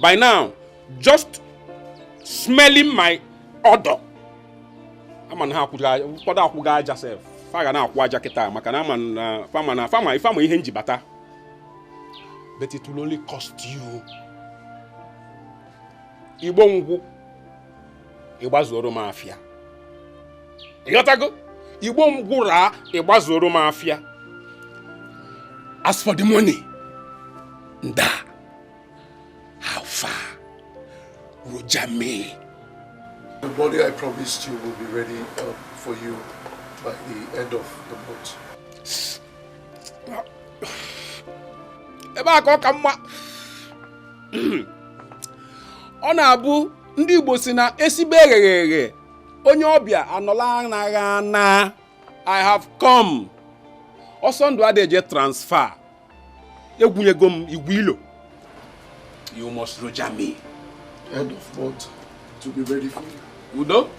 By now, just smelling my odor. I'm an hakuga Joseph. Fagana Wajaketa, Makana Fama, if I'm a Henji Bata. But it will only cost you. Ibongu. Ibazoro Mafia. Yotago? Ibongura, Ibazoro Mafia. As for the money, Nda, how far? Rojame. The money I promised you will be ready for you by the end of the month. Ọ na-abụ ndị Igbo si na esibe eghereghe onye ọbịa anọla anaghị ana. I have come. Ọsọ ndụ adịje transfer. Egwunyego m igwilo. You must roja me. End of month to be ready for you. Udo?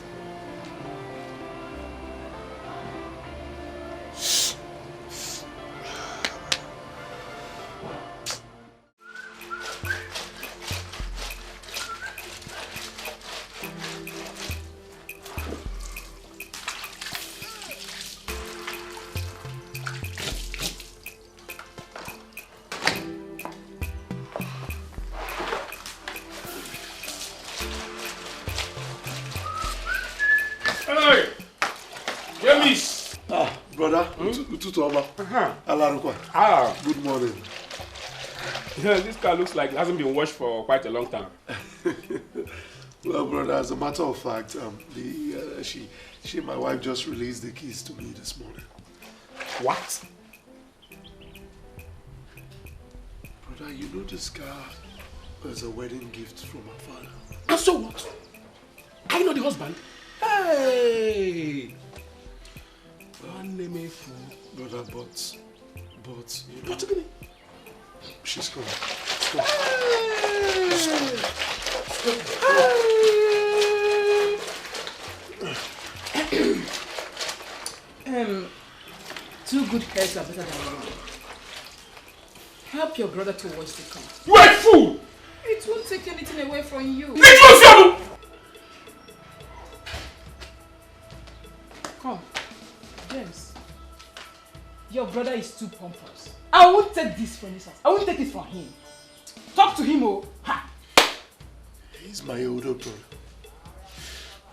Hey! James! Brother, good morning. This car looks like it hasn't been washed for quite a long time. Well, brother, as a matter of fact, my wife just released the keys to me this morning. What? Brother, you know this car was a wedding gift from my father. And so what? Are you not the husband? Hey! Brother, but you know, What's happening? She's coming. Two good heads are better than one. Help your brother to wash the car. You are a fool! It won't take anything away from you. Come, James. Your brother is too pompous. I won't take this from his house. I won't take it from him. Talk to him, oh. Ha! He's my older brother.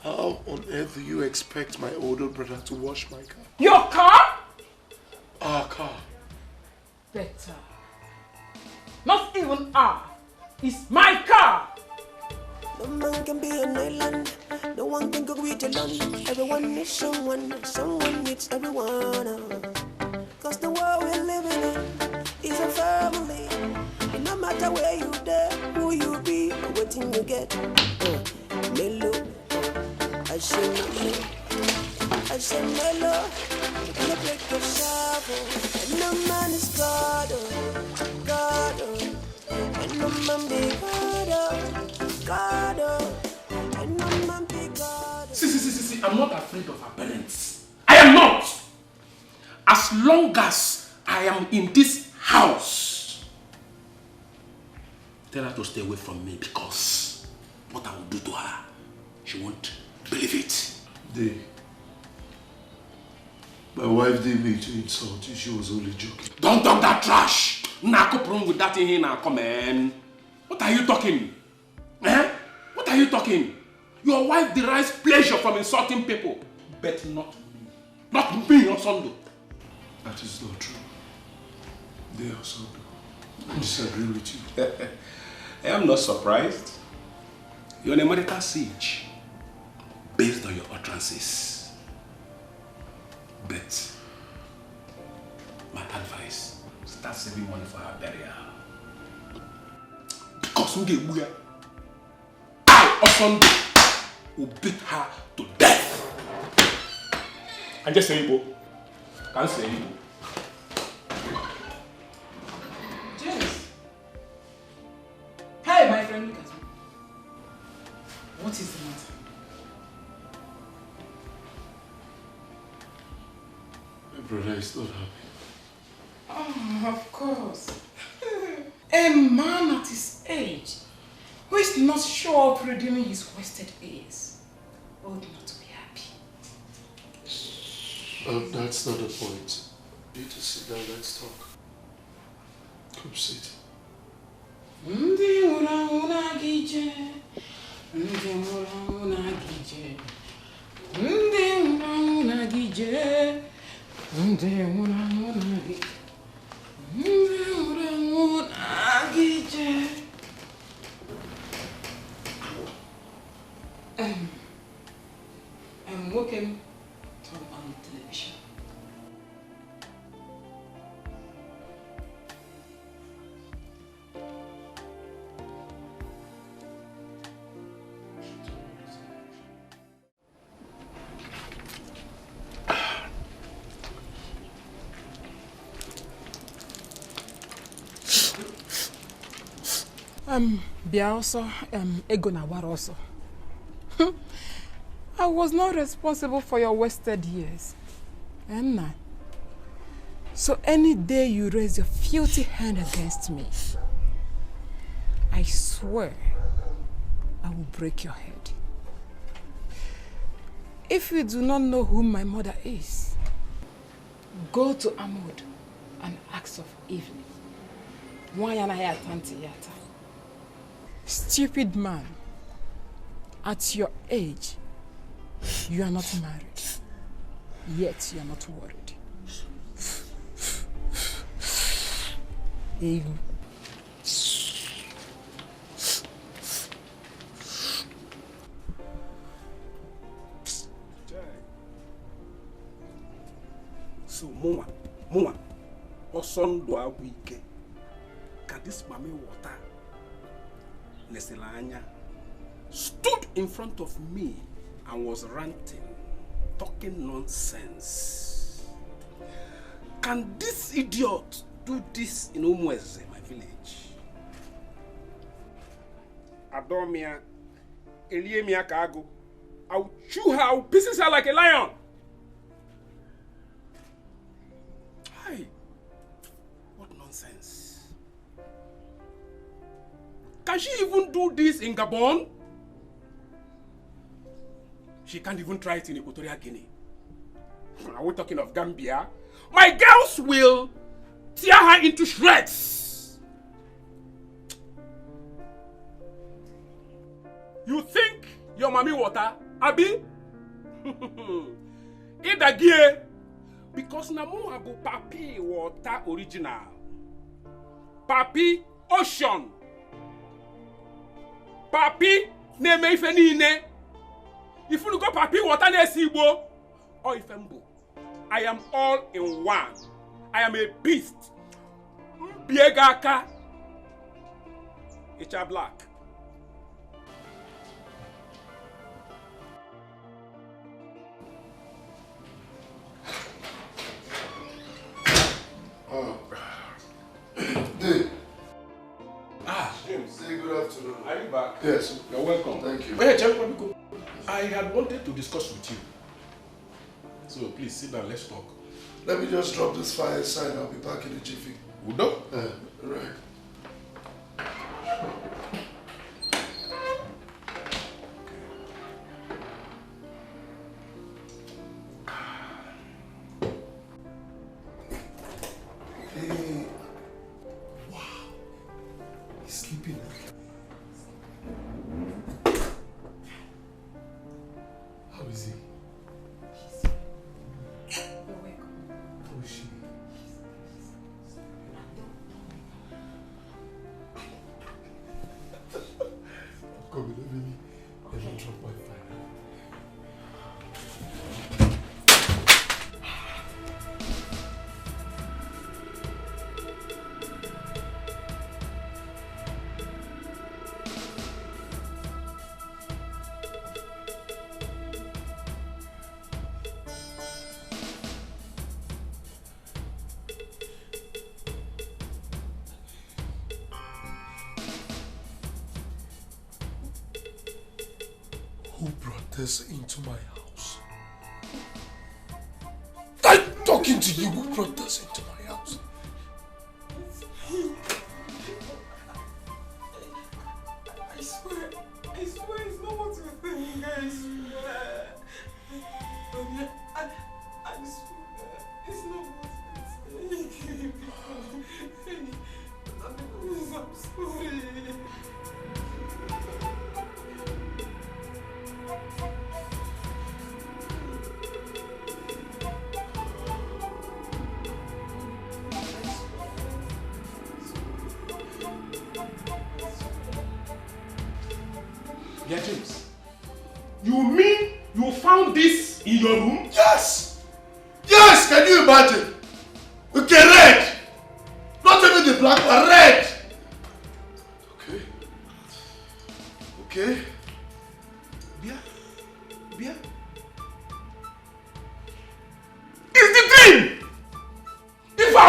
How on earth do you expect my older brother to wash my car? Your car? Our car. Better. Not even our. It's my car. No man can be an island. No one can go with alone. Everyone needs someone. Someone needs everyone. Cause the world we're living in is a family. And no matter where you there, who you be, or what thing you get. Mellow. I say mellow. I say mellow. You break your shovel. And no man is God. God. And no man be God. And no man be God. See, I'm not afraid of our parents. I am not! As long as I am in this house, tell her to stay away from me because what I will do to her, she won't believe it. My wife didn't mean to insult you. She was only joking. Don't talk that trash! Nako problem with that thing here now, come on. What are you talking? Eh? What are you talking? Your wife derives pleasure from insulting people, but not me. Not me, Osondo. That is not true. They also do. I disagree with you. I am not surprised. You're on a medical siege based on your utterances. But my advice, start saving money for her burial. Because I, Osondo, will beat her to death. And just say Igbo. Can't say Igbo. James. Hey, my friend, look at me. What is the matter? My brother is not happy. Oh, of course. A man at his age who is not sure of redeeming his wasted years ought not to be happy. That's not the point. You need to sit down, let's talk. Come sit. I'm working on television. Bia also, ego na war also. I was not responsible for your wasted years. And so any day you raise your filthy hand against me, I swear I will break your head. If you do not know who my mother is, go to Amud and ask of Evelyn. Why am I at Tantiyata? Stupid man, at your age, You are not married. Yet you are not worried. Even. So, Mwa, Oson do wike. Can this mami water, Neselanya, stood in front of me and was ranting, talking nonsense. Can this idiot do this in Umweze, my village? Adomia, Eliemia Kago, I'll chew her, I'll pieces her like a lion. Hi. What nonsense. Can she even do this in Gabon? She can't even try it in Equatorial Guinea. Are we talking of Gambia? My girls will tear her into shreds. You think your mommy water, Abi? Idagie. Because namu abu papi water original. Papi ocean. Papi neme ifenine. If you go papi water ne sibo or ifembo. I am all in one. I am a beast. Biegaka. It's a black. Dave. James. Say good afternoon. Are you back? Yes. You're welcome. Thank you. Hey, Chelko, I had wanted to discuss with you. So please sit down, let's talk. Let me just drop this file aside. I'll be back in a jiffy. Udo? Right. Hey. Wow. He's sleeping. How is he? How is she? Come in, let me drop my file. Who brought this into my house? I'm talking to you. Who brought this into my house? I swear it's not what you think, I swear. I swear, it's not what you think. I'm sorry. Yeah, James. You mean you found this in your room? Yes! Yes! Can you imagine? Okay, red! Not even the black one, red! Okay. Okay. Bia? It's the dream! If I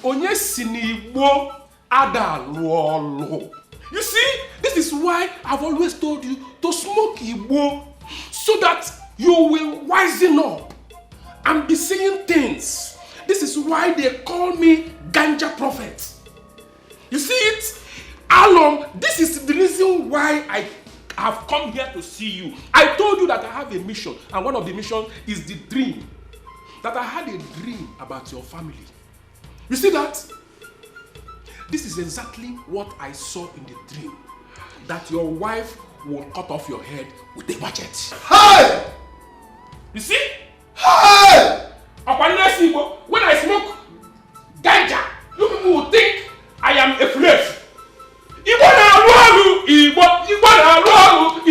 Onye sinigbo adaluolo. You see, this is why I've always told you to smoke Igbo so that you will wisen up and be seeing things. This is why they call me Ganja Prophet. You see it? Along, this is the reason why I have come here to see you. I told you that I have a mission, and one of the missions is the dream. That I had a dream about your family. You see that? This is exactly what I saw in the dream. that your wife will cut off your head with a machete. Hey! You see? Hey! When I smoke ganja, you people will think I am a slave. Igbo na-alụ Igbo na-alụ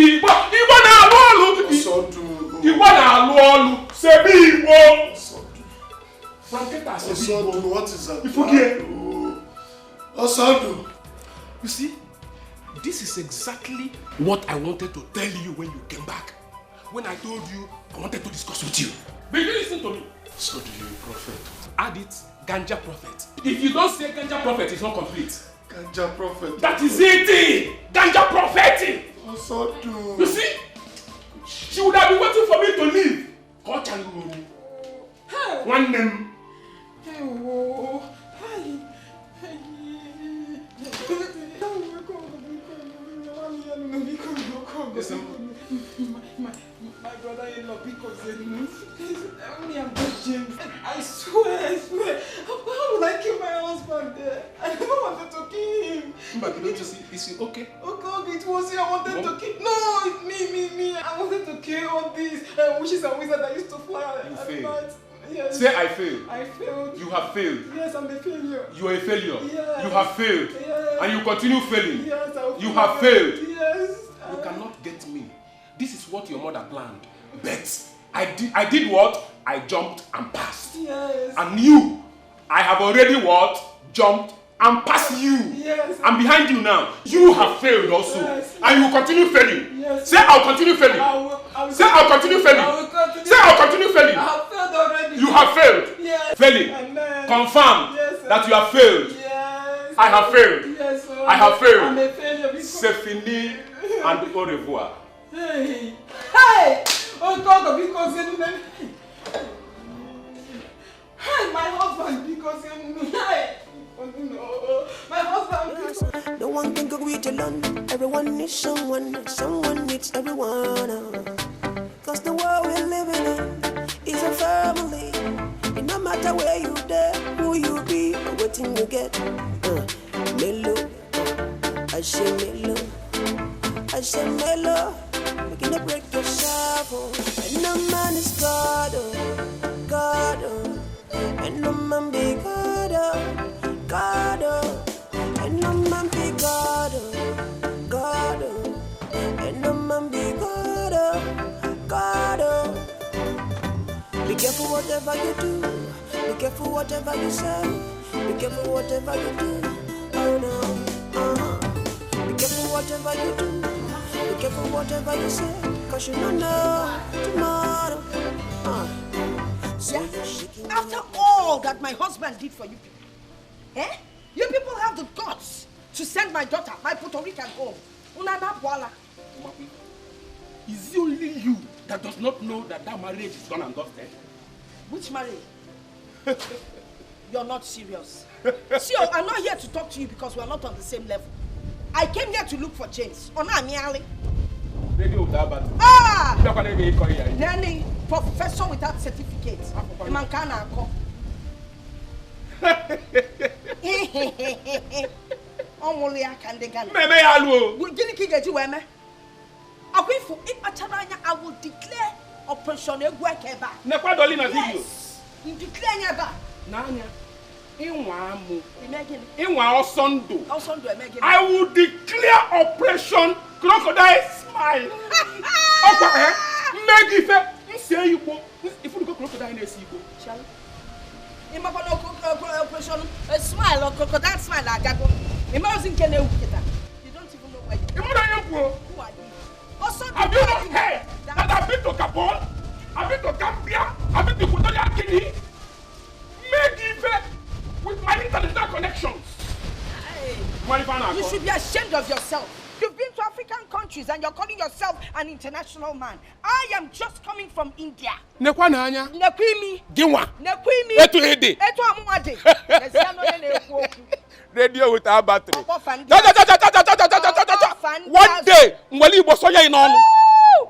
Igbo Sebi Igbo. From Keta Sebi Igbo. What is that? You forget. Osadu. You see, this is exactly what I wanted to tell you when you came back. When I told you I wanted to discuss with you. But you listen to me. So do you, prophet? Add it, Ganja prophet. If you don't say Ganja prophet, it's not complete. Ganja prophet. That is it! Ganja prophet! Osadu. You see? She would have been waiting for me to leave. One name. Listen. My brother-in-law, because only I'm just James. I swear. How would I kill my husband there? I never wanted to kill him. But you know, just is it okay? Okay, it was him I wanted to kill. No, it's me. I wanted to kill all these witches and wizards that used to fly at night. Yes. Say I failed. I failed. You have failed. Yes, I'm a failure. You are a failure. Yes. You have failed. Yes. And you continue failing. Yes, you have failed. Yes. You cannot get me. This is what your mother planned. But I did what? I jumped and passed. Yes. And you, I have already what? Jumped and passed you. Yes. I'm behind you now. You have failed also. Yes. And you will continue failing. Yes. Say I'll continue failing. Say I'll continue failing. Say I'll continue failing. I have failed already. You have failed. Yes. Failing. Confirm that you have failed. Yes. I have failed. Yes, sir. I have failed. I'm a failure because... C'est fini and au revoir. Hey! Oh God, because hey, my husband, because hey! Oh no, my husband. No one can go with alone. Everyone needs someone. Someone needs everyone. Cause the world we're living in is a family. And no matter where you there, who you be, or what thing you get. Mellow, I say mellow. I say mellow. You're gonna break yourself. And no man is God. And no man be God. And no man be God. And no man be God. Be careful whatever you do. Be careful whatever you say. Be careful whatever you do. Oh no. Be careful whatever you do. Be careful whatever you say. Cause you don't know tomorrow. After all that my husband did for you people, you people have the guts to send my daughter, my Puerto Rican, home. Is it only you that does not know that marriage is gone and dusted? Which marriage? You're not serious. See, I'm not here to talk to you because we're not on the same level. I came here to look for James. Nanny, professor without certificate. I will declare Operation Egwekeba. Yes. You declare never. I will declare Operation Crocodile Smile. If you go crocodile in a sequel, shall we? Operation Smile or Crocodile Smile. Imagine can you don't even know where you are. Who are you? Also, have you not heard that I've been to Gabon? I've been to Gambia? I've been to Equatorial Guinea? With my international connections. Hey, you should be ashamed of yourself. You've been to African countries and you're calling yourself an international man. I am just coming from India. Nekwananya. Nekwimi. Ginwa. Nekwimi. Etu Hede. Etu Amuade. Radio with our battery. One day, Mwali Bosoya in on.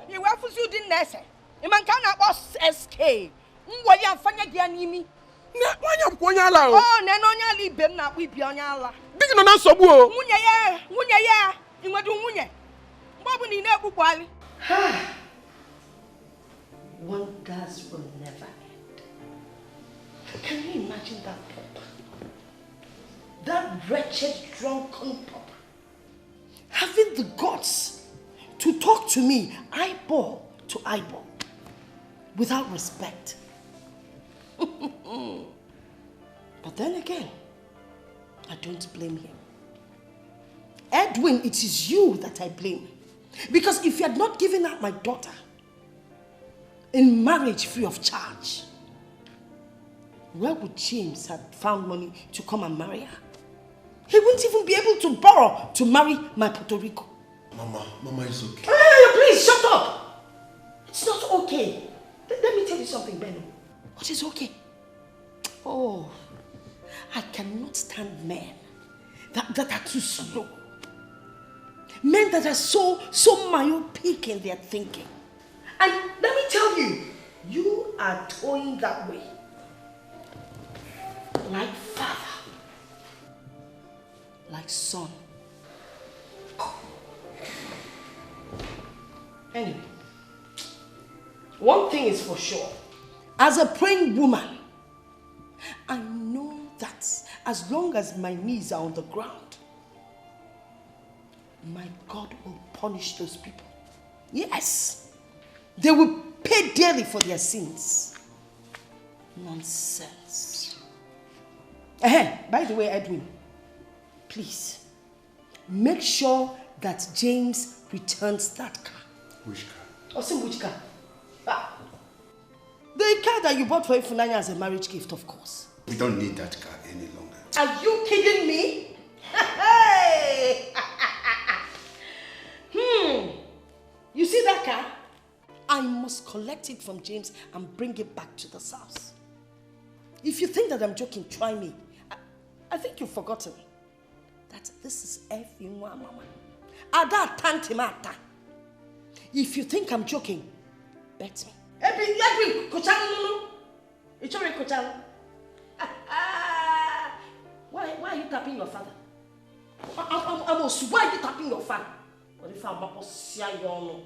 You were for you didn't nurse. You man can't boss SK. Mwali and Fanya Gianimi. Oh, Nanonya Libem, not we be on Yala. Big no Sobu. Munya, Wonders will never end. Can you imagine that pup? That wretched, drunken pup having the guts to talk to me eyeball to eyeball without respect. But then again, I don't blame him. Edwin, it is you that I blame. Because if you had not given up my daughter in marriage free of charge, where would James have found money to come and marry her? He wouldn't even be able to borrow to marry my Puerto Rico. Mama is okay. Hey, please shut up! It's not okay. Let me tell you something, Benno. What is okay? Oh, I cannot stand men that are too slow. Men that are so myopic in their thinking. And let me tell you, you are toying that way. Like father. Like son. Anyway, one thing is for sure. As a praying woman, I know that as long as my knees are on the ground, my God will punish those people. Yes, they will pay dearly for their sins. Nonsense. By the way, Edwin, please, make sure that James returns that car. Which car? Which car? The car that you bought for Ifunanya as a marriage gift, of course. We don't need that car any longer. Are you kidding me? Hey! You see that car? I must collect it from James and bring it back to this house. If you think that I'm joking, try me. I think you've forgotten that this is everyone, Mama. Ada tantimata. If you think I'm joking, bet me. Edwin, why are you tapping your father? Amos, why are you tapping your father? What if I'm about to see you?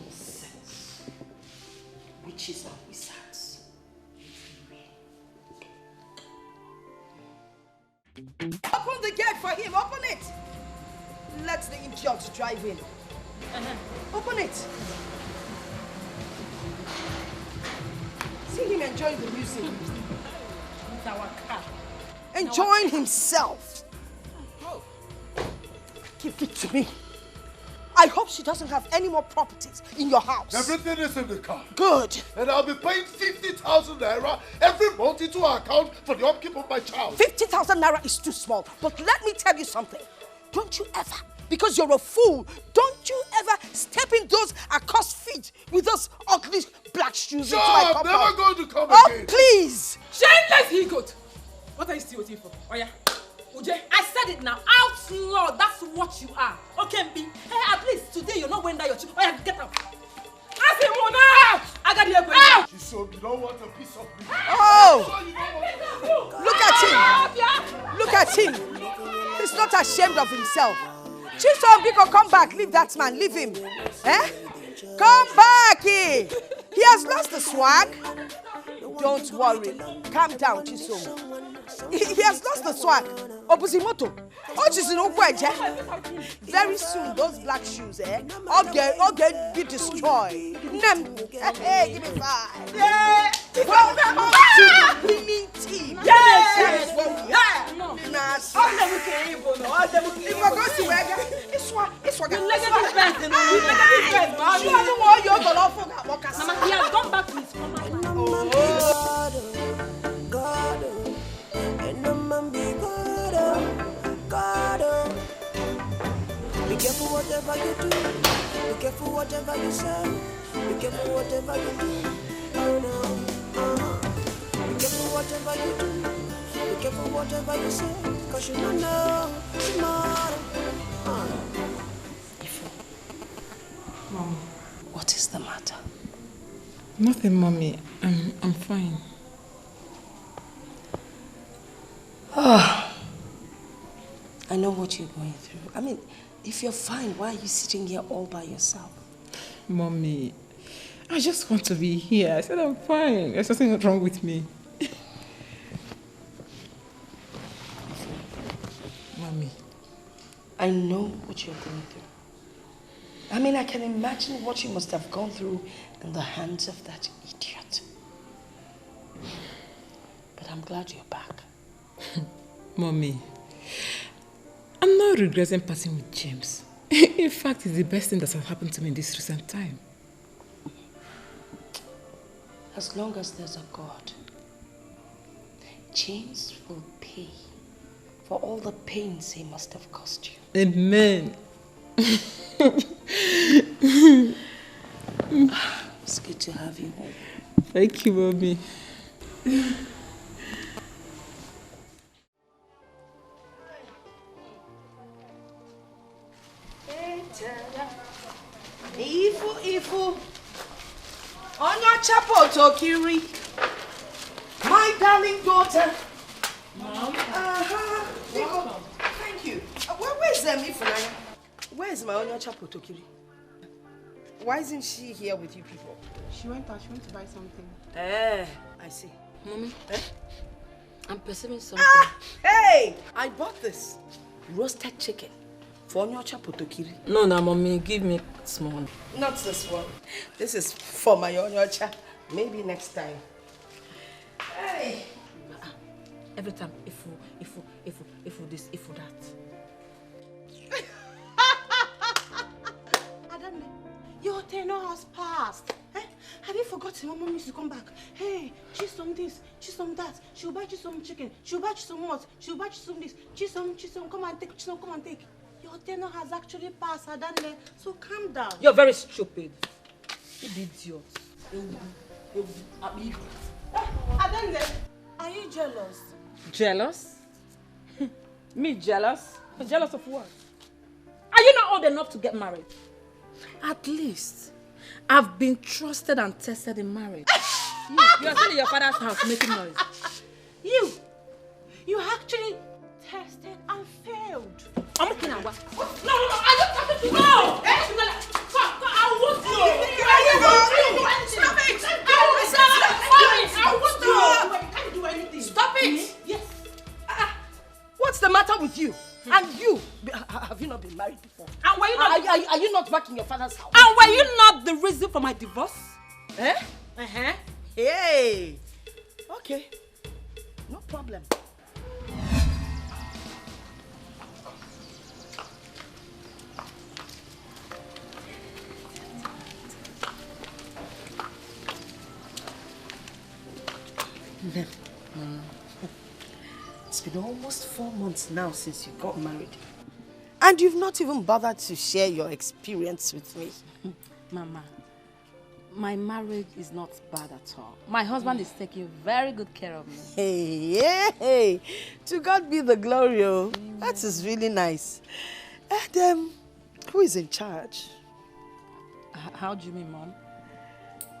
Nonsense. Witches and wizards. Open the gate for him, open it! Let the idiot drive in. Open it. See him enjoying the music. With our car. Enjoying himself. Give it to me. I hope she doesn't have any more properties in your house. Everything is in the car. Good. And I'll be paying 50,000 naira every month into our account for the upkeep of my child. 50,000 naira is too small. But let me tell you something. Don't you ever, because you're a fool, don't you ever step in those accursed feet with those ugly black shoes into my compound. I'm never going to come again. Please. Shameless he-goat. What are you still waiting for? Oh yeah. Uje, I said it now. Outlaw, that's what you are. Okay, Mbi. Hey, at least today you're not wearing that your chip. Oh yeah, get up. I say, Mona! I got the out. She said you don't want a piece of me. Oh! Look at him. Look at him. He's not ashamed of himself. Chisom Biko, come back. Leave that man. Leave him. Eh? Come back. He has lost the swag. Don't worry. Calm down, Chisom. He has lost the swag. Opusimoto. Very soon, those black shoes, all get be destroyed. Hey, give me 5. Yeah. Welcome to the winning team. Yeah. That is what we are. No. If I go to where, it's what. You negative best. You negative best. You don't want your golf. Mama, he has gone back to his former life. God, and I'm a big God. Be careful whatever you do. Be careful whatever you say. Be careful whatever you do. Oh no. Be careful whatever you do. Be careful whatever you say. Cause you don't know tomorrow. Mom. What is the matter? Nothing, Mommy. I'm fine. I know what you're going through. I mean, if you're fine, why are you sitting here all by yourself? Mommy, I just want to be here. I said I'm fine. There's nothing wrong with me. Mommy. I know what you're going through. I mean, I can imagine what you must have gone through in the hands of that idiot. But I'm glad you're back. Mommy, I'm not regretting parting with James. In fact, it's the best thing that has happened to me in this recent time. As long as there's a God, James will pay for all the pains he must have caused you. Amen. It's good to have you home. Thank you, Mommy. Ifu. Onya chapo tokiri. My darling daughter. Mom. Welcome. Thank you. Where's Ifunanya? Where's my Onya chapo tokiri? Why isn't she here with you people? She went out. She went to buy something. I see. Mommy, I'm perceiving something. Hey! I bought this roasted chicken for Onyocha Potokiri. No, Mommy, give me small. Not this one. This is for my Onyocha. Maybe next time. Hey! Every time, if this, if that. Adame, your tenor has passed. Eh? Have you forgotten when Mom used to come back? Hey, choose some this, choose some that. She'll buy you some chicken. She'll buy you some what? She'll buy you some this. Choose some, come and take. Choose some, come and take. Your tenor has actually passed, Adame. So calm down. You're very stupid. You idiot. Adame, are you jealous? Jealous? Me jealous? Jealous of what? Are you not old enough to get married? At least, I've been trusted and tested in marriage. You are still in your father's house making noise. You actually tested and failed. I'm looking at what? No, I just wanted to know. I want to. Stop it. I want to. You can't do anything. Stop it. Yes. What's the matter with you? And you, have you not been married before? And were you not? Are you not back in your father's house? And were you not the reason for my divorce? Hey. Okay. No problem. It's been almost 4 months now since you got married. And you've not even bothered to share your experience with me. Mama, my marriage is not bad at all. My husband is taking very good care of me. Hey. To God be the glory. Oh. That is really nice. And who is in charge? How do you mean, Mom?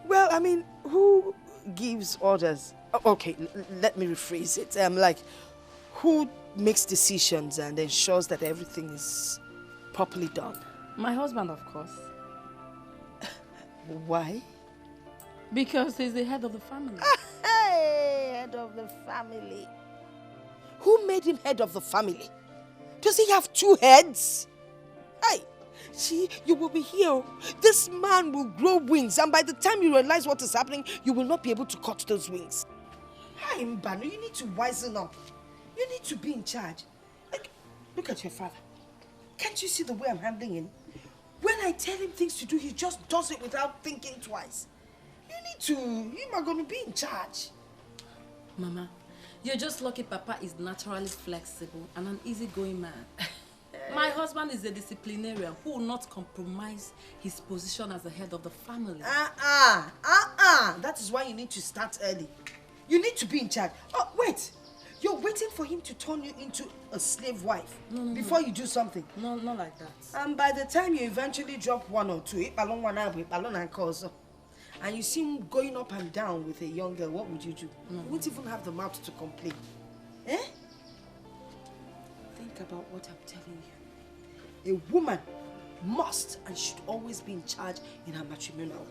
Well, I mean, who gives orders? Okay, let me rephrase it. Like, who makes decisions and ensures that everything is properly done? My husband, of course. Why? Because he's the head of the family. Hey, head of the family. Who made him head of the family? Does he have 2 heads? Hey, see, you will be here. This man will grow wings, and by the time you realize what is happening, you will not be able to cut those wings. Hey, Mbano, you need to wisen up. You need to be in charge. Like, look at your father. Can't you see the way I'm handling him? When I tell him things to do, he just does it without thinking twice. You are going to be in charge. Mama, you're just lucky Papa is naturally flexible and an easygoing man. My husband is a disciplinarian who will not compromise his position as the head of the family. That is why you need to start early. You need to be in charge. Oh, wait. You're waiting for him to turn you into a slave wife before you do something. No, not like that. And by the time you eventually drop 1 or 2, and you see him going up and down with a young girl, what would you do? You wouldn't even have the mouth to complain. Thank think about what I'm telling you. A woman must and should always be in charge in her matrimonial home.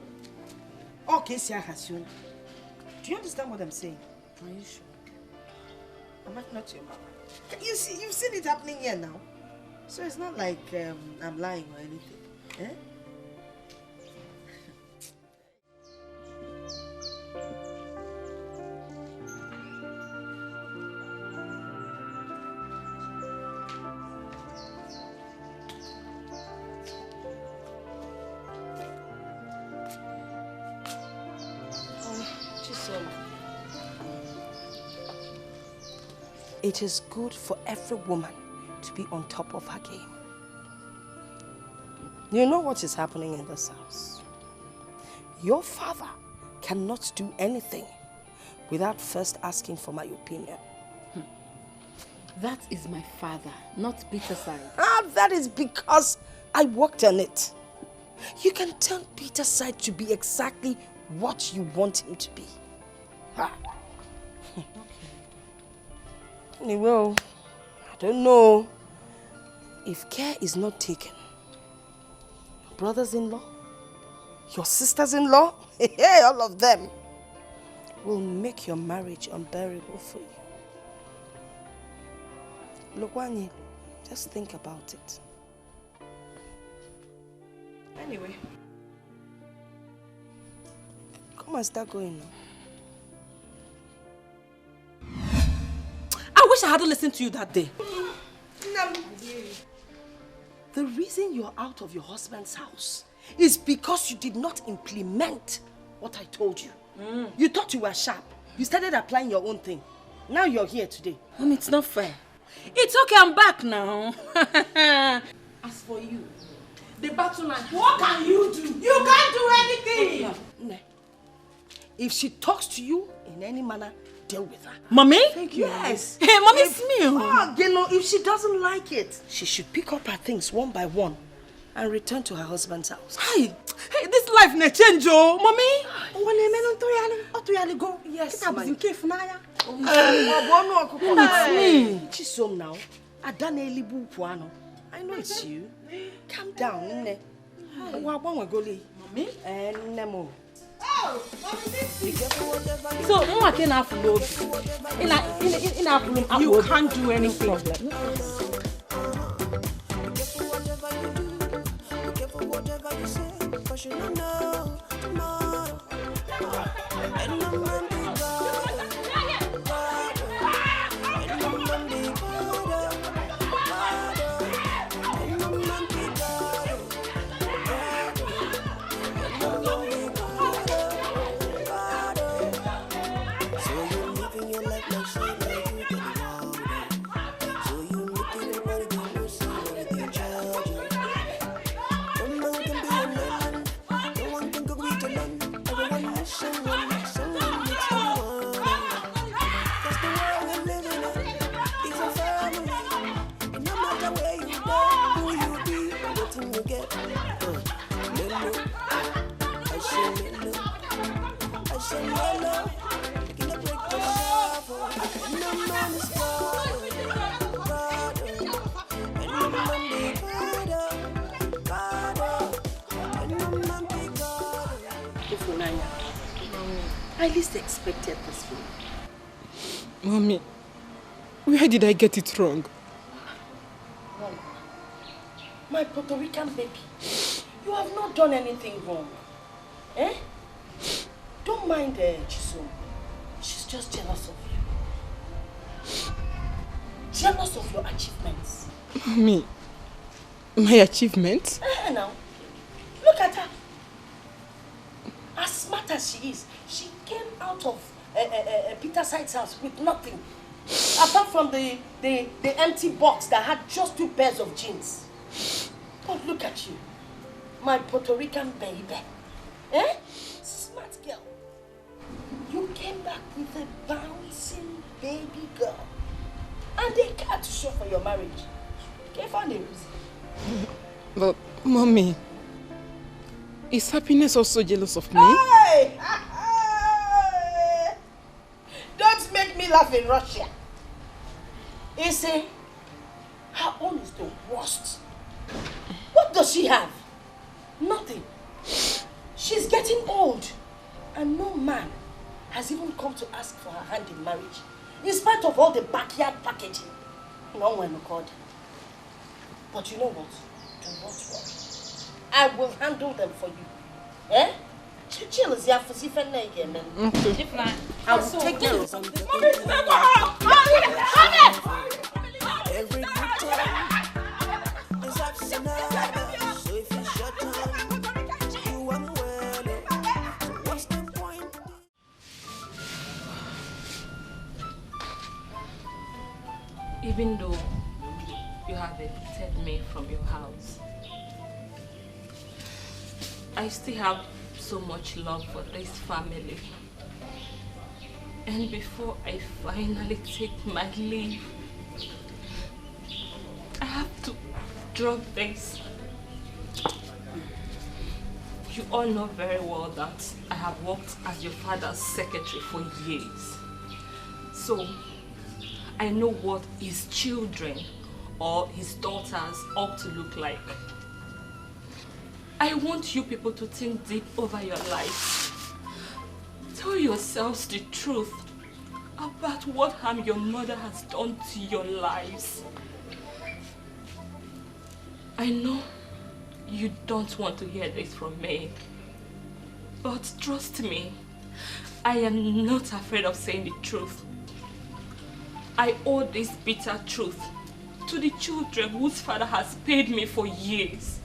Okay, Siakasiona. Do you understand what I'm saying? Are you sure? Am I not your mama? You see, you've seen it happening here now. So it's not like I'm lying or anything. Eh? It is good for every woman to be on top of her game. You know what is happening in this house? Your father cannot do anything without first asking for my opinion. That is my father, not Peterside. That is because I worked on it. You can tell Peterside to be exactly what you want him to be. Anyway, I don't know. If care is not taken, your brothers-in-law, your sisters-in-law, all of them will make your marriage unbearable for you. Lokwani, just think about it. Anyway, come and start going now. I wish I hadn't listened to you that day. The reason you're out of your husband's house is because you did not implement what I told you. You thought you were sharp. You started applying your own thing. Now you're here today. It's not fair. It's okay, I'm back now. As for you, the battle line. What can you do? You can't do anything. If she talks to you in any manner, deal with her. Mommy? Thank you. Yes. Hey, Mommy, it's me. If she doesn't like it, she should pick up her things one by one and return to her husband's house. Hey, this life may change, oh, Mommy. Yes, my. It's me. Chisom now. I know it's you. Calm down. Mommy? Nemo. So, you can't do anything. I least expected this from you. Mommy, where did I get it wrong? My Puerto Rican baby, you have not done anything wrong. Eh? Don't mind Chisom. She's just jealous of you. Jealous of your achievements. Mommy, my achievements? Now, look at her. As smart as she is, she came out of Peterside's house with nothing. Apart from the empty box that had just 2 pairs of jeans. But look at you. My Puerto Rican baby. Eh? Smart girl. You came back with a bouncing baby girl. And they can't show for your marriage. Can't find a reason. But, Mommy, is happiness also jealous of me? Hey! Don't make me laugh in Russia. You see, Her own is the worst. What does she have? Nothing. She's getting old. And no man has even come to ask for her hand in marriage. In spite of all the backyard packaging. No one called. But you know what? Do not worry. I will handle them for you. Eh? Chill is here for Sifen again, man. Okay. I will take care of them. Every good time is optional. So if you shut down, you want well. So what's the point? Even though you have evicted me from your house, I still have so much love for this family. And before I finally take my leave, I have to drop this. You all know very well that I have worked as your father's secretary for years. So, I know what his children or his daughters ought to look like. I want you people to think deep over your lives. Tell yourselves the truth about what harm your mother has done to your lives. I know you don't want to hear this from me, but trust me, I am not afraid of saying the truth. I owe this bitter truth to the children whose father has paid me for years.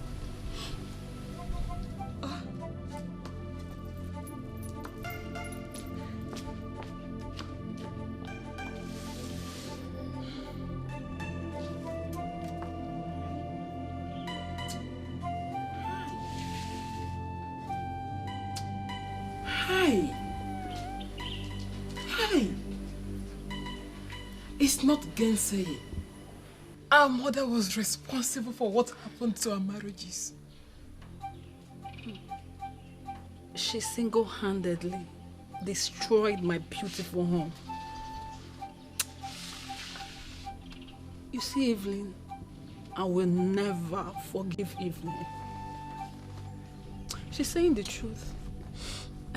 Hey! It's not gainsaying. Our mother was responsible for what happened to our marriages. She single-handedly destroyed my beautiful home. You see, Evelyn, I will never forgive Evelyn. She's saying the truth.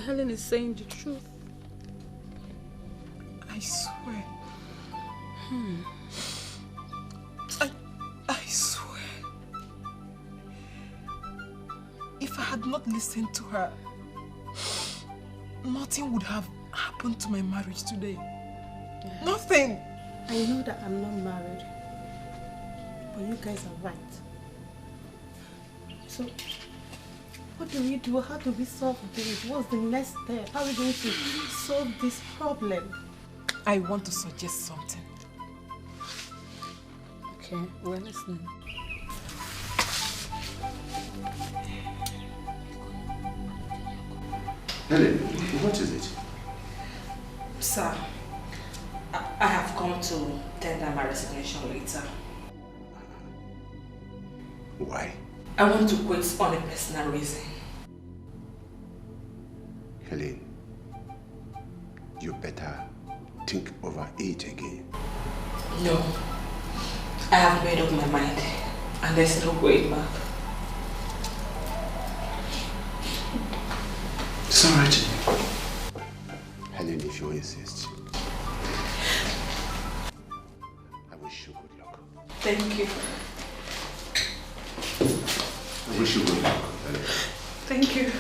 Helen is saying the truth. I swear. I swear. If I had not listened to her, nothing would have happened to my marriage today. Yeah. Nothing. I know that I'm not married, but you guys are right. So, what do we do? How do we solve this? What's the next step? How are we going to solve this problem? I want to suggest something. Okay, we're listening. Helen, what is it? Sir, I have come to tender my resignation later. Why? I want to quit on a personal reason. Helen, you better think over it again. No, I have made up my mind and there's no going back. It's all right. Helen, if you insist. I wish you good luck. Thank you. I wish you good luck, Helen. Thank you.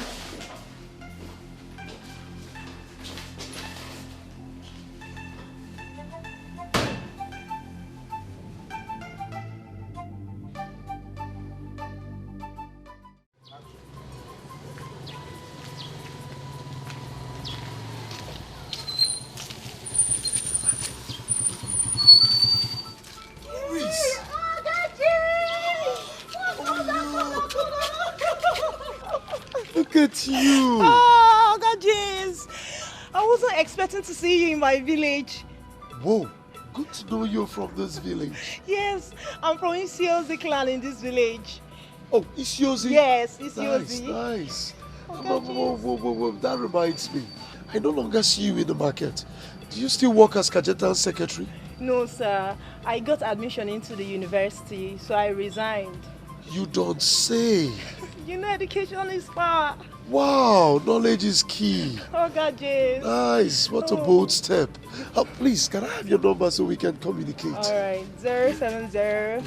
Look at you! Oh, God, James! I wasn't expecting to see you in my village. Whoa, good to know you're from this village. Yes, I'm from Isiozi clan in this village. Oh, Isiozi? Yes, Isiozi. Nice. Whoa, that reminds me. I no longer see you in the market. Do you still work as Kajetan's secretary? No, sir. I got admission into the university, so I resigned. You don't say. You know, education is power. Wow, knowledge is key. Oh, God, James. Nice. What a bold step. Please, can I have your number so we can communicate? All right. 070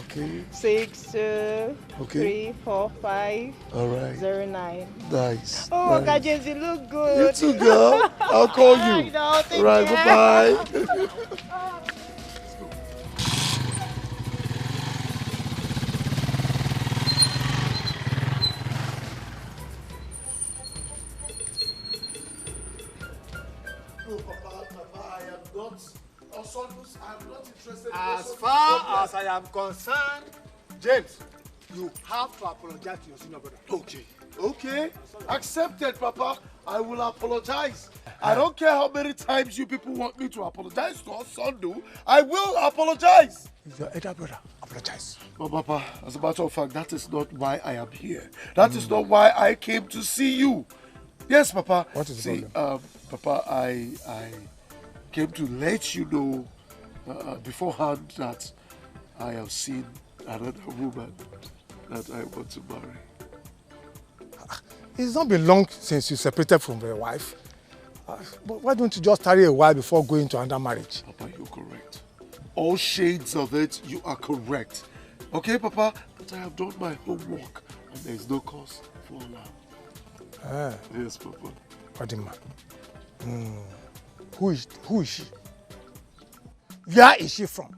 62 345 09. Nice. Oh, nice. God, James, you look good. You too, girl. I'll call you. No, thank right, you. bye-bye. As far as I am concerned, James, you have to apologize to your senior brother. Okay. Accepted, Papa. I will apologize. I don't care how many times you people want me to apologize to our son do. I will apologize. If your elder brother, apologize. But Papa, as a matter of fact, that is not why I am here. That is not why I came to see you. Yes, Papa. What is the problem? Papa, I came to let you know beforehand that I have seen another woman that I want to marry. It's not been long since you separated from your wife. But why don't you just tarry a while before going to another marriage? Papa, you're correct. All shades of it, you are correct. Okay, Papa? But I have done my homework and there is no cause for alarm. Yes, Papa. Fatima. Who is she? Where is she from?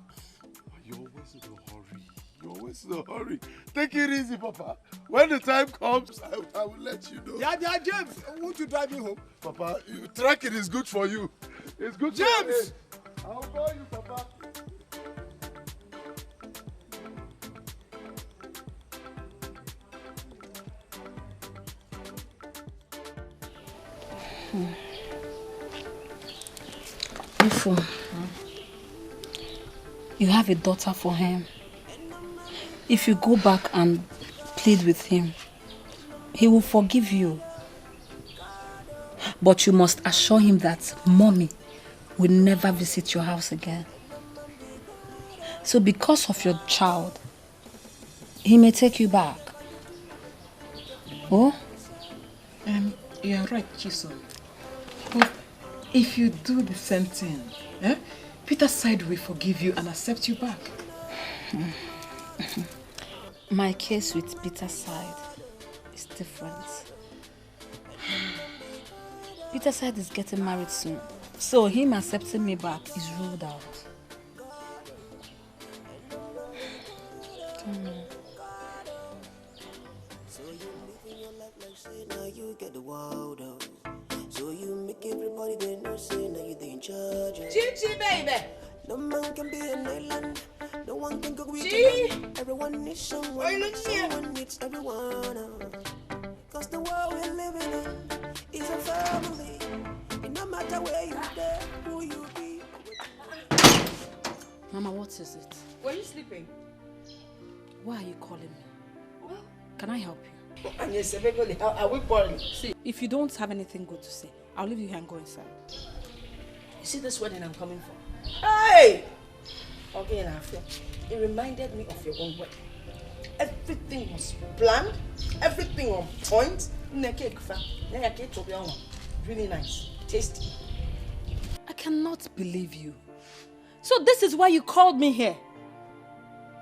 You're always in a hurry. You're always in a hurry. Take it easy, Papa. When the time comes, I will let you know. Yeah, James. Won't you drive me home? Papa, trekking is good for you. It's good James! for you. I'll call you, Papa. Ifo, you have a daughter for him. If you go back and plead with him, he will forgive you. But you must assure him that mommy will never visit your house again. So because of your child, he may take you back. Oh? You are right, Chisom. But if you do the same thing, Peter's side will forgive you and accept you back. My case with Peter's side is different. Peter's side is getting married soon, so him accepting me back is ruled out. So you make everybody they know say now you they in charge. Chichi baby. No man can be an island. No one can cook with Chi. Everyone needs someone. Someone needs everyone. Cause the world we're living in is a family. It no matter where you there, who you be. Mama, what is it? Were you sleeping? Why are you calling me? Can I help you? And yes, are we quarreling? See, if you don't have anything good to say, I'll leave you here and go inside. You see this wedding I'm coming for? Hey! Okay, enough. It reminded me of your own wedding. Everything was planned, everything on point. Really nice, tasty. I cannot believe you. So this is why you called me here?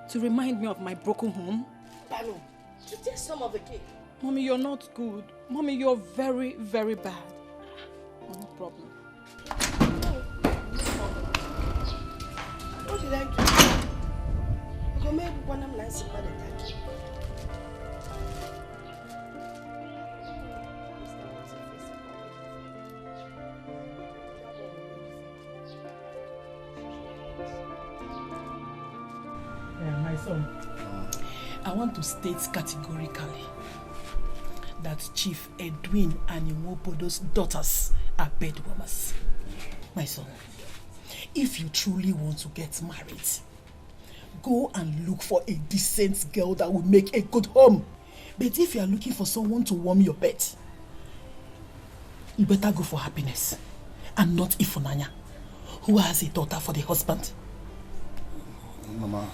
To remind me of my broken home? Bano, to taste some of the cake. Mommy, you're not good. Mommy, you're very, very bad. No problem. What did I do? Go make one of nice about it. My son, I want to state categorically that Chief Edwin and Imobodo's daughters are bedwellers. My son, if you truly want to get married, go and look for a decent girl that will make a good home. But if you are looking for someone to warm your bed, you better go for Happiness and not Ifunanya, who has a daughter for the husband. Mama,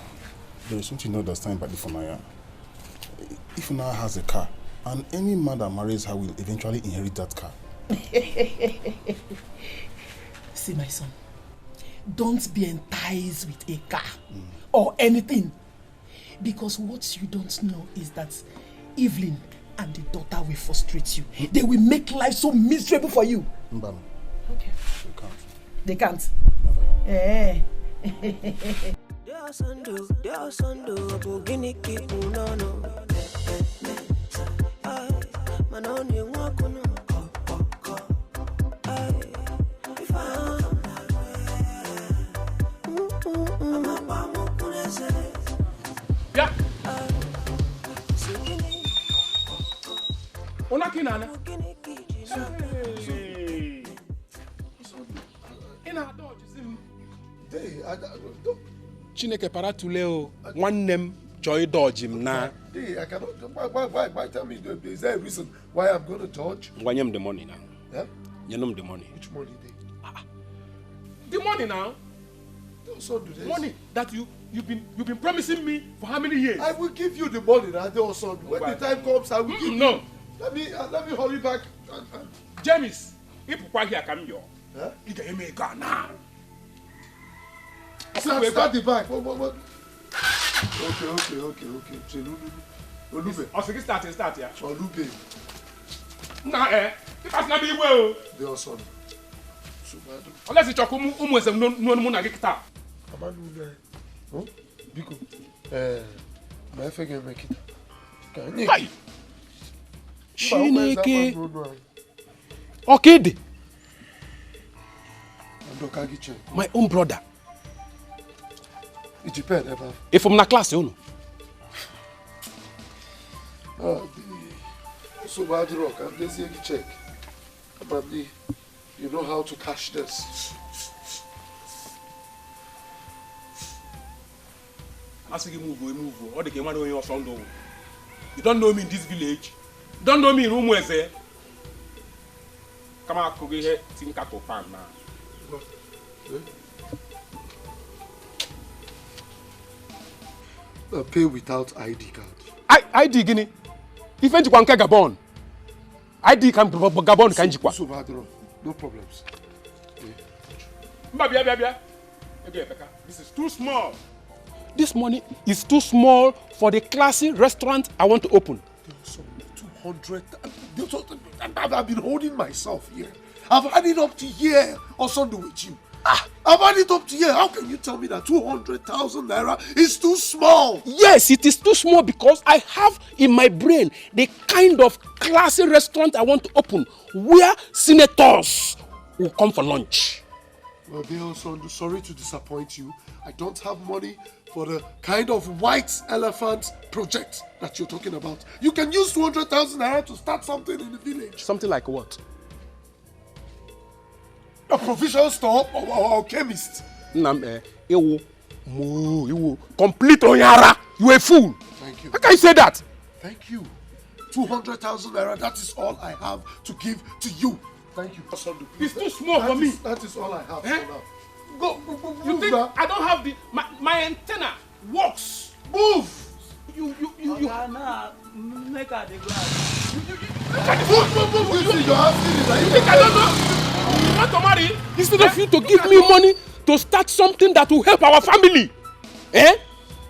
there is something you don't understand about the Funaya. If Funaya has a car, and any man that marries her will eventually inherit that car. See, my son, don't be enticed with a car or anything. Because what you don't know is that Evelyn and the daughter will frustrate you. They will make life so miserable for you. Mbam. Okay. They can't. Eh. Yeah. Onakinana. Ina dodge sim. Chineke para tuleo. One name joy dodge him na. I cannot. Why tell me? Is there a reason why I'm going to dodge? Why you the money now? Yeah. You know the money. Which money? The money now. So do this. Money that you've been promising me for how many years? I will give you the money that also. When the time comes, I will give you. No. Let me hurry back. James, if you here come here, you can make a now. Start the back. What? Okay. Olube. Also, start here. Olube. Nah, if I not be well. The also. Unless you talk almost no na gita. Amanu oh, Biko. My figure make it. Hi. Chineke. Okay. My own brother. It depends, Eba. If I'm na class, you know. So bad rock. I'm just here to check. Probably, you know how to cash this. As we move. All the game one your sound. You don't know me in this village. You don't know me in Umweze. Come on, go here. Think at farm now. Pay without ID card. ID Guinea. If you can Gabon. ID can Gabon can you? No problems. This is too small. This money is too small for the classy restaurant I want to open. 200. I've been holding myself here. I've had it up to here or something with you. I've had it up to here. How can you tell me that 200,000 naira is too small? Yes, it is too small because I have in my brain the kind of classy restaurant I want to open where senators will come for lunch. Well, Bill, sorry to disappoint you. I don't have money for the kind of white elephant project that you're talking about. You can use 200,000 naira to start something in the village. Something like what? A provision store or chemist. Complete Onyara. You a fool. Thank you. How can you say that? Thank you. 200,000 naira, that is all I have to give to you. Thank you. It's too small for me. That is all I have for now. Go. You think I don't have the my antenna works? Move. You. Make her the glass. Move. You're asking me. You think I don't know? You want to marry? Instead of you to give me money to start something that will help our family,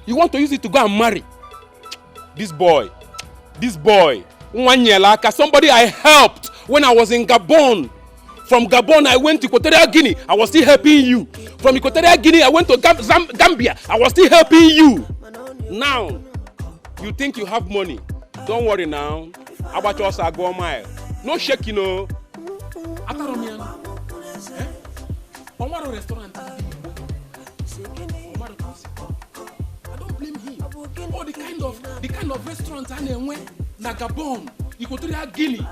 you want to use it to go and marry. This boy, Nwanyelaka, somebody I helped when I was in Gabon. From Gabon, I went to Equatorial Guinea. I was still helping you. From Equatorial Guinea, I went to Gambia. I was still helping you. Now, you think you have money. Don't worry now. How about yours? I go a mile. No shaking, no. Omaro restaurant. I don't blame him. Oh, the kind of restaurants I went na Gabon, Equatorial Guinea,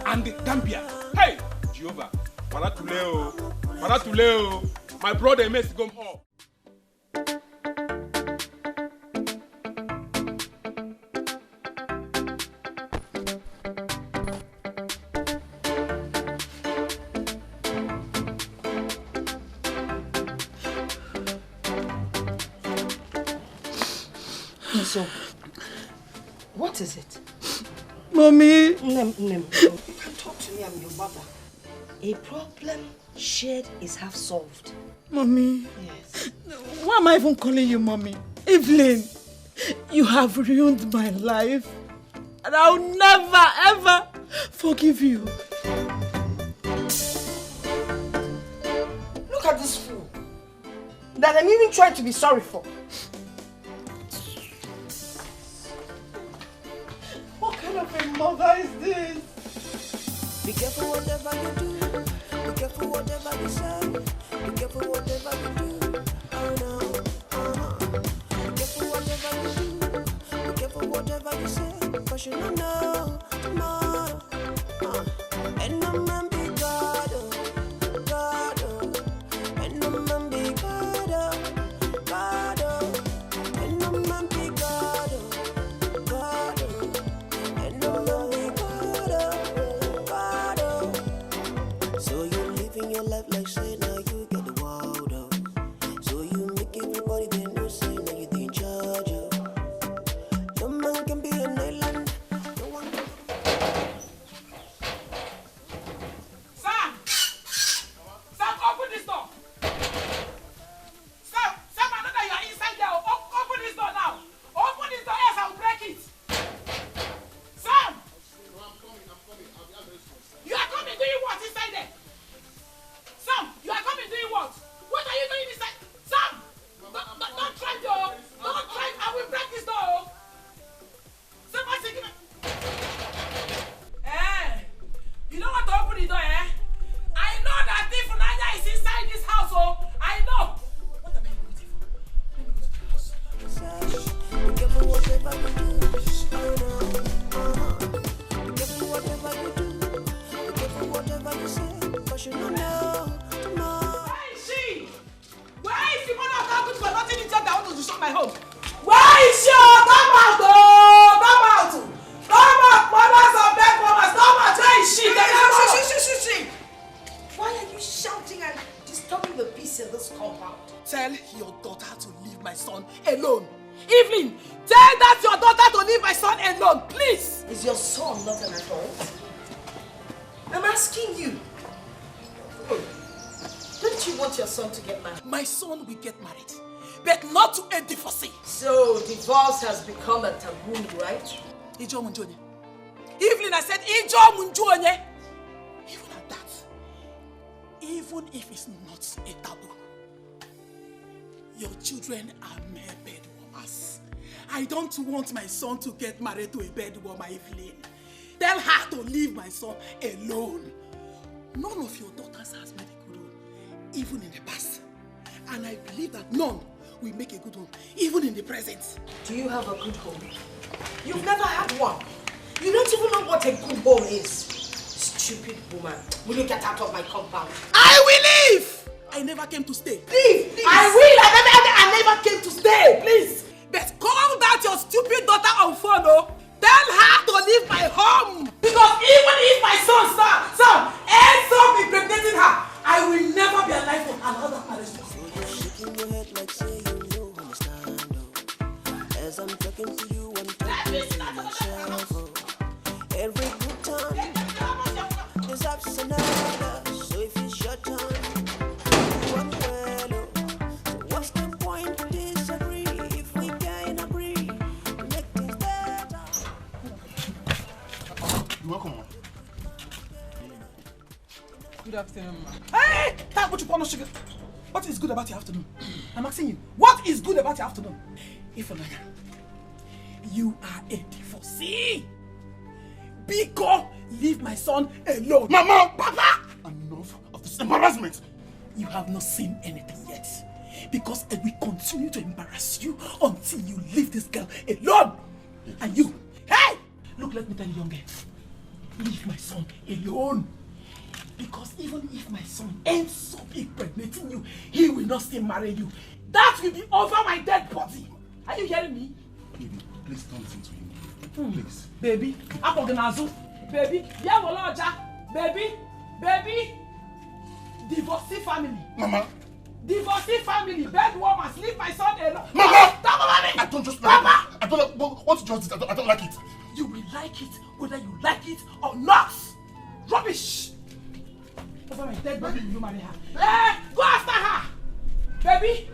and Gambia. Hey, Jehovah, Paratuleo. My brother must go home. So, what is it? Mommy. Nem. You can talk to me, I'm your mother. A problem shared is half solved. Mommy. Yes. Why am I even calling you mommy? Evelyn, you have ruined my life. And I'll never, ever forgive you. Look at this fool. That I'm even trying to be sorry for. What kind of a mother is this? Be careful whatever you do. Be careful whatever you say. Be careful whatever you do. Oh no. Be careful whatever you do. Be careful whatever you say. Cause you don't know tomorrow. And no man be God. God. And no man be God. God. And no man be God. God. And no man be God. God. So you living your life like say now you get the world up. So you make everybody they know say now you in charge of. No man can be an island. No one can. Sam! Sam, open this door! Sam, I know that you are inside there. Open this door now! Open this door, else I will break it! Sam! You are coming doing what inside there? Sam, you are coming doing what? What are you doing inside? Sam! Don't try, though! Don't try! I will break this door! Sam, I say, you don't want to open the door, eh? I know that if Nanya is inside this house, oh! I know! What am I waiting for? Let me go to the house. Be careful whatever you do. Oh no. Be careful whatever you do. Be careful whatever you say. Cause you don't know tomorrow. Where is she? Where is the mother of that good for nothing in job that wants to destroy my home? Where is she? Come out, oh! Come out! Come out, mothers of dead mothers! Come out! Where is she? She. Why are you shouting and disturbing the peace in this compound? Tell your daughter to leave my son alone. Evelyn, tell that your daughter to leave my son alone, please. Is your son not an adult? I'm asking you. Don't you want your son to get married? My son will get married, but not to a divorcee. So divorce has become a taboo, right? Ijo Munjonye. Evelyn, I said Ijo Munjonye. Even at that, even if it's not a taboo, your children are mere bedwarmers. I don't want my son to get married to a bedwarmer, Evelyn. Tell her to leave my son alone. None of your daughters has made a good home, even in the past. And I believe that none will make a good home, even in the present. Do you have a good home? You've never had one. You don't even know what a good home is. Stupid woman. Will you get out of my compound? I will leave! I never came to stay. Leave, please. I will! I never came to stay, please! But call that your stupid daughter on phone, oh! Tell her to leave my home! Because even if my son ends up impregnating her, I will never be alive for another marriage. Shaking your head like say you know understand. As I'm talking to you, I'm talking to myself. Every good time is ups and downs. So if it's your time, you want well. So what's the point to disagree if we can agree? Make things better. You're welcome. Good afternoon, ma. Hey! What is good about your afternoon? I'm asking you, what is good about your afternoon? Ifunanya, you are a divorcee. Biko, leave my son alone. Mama! Papa! Enough of this embarrassment. You have not seen anything yet. Because I will continue to embarrass you until you leave this girl alone. And you, hey! Look, let me tell you, young girl. Leave my son alone. Because even if my son ends up impregnating you, he will not still marry you. That will be over my dead body. Are you hearing me? Baby, please don't listen to him. Please. Baby, baby, baby, divorcee family. Mama. Divorcee family, bed warmers, leave my son alone. Mama! Stop, mommy! I don't just Papa! I What you just did, I don't like it. You will like it whether you like it or not. Rubbish. Over my dead baby, you marry her. Hey, go after her, baby.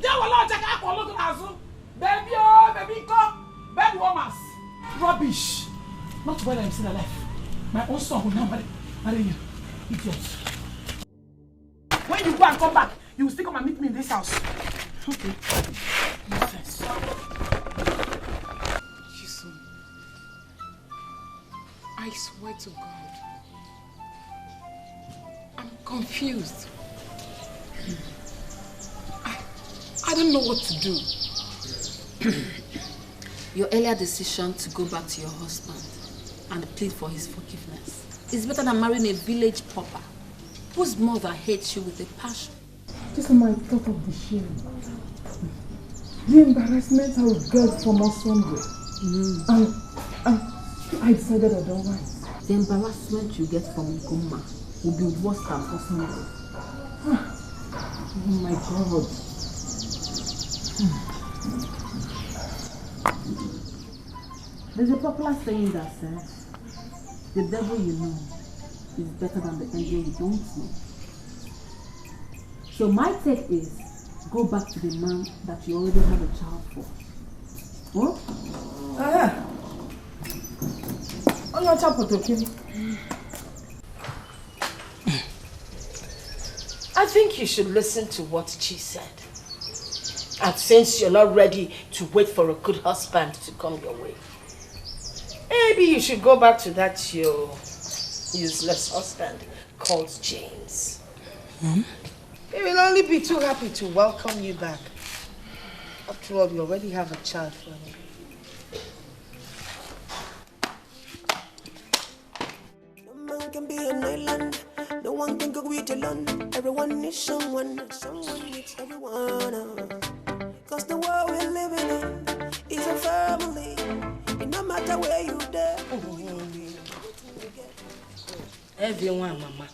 There will not take up look at you, baby. Oh, baby, go, bad woman. Rubbish. Not when I'm still alive. My own son will not marry you, idiot. When you go and come back, you will still come and meet me in this house. Okay. Yes. Chisom, I swear to God, I'm confused. I don't know what to do. Your earlier decision to go back to your husband and plead for his forgiveness is better than marrying a village pauper whose mother hates you with a passion. Just my thought of the shame. The embarrassment I would get from us somewhere. And I decided I don't want. The embarrassment you get from Goma will be worse than Osmond. Oh my God. There's a popular saying that says, the devil you know is better than the angel you don't know. So my take is, go back to the man that you already have a child for. What? On your top of okay? I think you should listen to what she said. And since you're not ready to wait for a good husband to come your way, maybe you should go back to that your useless husband called James. He will only be too happy to welcome you back. After all, you already have a child for him. No man can be an island. No one can go with alone. Everyone needs someone. Someone needs everyone. Cause the world we're living in is a family. It no matter where you there. Everyone, Mama.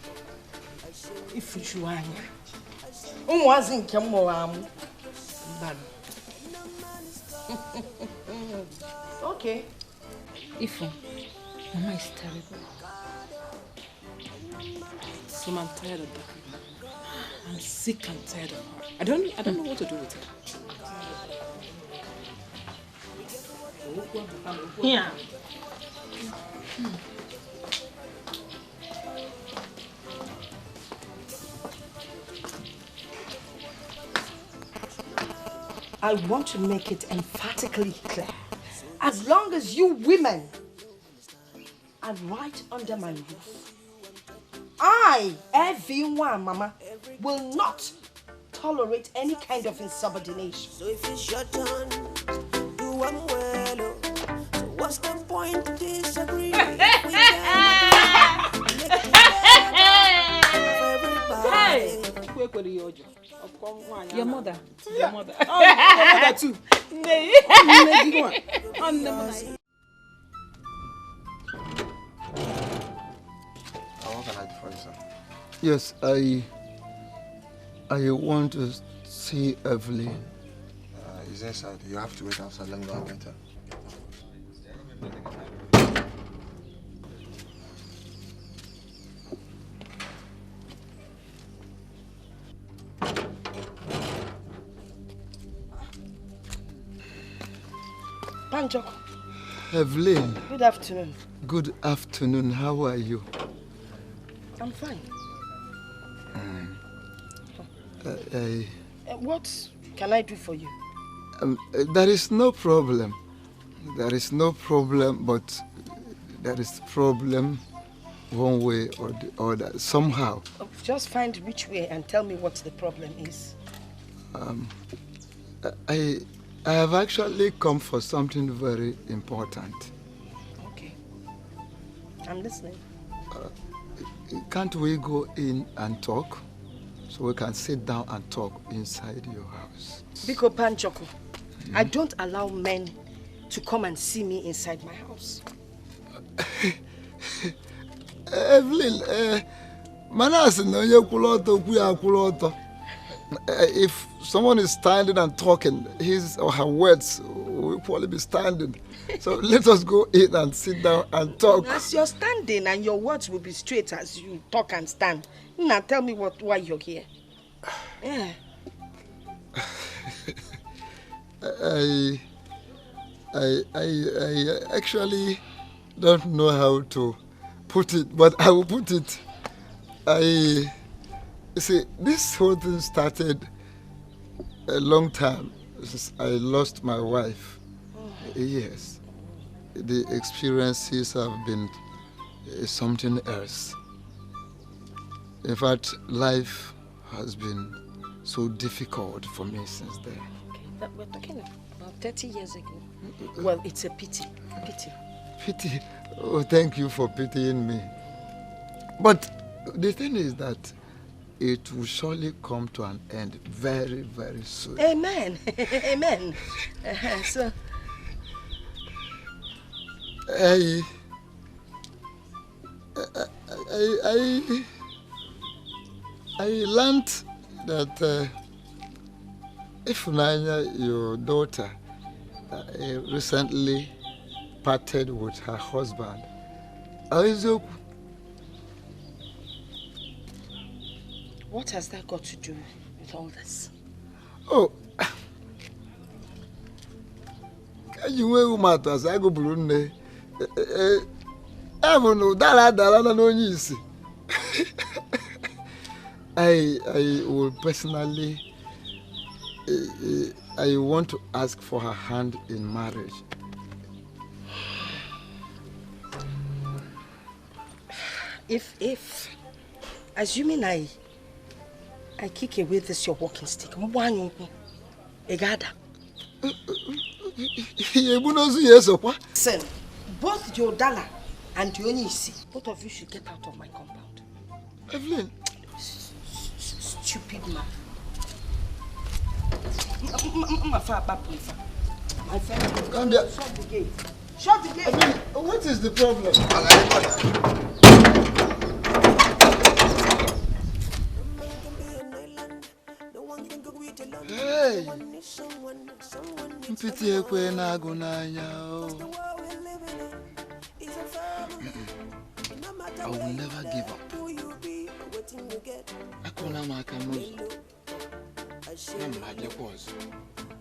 If you want. Wasn't come around. Okay. Ifo, Mama is terrible. So I'm tired of that. I'm sick and tired of her. I don't know what to do with her. Yeah. I want to make it emphatically clear. As long as you women are right under my roof, I, everyone, Mama, will not tolerate any kind of insubordination. So if it's your turn, do one well. So what's the point to disagree? Your mother. Your mother. Oh, your mother too. What can I do for you, sir? Yes, I want to see Evelyn. He's inside. You have to wait outside. Let me go and get her. Panjoko. Evelyn. Good afternoon. Good afternoon. How are you? I'm fine. What can I do for you? There is no problem. There is no problem, but there is problem one way or the other, somehow. Just find which way and tell me what the problem is. I have actually come for something very important. Okay. I'm listening. Can't we go in and talk? So we can sit down and talk inside your house. Biko Panchoko, I don't allow men to come and see me inside my house. Evelyn, if someone is standing and talking, his or her words we'll probably be standing. So let us go in and sit down and talk. As you're standing and your words will be straight as you talk and stand. Now tell me why you're here. Yeah. I actually don't know how to put it, but I will put it. You see, this whole thing started a long time since I lost my wife. Yes. The experiences have been something else. In fact, life has been so difficult for me since then. Okay, we're talking about 30 years ago. Well, it's a pity. Pity. Pity? Oh, thank you for pitying me. But the thing is that it will surely come to an end very, very soon. Amen. Amen. So... I learned that Ifunanya, your daughter, recently parted with her husband. What has that got to do with all this? Oh, you will matter as I go Brunei. I will personally, I want to ask for her hand in marriage. If, assuming I kick away this your walking stick, Egada. Listen, both your Dala and Dionisi, both of you should get out of my compound. Evelyn. Stupid man. My friend, come here. Shut the gate. Shut the gate. Evelyn, what is the problem? Hey, mpiti ekwe na agunanya. I will never give up. Akuna makamuzo. Magic was.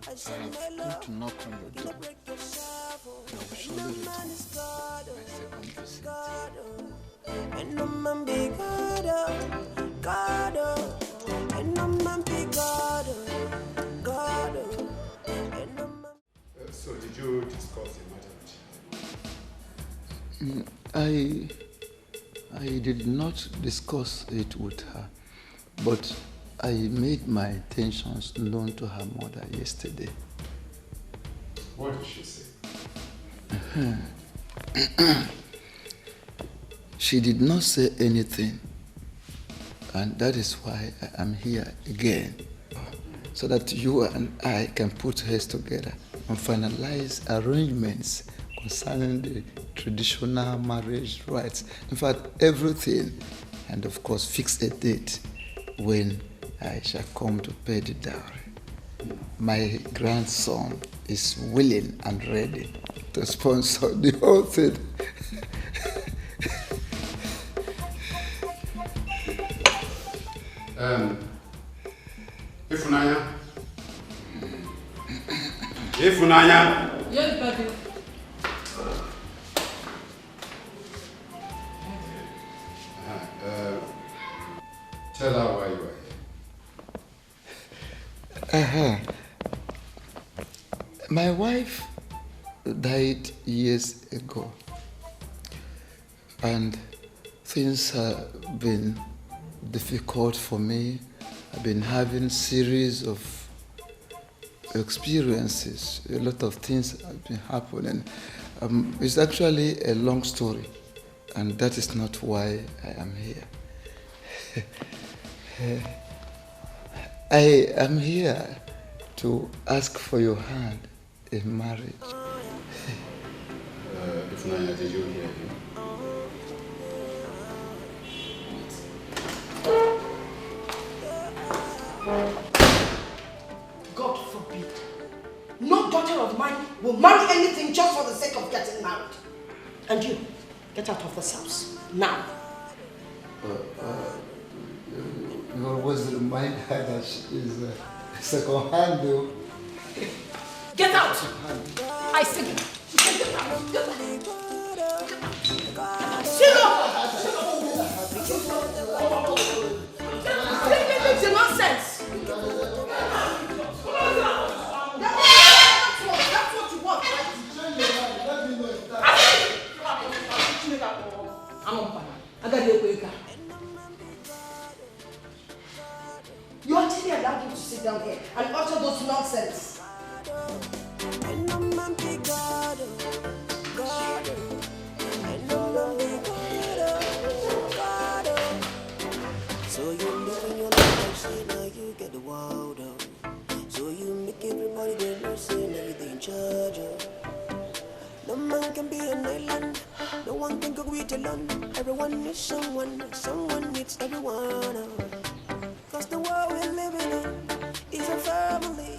I have come to knock on your door. I will surely return. My second visit. And no man be God, and no man be God. So did you discuss the matter? I did not discuss it with her, but I made my intentions known to her mother yesterday. What did she say? She did not say anything, and that is why I am here again, so that you and I can put heads together and finalize arrangements concerning the traditional marriage rites. In fact, everything, and of course fix a date when I shall come to pay the dowry. My grandson is willing and ready to sponsor the whole thing. Ifunanya. Yes, Daddy. Tell her why you are here. My wife died years ago, and things have been difficult for me. I've been having series of experiences. A lot of things have been happening. It's actually a long story, and that is not why I am here. I am here to ask for your hand in marriage. Ifunanya, did you hear him? God forbid. No daughter of mine will marry anything just for the sake of getting married. And you, get out of this house, now. You always remind her that she is second hand though. Get out! I say get out. Get out. Get out. Sit up! It's nonsense. That's what you want, right? I got you. You actually allowed him to sit down here and utter those nonsense. So you living your life like say now you get the world out. So you make everybody they know say now you they in charge of. No man can be an island, no one can go with alone. Everyone needs someone, someone needs everyone. Cause the world we're living in is a family.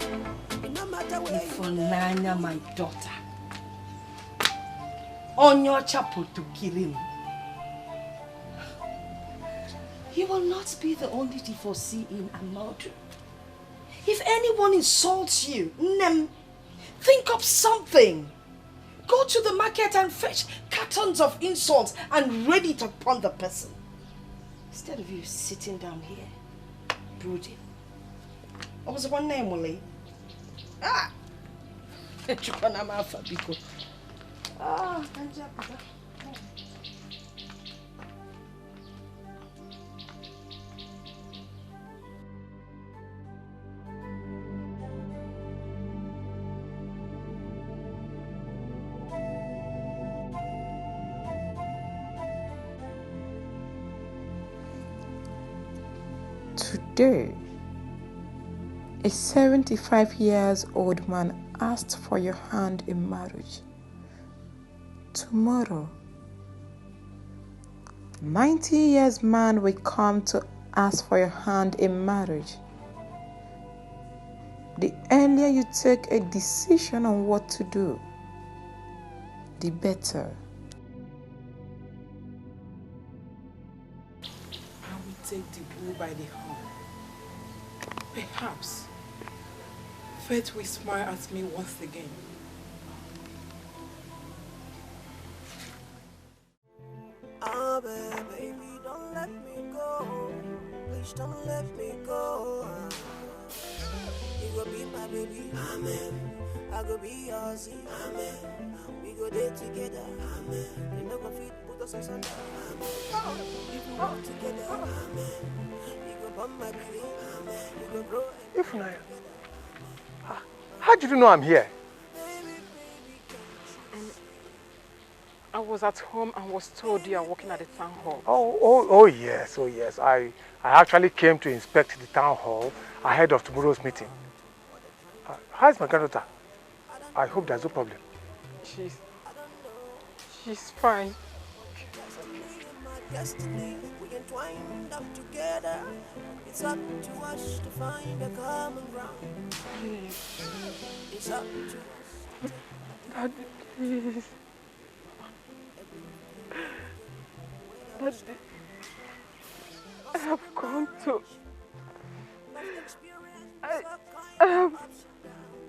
No matter where Ifunanya, my daughter. On your chapel to kill him. You will not be the only divorcee in Amadu. If anyone insults you, think of something. Go to the market and fetch cartons of insults and ready it upon the person. Instead of you sitting down here, brooding. What was one name, Wally? Ah! Ah, Today, a 75-year-old man asked for your hand in marriage. Tomorrow, 90-year-old man will come to ask for your hand in marriage. The earlier you take a decision on what to do, the better. I will take the bull by the horn. Perhaps fate will smile at me once again. Oh, baby, don't let me go. Please don't let me go. You go be my baby. Amen. I go be yours. Amen. We go there together. Amen. You know my feet put us asunder. Amen. If we walk together. Amen. You go bump my baby. Amen. You go grow. Ifunanya, how did you know I'm here? I was at home and was told you are working at the town hall. Oh yes, oh yes. I actually came to inspect the town hall ahead of tomorrow's meeting. How's my granddaughter? I hope there's no problem. She's fine. Destiny, we entwined up together. It's up to us to find a common ground. It's up to us. Daddy, please. Daddy, I have come to. I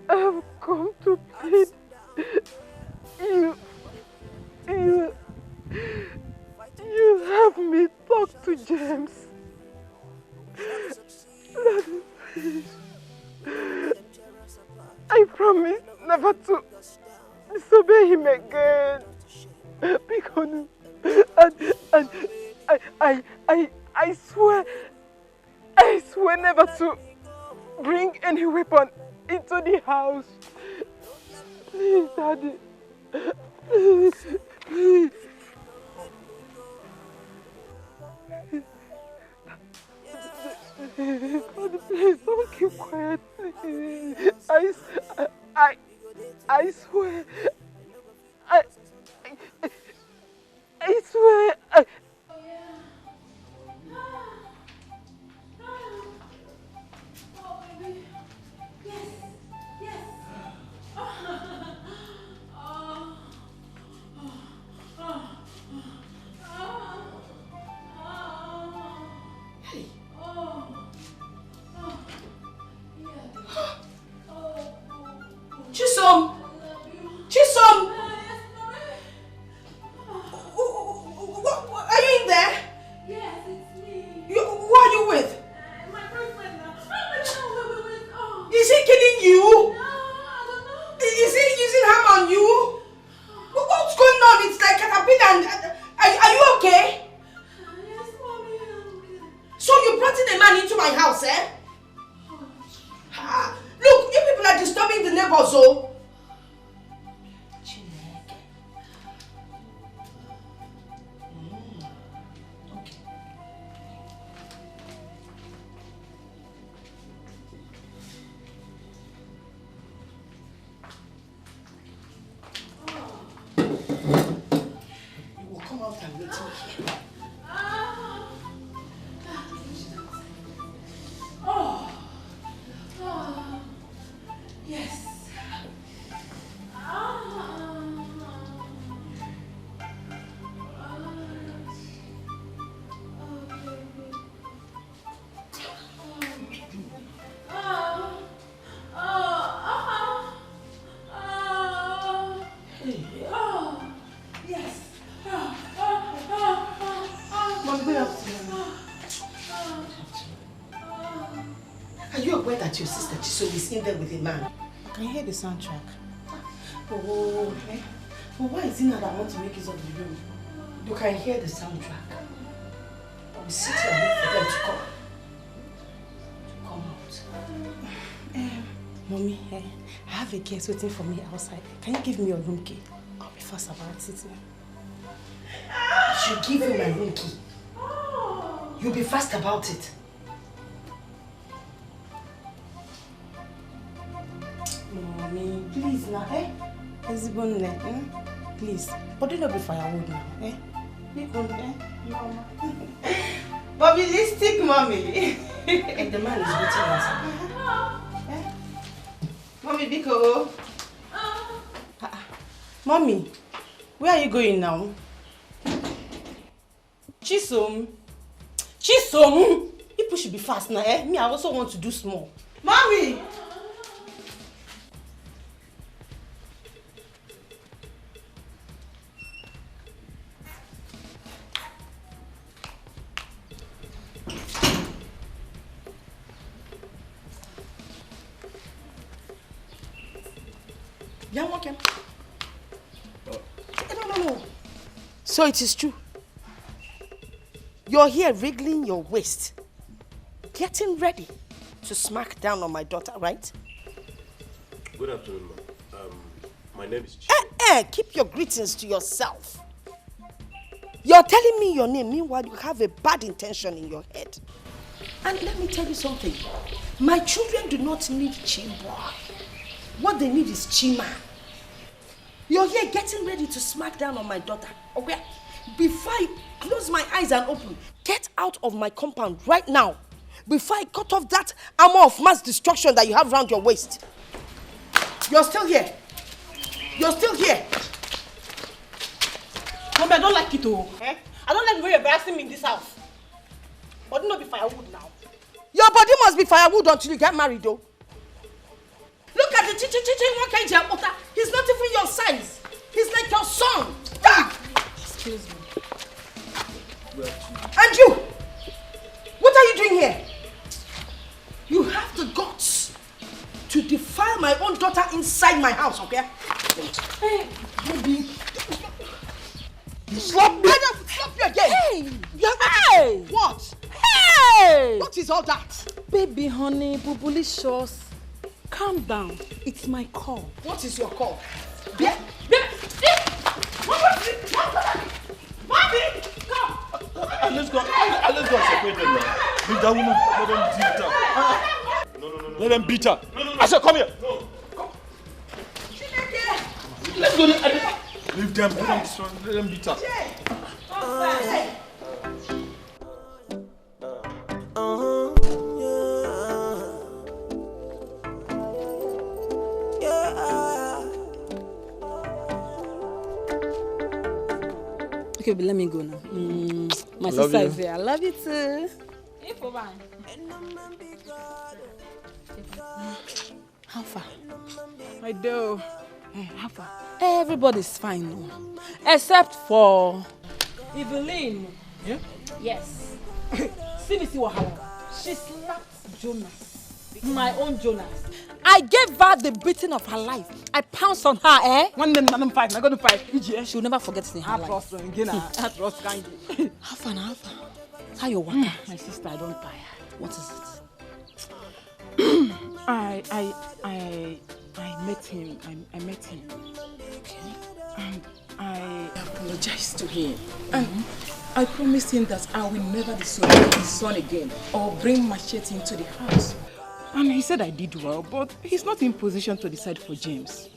have come to plead. You have me talk to James. Daddy, please. I promise never to disobey him again. Because I swear never to bring any weapon into the house. Please, Daddy. Please, please. Daddy, please don't keep quiet. Please. I swear. I swear. Chisom! Are you in there? Yes, it's me. Who are you with? My boyfriend now. Is he killing you? No, I don't know. Is he using hammer on you? What's going on? It's like caterpillar and... Are you okay? Yes, mommy, I'm okay. So you brought in a man into my house, eh? Look, you people are disturbing the neighbors, oh. Your sister Chisom is in there with a man. I can hear the soundtrack. Oh, okay. But why is it now that I want to make use of the room? You can hear the soundtrack. I will sit here and wait for them to come out. Mommy, I have a guest waiting for me outside. Can you give me your room key? I'll be fast about it. I should give you my room key. You'll be fast about it. Mommy, please now, eh? Please. But do not be firewood now, eh? Be good, eh? Mama. Bobby, lipstick, mommy. And the man is waiting outside. Mommy, Biko. Mommy, where are you going now? Chisom. Chisom! People should be fast now, eh? Me, I also want to do small. Mommy! No. So it is true. You're here wriggling your waist, getting ready to smack down on my daughter, right? Good afternoon, ma'am. My name is Chisom. Keep your greetings to yourself. You're telling me your name, meanwhile you have a bad intention in your head. And let me tell you something. My children do not need Chi-boy. What they need is Chi-man. You're here getting ready to smack down on my daughter, okay? Before I close my eyes and open, get out of my compound right now. Before I cut off that armor of mass destruction that you have around your waist. You're still here. You're still here. Mommy, I don't like it, oh. Eh? I don't like the way you're embarrassing me in this house. But do not be firewood now. Your body must be firewood until you get married, though. Look at the chichi. He's not even your size. He's like your son. Excuse me. And you? What are you doing here? You have the guts to defile my own daughter inside my house, okay? Hey, baby. You slap me. Slap you again. Hey. Hey. What? Hey. What is all that? Baby, honey, bubulicious. Calm down. It's my call. What is your call? Mommy, come. Let's go and separate them now. Leave that woman. Let them beat her. No. Let them beat her. No. I said, come here. No. Come. Let's go. Leave them. Let them beat her. Okay, but let me go now. My sister is here. I love you too. How far? I do. Everybody's fine, no? Except for Evelyn. Yeah? Yes. See Wahala. She slapped Jonas. My own Jonas. I gave her the beating of her life. I pounced on her, eh? One name, I'm five. I'm going to fight. She will never forget it in her life. How you work? My sister, I don't tire. What is it? I met him. I met him. And I apologized to him. And I promised him that I will never disobey his son again or bring machete into the house. And he said I did well, but he's not in position to decide for James.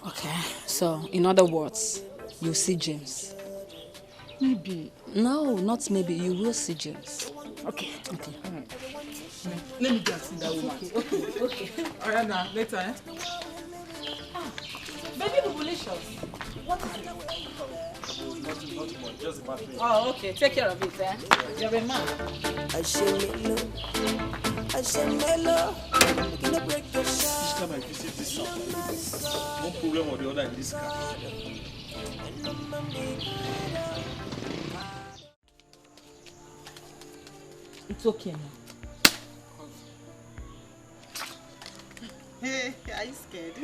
Okay, so in other words, you see James. Maybe. No, not maybe. You will see James. Okay. Okay. All right. Let me just see that woman. Okay. All right, now, later, eh? Baby Bubulicious. What is it? Nothing much. Just the bathroom. Oh, okay. Take care of it, eh? You're a man. Each time I visit this house, one problem or the other in this car. It's okay now. Hey, are you scared?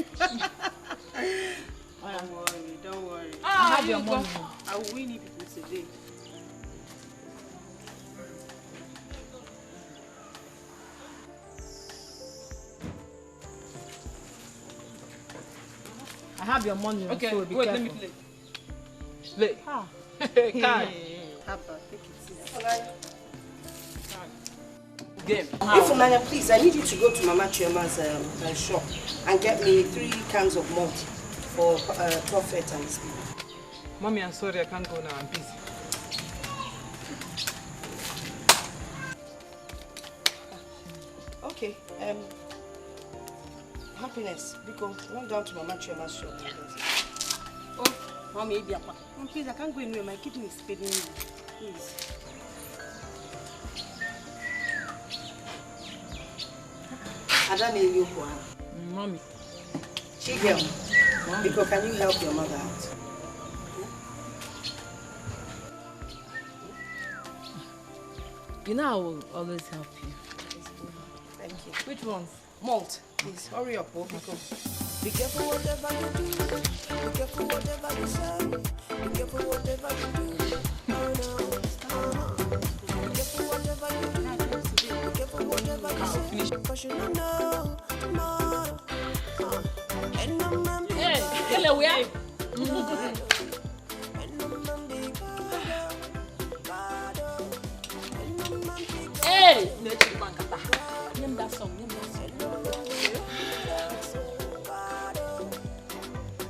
Don't worry, don't worry. I have your money. I will win it people today. I have your money. Okay, so be wait, careful. let me play. Play. Ah. Card. Papa, take it serious. Game. Ifumanya, please, I need you to go to Mama Chiema's shop and get me 3 cans of malt for Prophet and his people. Mommy, I'm sorry, I can't go now. I'm busy. Okay. Happiness, because run down to Mama Chiema's shop. Oh, Mommy, please, I can't go anywhere. My kidney is failing me. Please. Mommy. Chigel, because can you help your mother out? You know I will always help you. Thank you. Which ones? Malt, please hurry up, because be careful whatever you do. Be careful whatever you say. Be careful whatever you do. Oh no. Be careful whatever you do. Be careful whatever you say. Cause you don't know more. And no man be hey, hello, we are. Hey, name that song.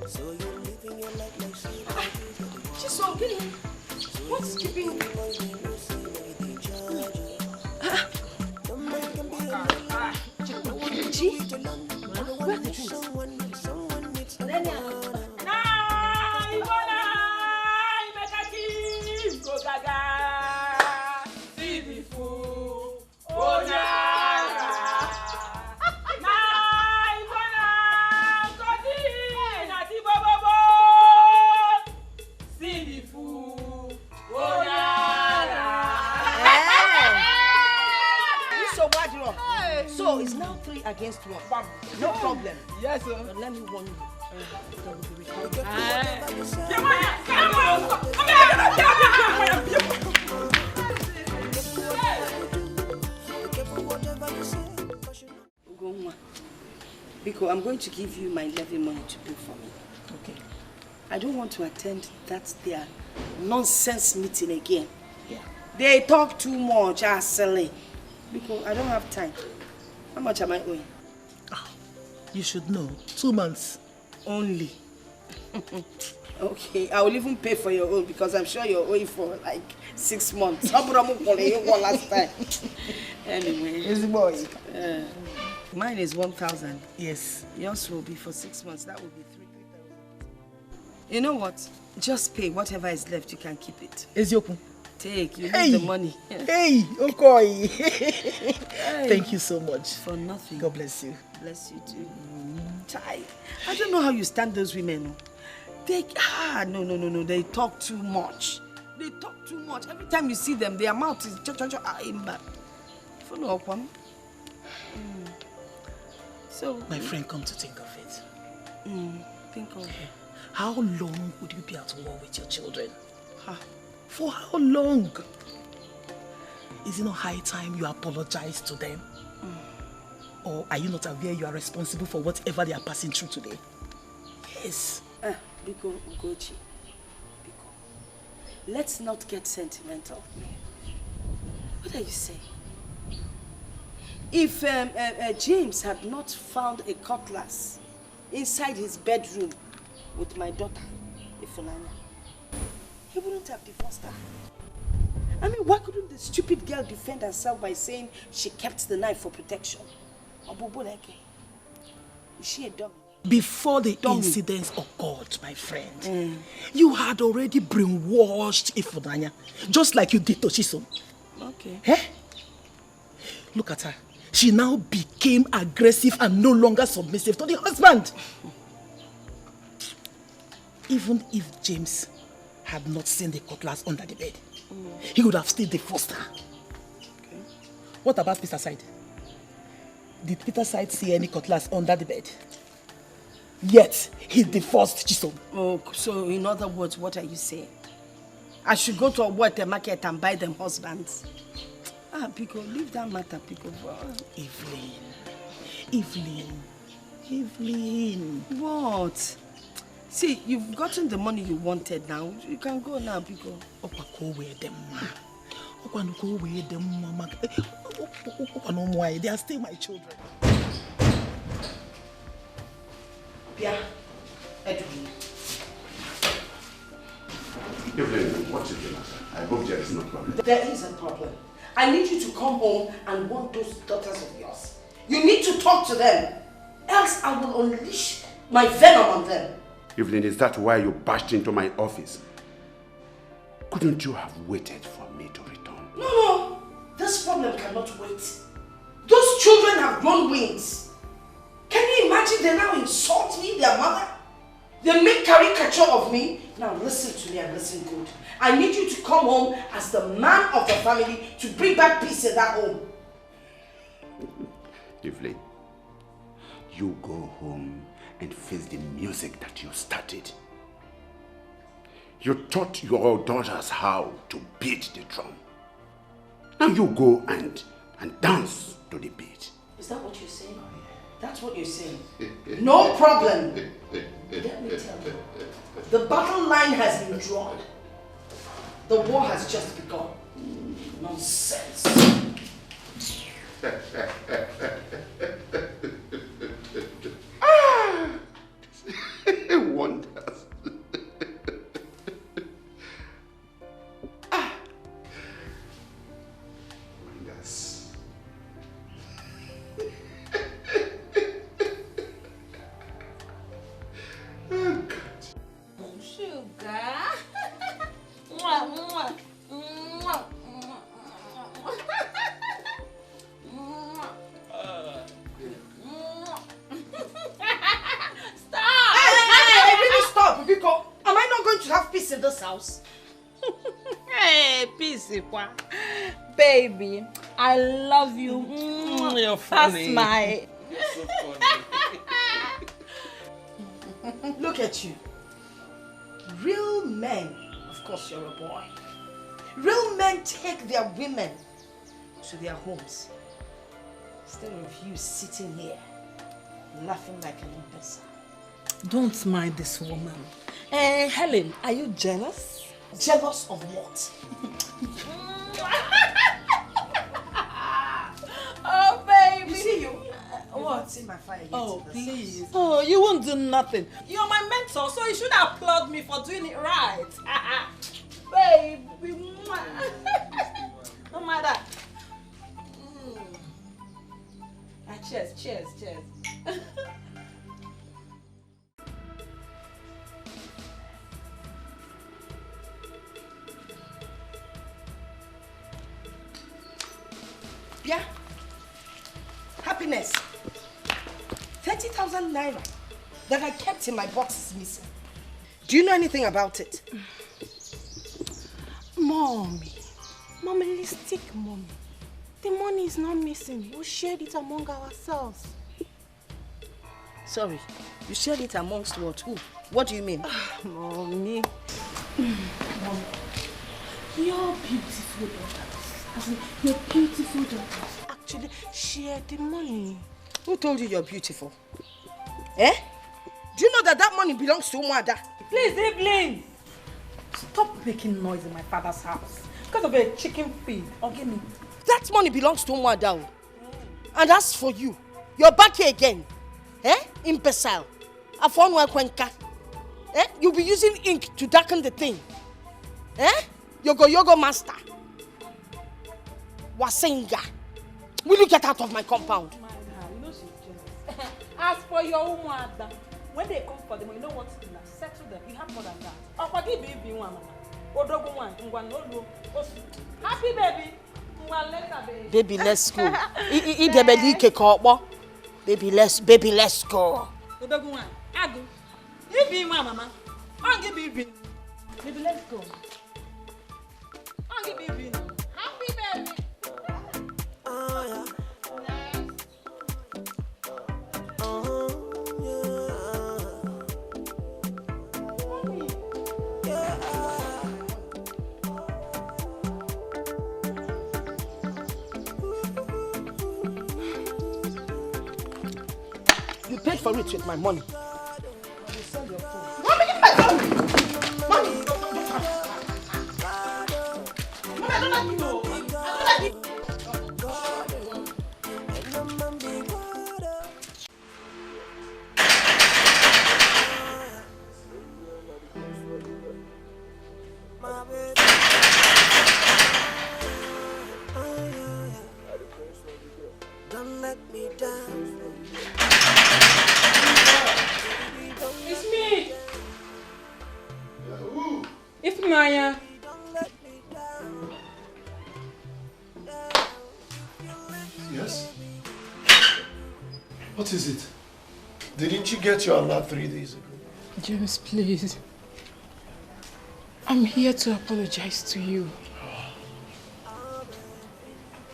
So you're living your life like she's so good. What's keeping you? Where the drinks? So it's now 3 against 1. No problem. Yes, sir. But let me warn you. There will be recovery. Biko, I'm going to give you my levy money to pay for me. Okay. I don't want to attend their nonsense meeting again. Yeah. They talk too much, silly. Because I don't have time. How much am I owing? You should know. 2 months only. Okay, I will even pay for your own because I'm sure you're owing for like 6 months. Last time. Anyway. Easy boy. Mine is 1,000. Yes. Yours will be for 6 months. That will be 3,000. You know what? Just pay whatever is left. You can keep it. Ezioku. Take. You need the money. Hey, Okoi. Hey. Thank you so much. For nothing. God bless you. Bless you too. I don't know how you stand those women. They, no, they talk too much. They talk too much. Every time you see them, their mouth is follow up one. So, my friend, come to think of it. Think of it. How long would you be at war with your children? For how long? Is it not high time you apologize to them? Or are you not aware you are responsible for whatever they are passing through today? Yes. Biko Ugochi. Biko. Let's not get sentimental. What are you saying? If James had not found a cutlass inside his bedroom with my daughter, Ifunanya, he wouldn't have divorced her. I mean, why couldn't the stupid girl defend herself by saying she kept the knife for protection? Is she a dummy? Before the incidents occurred, my friend, you had already brainwashed Ifunanya, just like you did to Chisom. Okay. Look at her. She now became aggressive and no longer submissive to the husband. Even if James had not seen the cutlass under the bed, he would have still divorced her. Okay. What about Peter's side? Did Peter's side see any cutlass under the bed? Yet, he divorced Chisom. Oh, so in other words, what are you saying? I should go to a water market and buy them husbands? Pico, leave that matter, Pico. Evelyn. What? See, you've gotten the money you wanted now. You can go now, Pico. They are still my children. Pia, Edwin. Evelyn, what is the matter? I hope there is no problem. There is a problem. I need you to come home and warn those daughters of yours. You need to talk to them. Else I will unleash my venom on them. Evelyn, is that why you bashed into my office? Couldn't you have waited for me to return? No. This problem cannot wait. Those children have grown wings. Can you imagine they now insult me, their mother? They make caricature of me. Now listen to me and listen good. I need you to come home as the man of the family to bring back peace in that home. Evelyn, you go home and face the music that you started. You taught your daughters how to beat the drum. Now you go and dance to the beat. Is that what you're saying? That's what you're saying. No problem. Let me tell you. The battle line has been drawn. The war has just begun. Nonsense. Wonders. Wonders. Oh, God. Sugar. Mwah, mwah. Mwah, Stop! Hey, really stop, Biko. Am I not going to have peace in this house? Hey, peace, baby. I love you. You're funny. That's my... You're so funny. Look at you. Real men, of course you're a boy. Real men take their women to their homes. Instead of you sitting here, laughing like an imbecile. Don't mind this woman. Helen, are you jealous? Jealous of what? Oh, baby. You see you? What? See my fire. Oh, please. Oh, you won't do nothing. You're my mentor, so you should applaud me for doing it right. Baby. No matter. Cheers, cheers, cheers. Yeah. Happiness. 30,000 naira. that I kept in my box is missing. Do you know anything about it? Mommy, mommy. The money is not missing. We shared it among ourselves. Sorry, you shared it amongst what? Who? What do you mean? Mommy. Mommy. Your beautiful daughters. Your beautiful daughters actually shared the money. Who told you you're beautiful? Eh? Do you know that that money belongs to Umwada? Please, Evelyn! Stop making noise in my father's house. Because of a chicken feed. Okay, me. That money belongs to Umwada. And as for you, you're back here again. Eh? Imbecile. Afonwa Kwenka. Eh? You'll be using ink to darken the thing. Eh? Yogo master. Wasenga. Will you get out of my compound? You know she's jealous. As for your mother, when they come for them, you know what to do now. Settle them. You have more than that. Oh, forgive baby one, mama. Happy baby. Baby, let's go. Baby, let's go. Baby, mama. Baby, let's go. Baby. Happy baby. You paid for it with my money. Don't let me down. It's me. It's Maya. Yes? What is it? Didn't you get your alert 3 days ago? James, please. I'm here to apologize to you.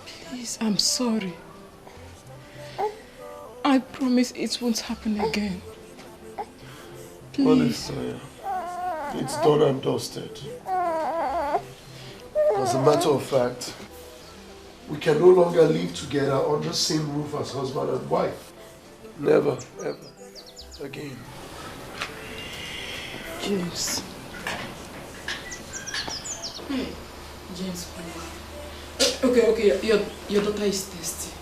Please, I'm sorry. I promise it won't happen again. Please. Honestly, it's done and dusted. As a matter of fact, we can no longer live together under the same roof as husband and wife. Never, ever again. James. Hey, James, please. Okay, your daughter is thirsty.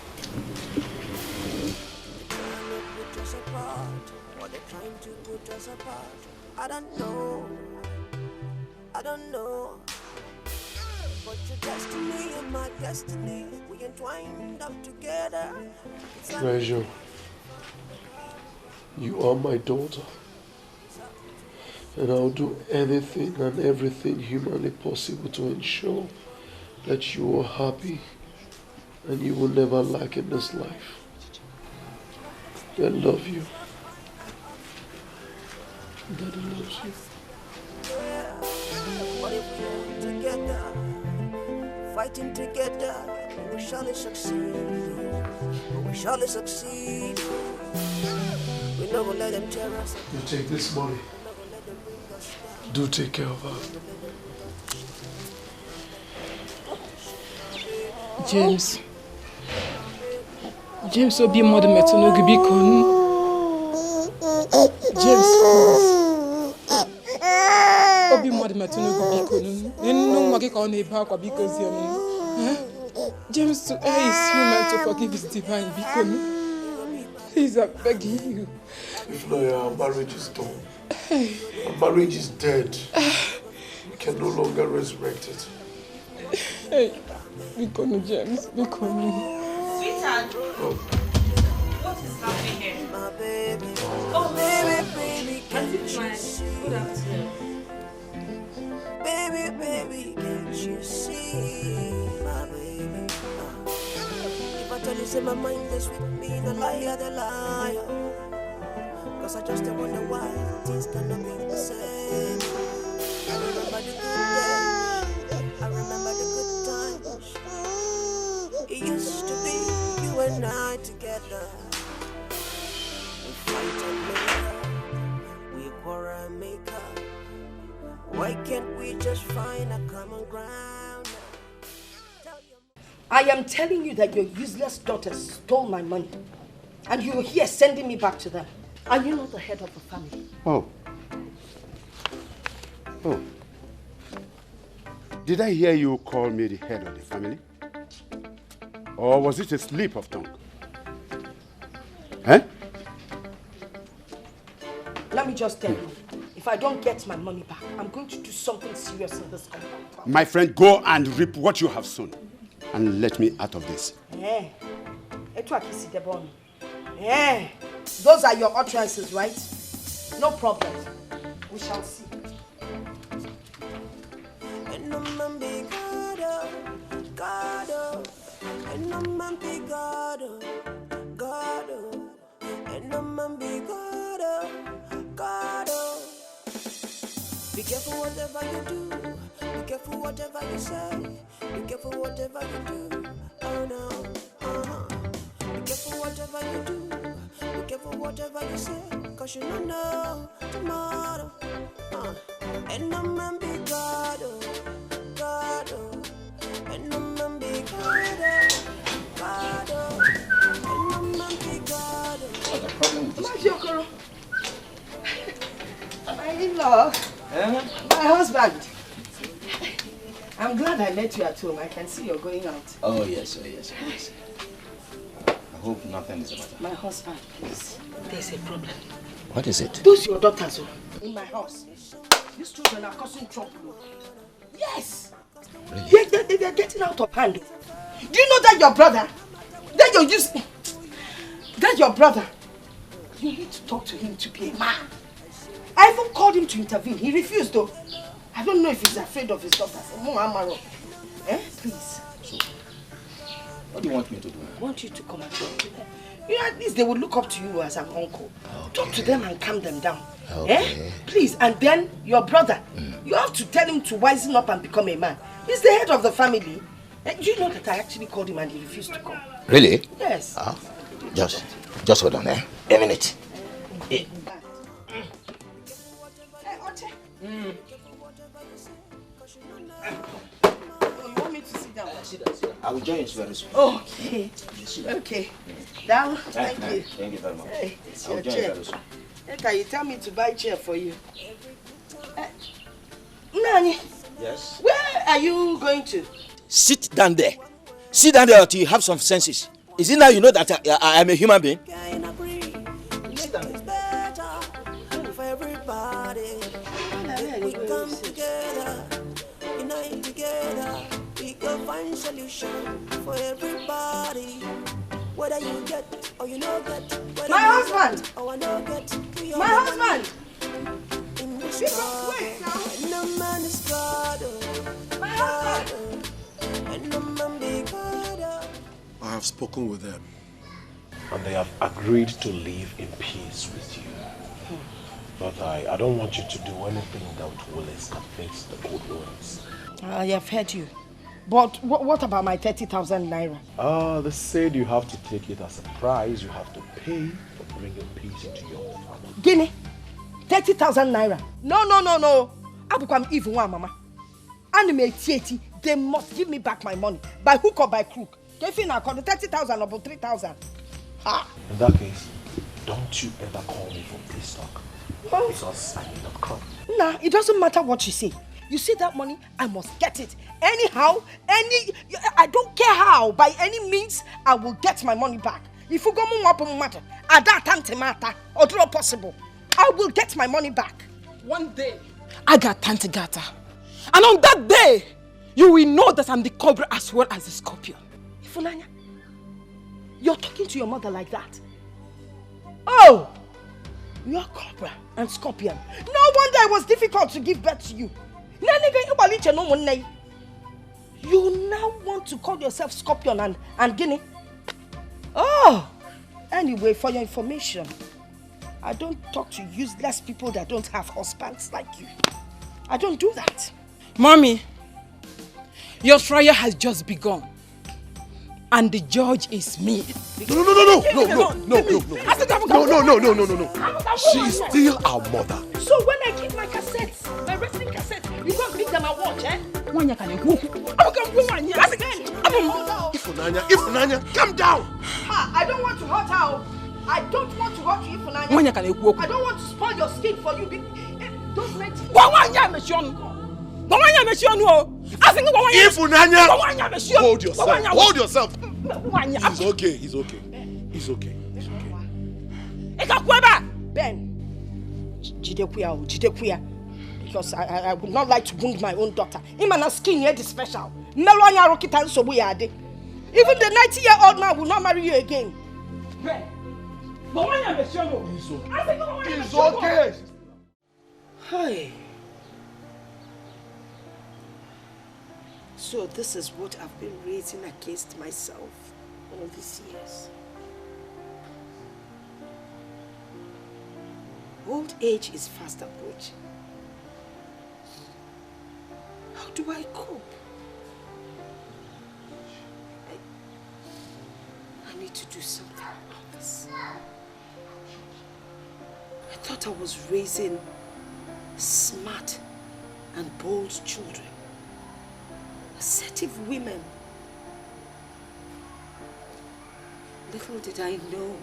I don't know. But your destiny and my destiny, we entwined up together. Treasure, you are my daughter. And I'll do anything and everything humanly possible to ensure that you are happy and you will never lack in this life. I love you. Daddy loves you. What if we are together, fighting together, we surely succeed. We surely succeed. We never let them tear us up. You take this money. Do take care of her. James. James will be more than Metonogi Bikon. James, please. Obi more than Metonogi Bikon. And no Magika on a back or because James to err is human to forgive his divine Bikon. Please, I'm begging you. If not, our marriage is done. Our marriage is dead. We can no longer resurrect it. Hey, Bikon, James, Bikon. Sweetheart. Oh. What is happening here? My baby. Oh, baby. Can you try? Good afternoon. Baby, can't you see? My baby. If I tell you, say my mind is with me, the liar. Cause I just wonder why things cannot be the same. I remember the good days, I remember the good times. It used to be you and I together. We fight and make up, we quarrel and make up. Why can't we just find a common ground? I am telling you that your useless daughters stole my money. And you're here sending me back to them. Are you not the head of the family? Oh. Did I hear you call me the head of the family? Or was it a slip of tongue? Eh? Let me just tell you, if I don't get my money back, I'm going to do something serious in this compound. My friend, go and reap what you have sown. And let me out of this. Those are your utterances, right? No problem. We shall see. Be careful whatever you do. Be careful whatever you say. Be careful whatever you do. Oh no. Be careful whatever you do. Be careful whatever you say. Cause you don't know tomorrow. And no man be God. God. And no man be God. God. And no man be God. What's the problem with this? My in-law. My husband. I'm glad I met you at home. I can see you're going out. Oh yes. I hope nothing is about My husband, please. There's a problem. What is it? Those your daughters in my house. These children are causing trouble. Yes. Really? They're getting out of hand. Do you know that your brother? That your brother. You need to talk to him to be a man. I even called him to intervene. He refused though. I don't know if he's afraid of his daughters. Please. So, what do you want me to do? I want you to come and talk to them. You know, at least they will look up to you as an uncle. Okay. Talk to them and calm them down. Okay. Please. And then your brother, you have to tell him to wisen up and become a man. He's the head of the family. Do you know that I actually called him and he refused to come? Really? Yes. Just hold on, A minute. You want me to sit down? Sit down. I will join you very soon. Okay. Okay. Down. Thank you. Thank you very much. Hey, it's I will your join chair. you very soon. Can you tell me to buy a chair for you? Nani, Yes? where are you going to? Sit down there. Sit down there until you have some senses. Is it now you know that I am a human being? Sit down. For everybody, we come together, unite together. We can find solution for everybody. Whether you get or you don't get. My husband. Oh, I don't get. My husband. In this world, and no man is God. My husband. And no man be God. I have spoken with them, and they have agreed to live in peace with you. But I don't want you to do anything that will escalate the good ones. I have heard you. But what about my 30,000 naira? They said you have to take it as a price you have to pay for bringing peace into your family. Guinea, 30,000 naira. No. I become even one, mama. Anime Tieti, they must give me back my money by hook or by crook. If you now call the 30,000 or 3,000. In that case, don't you ever call me for peace talk. Because I may not come. Nah, it doesn't matter what you say. You see that money, I must get it. Anyhow, I don't care how, by any means, I will get my money back. If you go matter, at that time matter, or draw possible, I will get my money back. One day, I got Tante Gata. And on that day, you will know that I'm the cobra as well as the scorpion. Ifunanya, you're talking to your mother like that? Oh! You're cobra and scorpion. No wonder it was difficult to give birth to you. You now want to call yourself scorpion and guinea? Oh! Anyway, for your information, I don't talk to useless people that don't have husbands like you. I don't do that. Mommy, your trial has just begun. And the judge is me. No. She's still our mother. So when I keep my cassettes, my wrestling cassettes, you go and pick them and watch, eh? Ifunanya, calm down. I don't want to hurt her. I don't want to hurt you, Ifunanya. I don't want to spoil your skin for you. Don't let Ifunanya, hold yourself. He's okay. Ben, Jidekuya. Because I would not like to wound my own daughter. Imana skin here is special. Even the 90-year-old man will not marry you again. He's okay. Hi. So this is what I've been raising against myself all these years. Old age is fast approaching. How do I cope? I need to do something about this. I thought I was raising smart and bold children, assertive women. Little did I know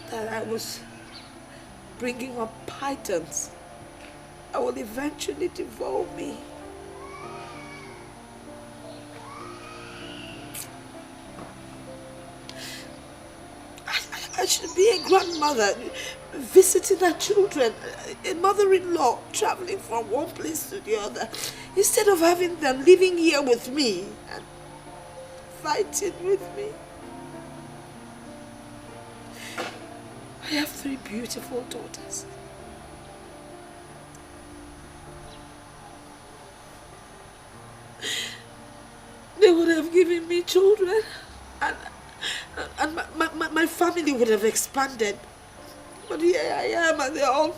that I was bringing up pythons that will eventually devour me. I should be a grandmother, visiting her children, a mother-in-law, traveling from one place to the other, instead of having them living here with me and fighting with me. I have 3 beautiful daughters. They would have given me children, and my family would have expanded. But here I am, and they're all...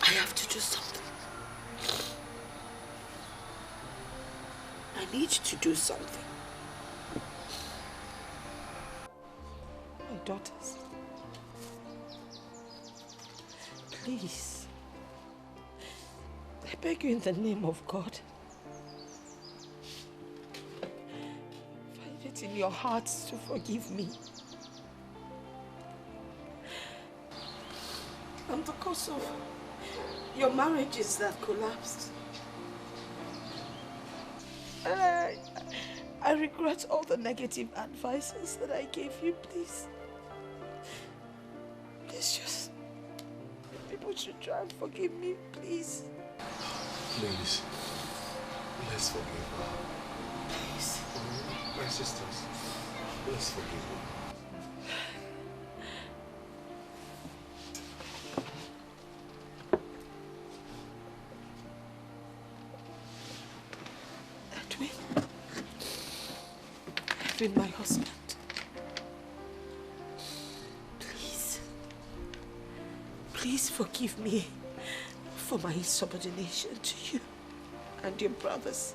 I have to do something. I need to do something. My daughters, please, I beg you in the name of God, find it in your hearts to forgive me. And because of your marriages that collapsed, I regret all the negative advices that I gave you, please. Please just, people should try and forgive me, please. Please, let's forgive her. Please. My sisters, let's forgive her. My husband. Please forgive me for my insubordination to you and your brothers.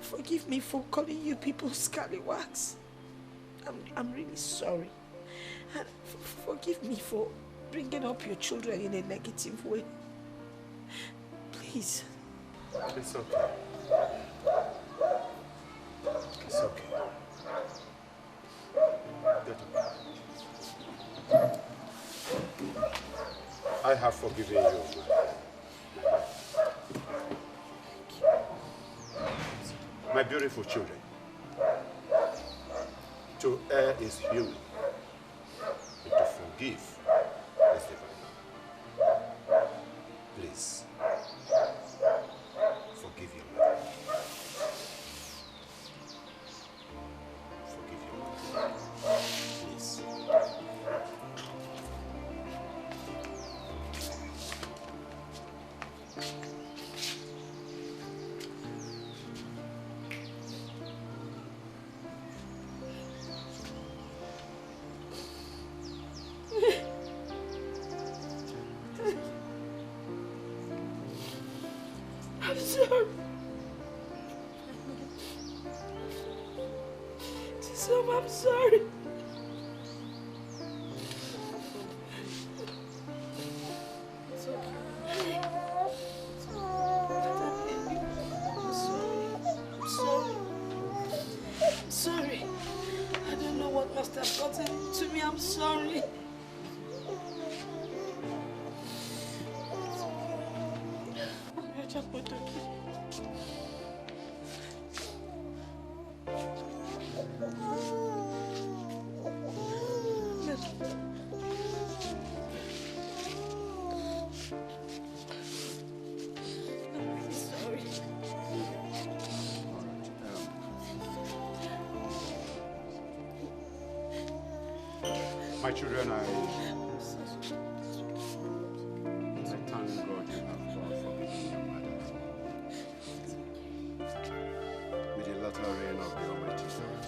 Forgive me for calling you people scallywags. I'm really sorry. And forgive me for bringing up your children in a negative way. Please. It's okay. It's okay. I have forgiven you. My beautiful children, to err is human, and to forgive is divine. Please, forgive your mother. Forgive your mother. Please. So I'm sorry. It's okay. I'm sorry. I don't know what must have gotten to me. I'm sorry. My children, I thank God you have forgiven your mother. May the latter rain of the Almighty God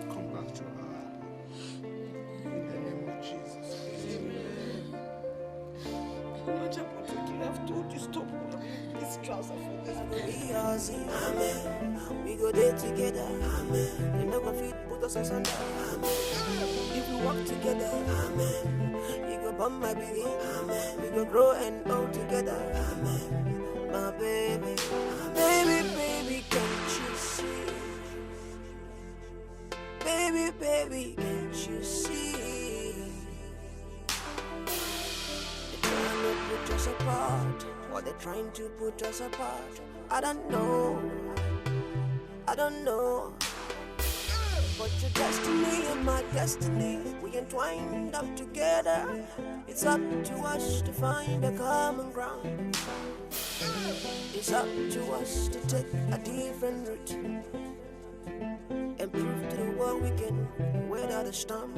come back to her in the name of Jesus. I have told you stop wearing this trouser for this. Amen. We go there together. Amen. They never fit put us asunder. Amen. If we walk together. Amen. You go bump my baby. Amen. We go grow and go together. Amen. My baby. Baby, baby, can't you see? Baby, baby, can't you see? They're trying to put us apart. Or they're trying to put us apart. I don't know. But your destiny and my destiny, we entwined up together. It's up to us to find a common ground. It's up to us to take a different route and prove to the world we can weather the storm.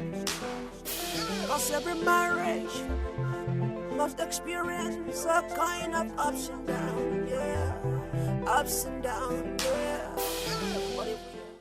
Cause every marriage must experience a kind of ups and downs, yeah, ups and downs.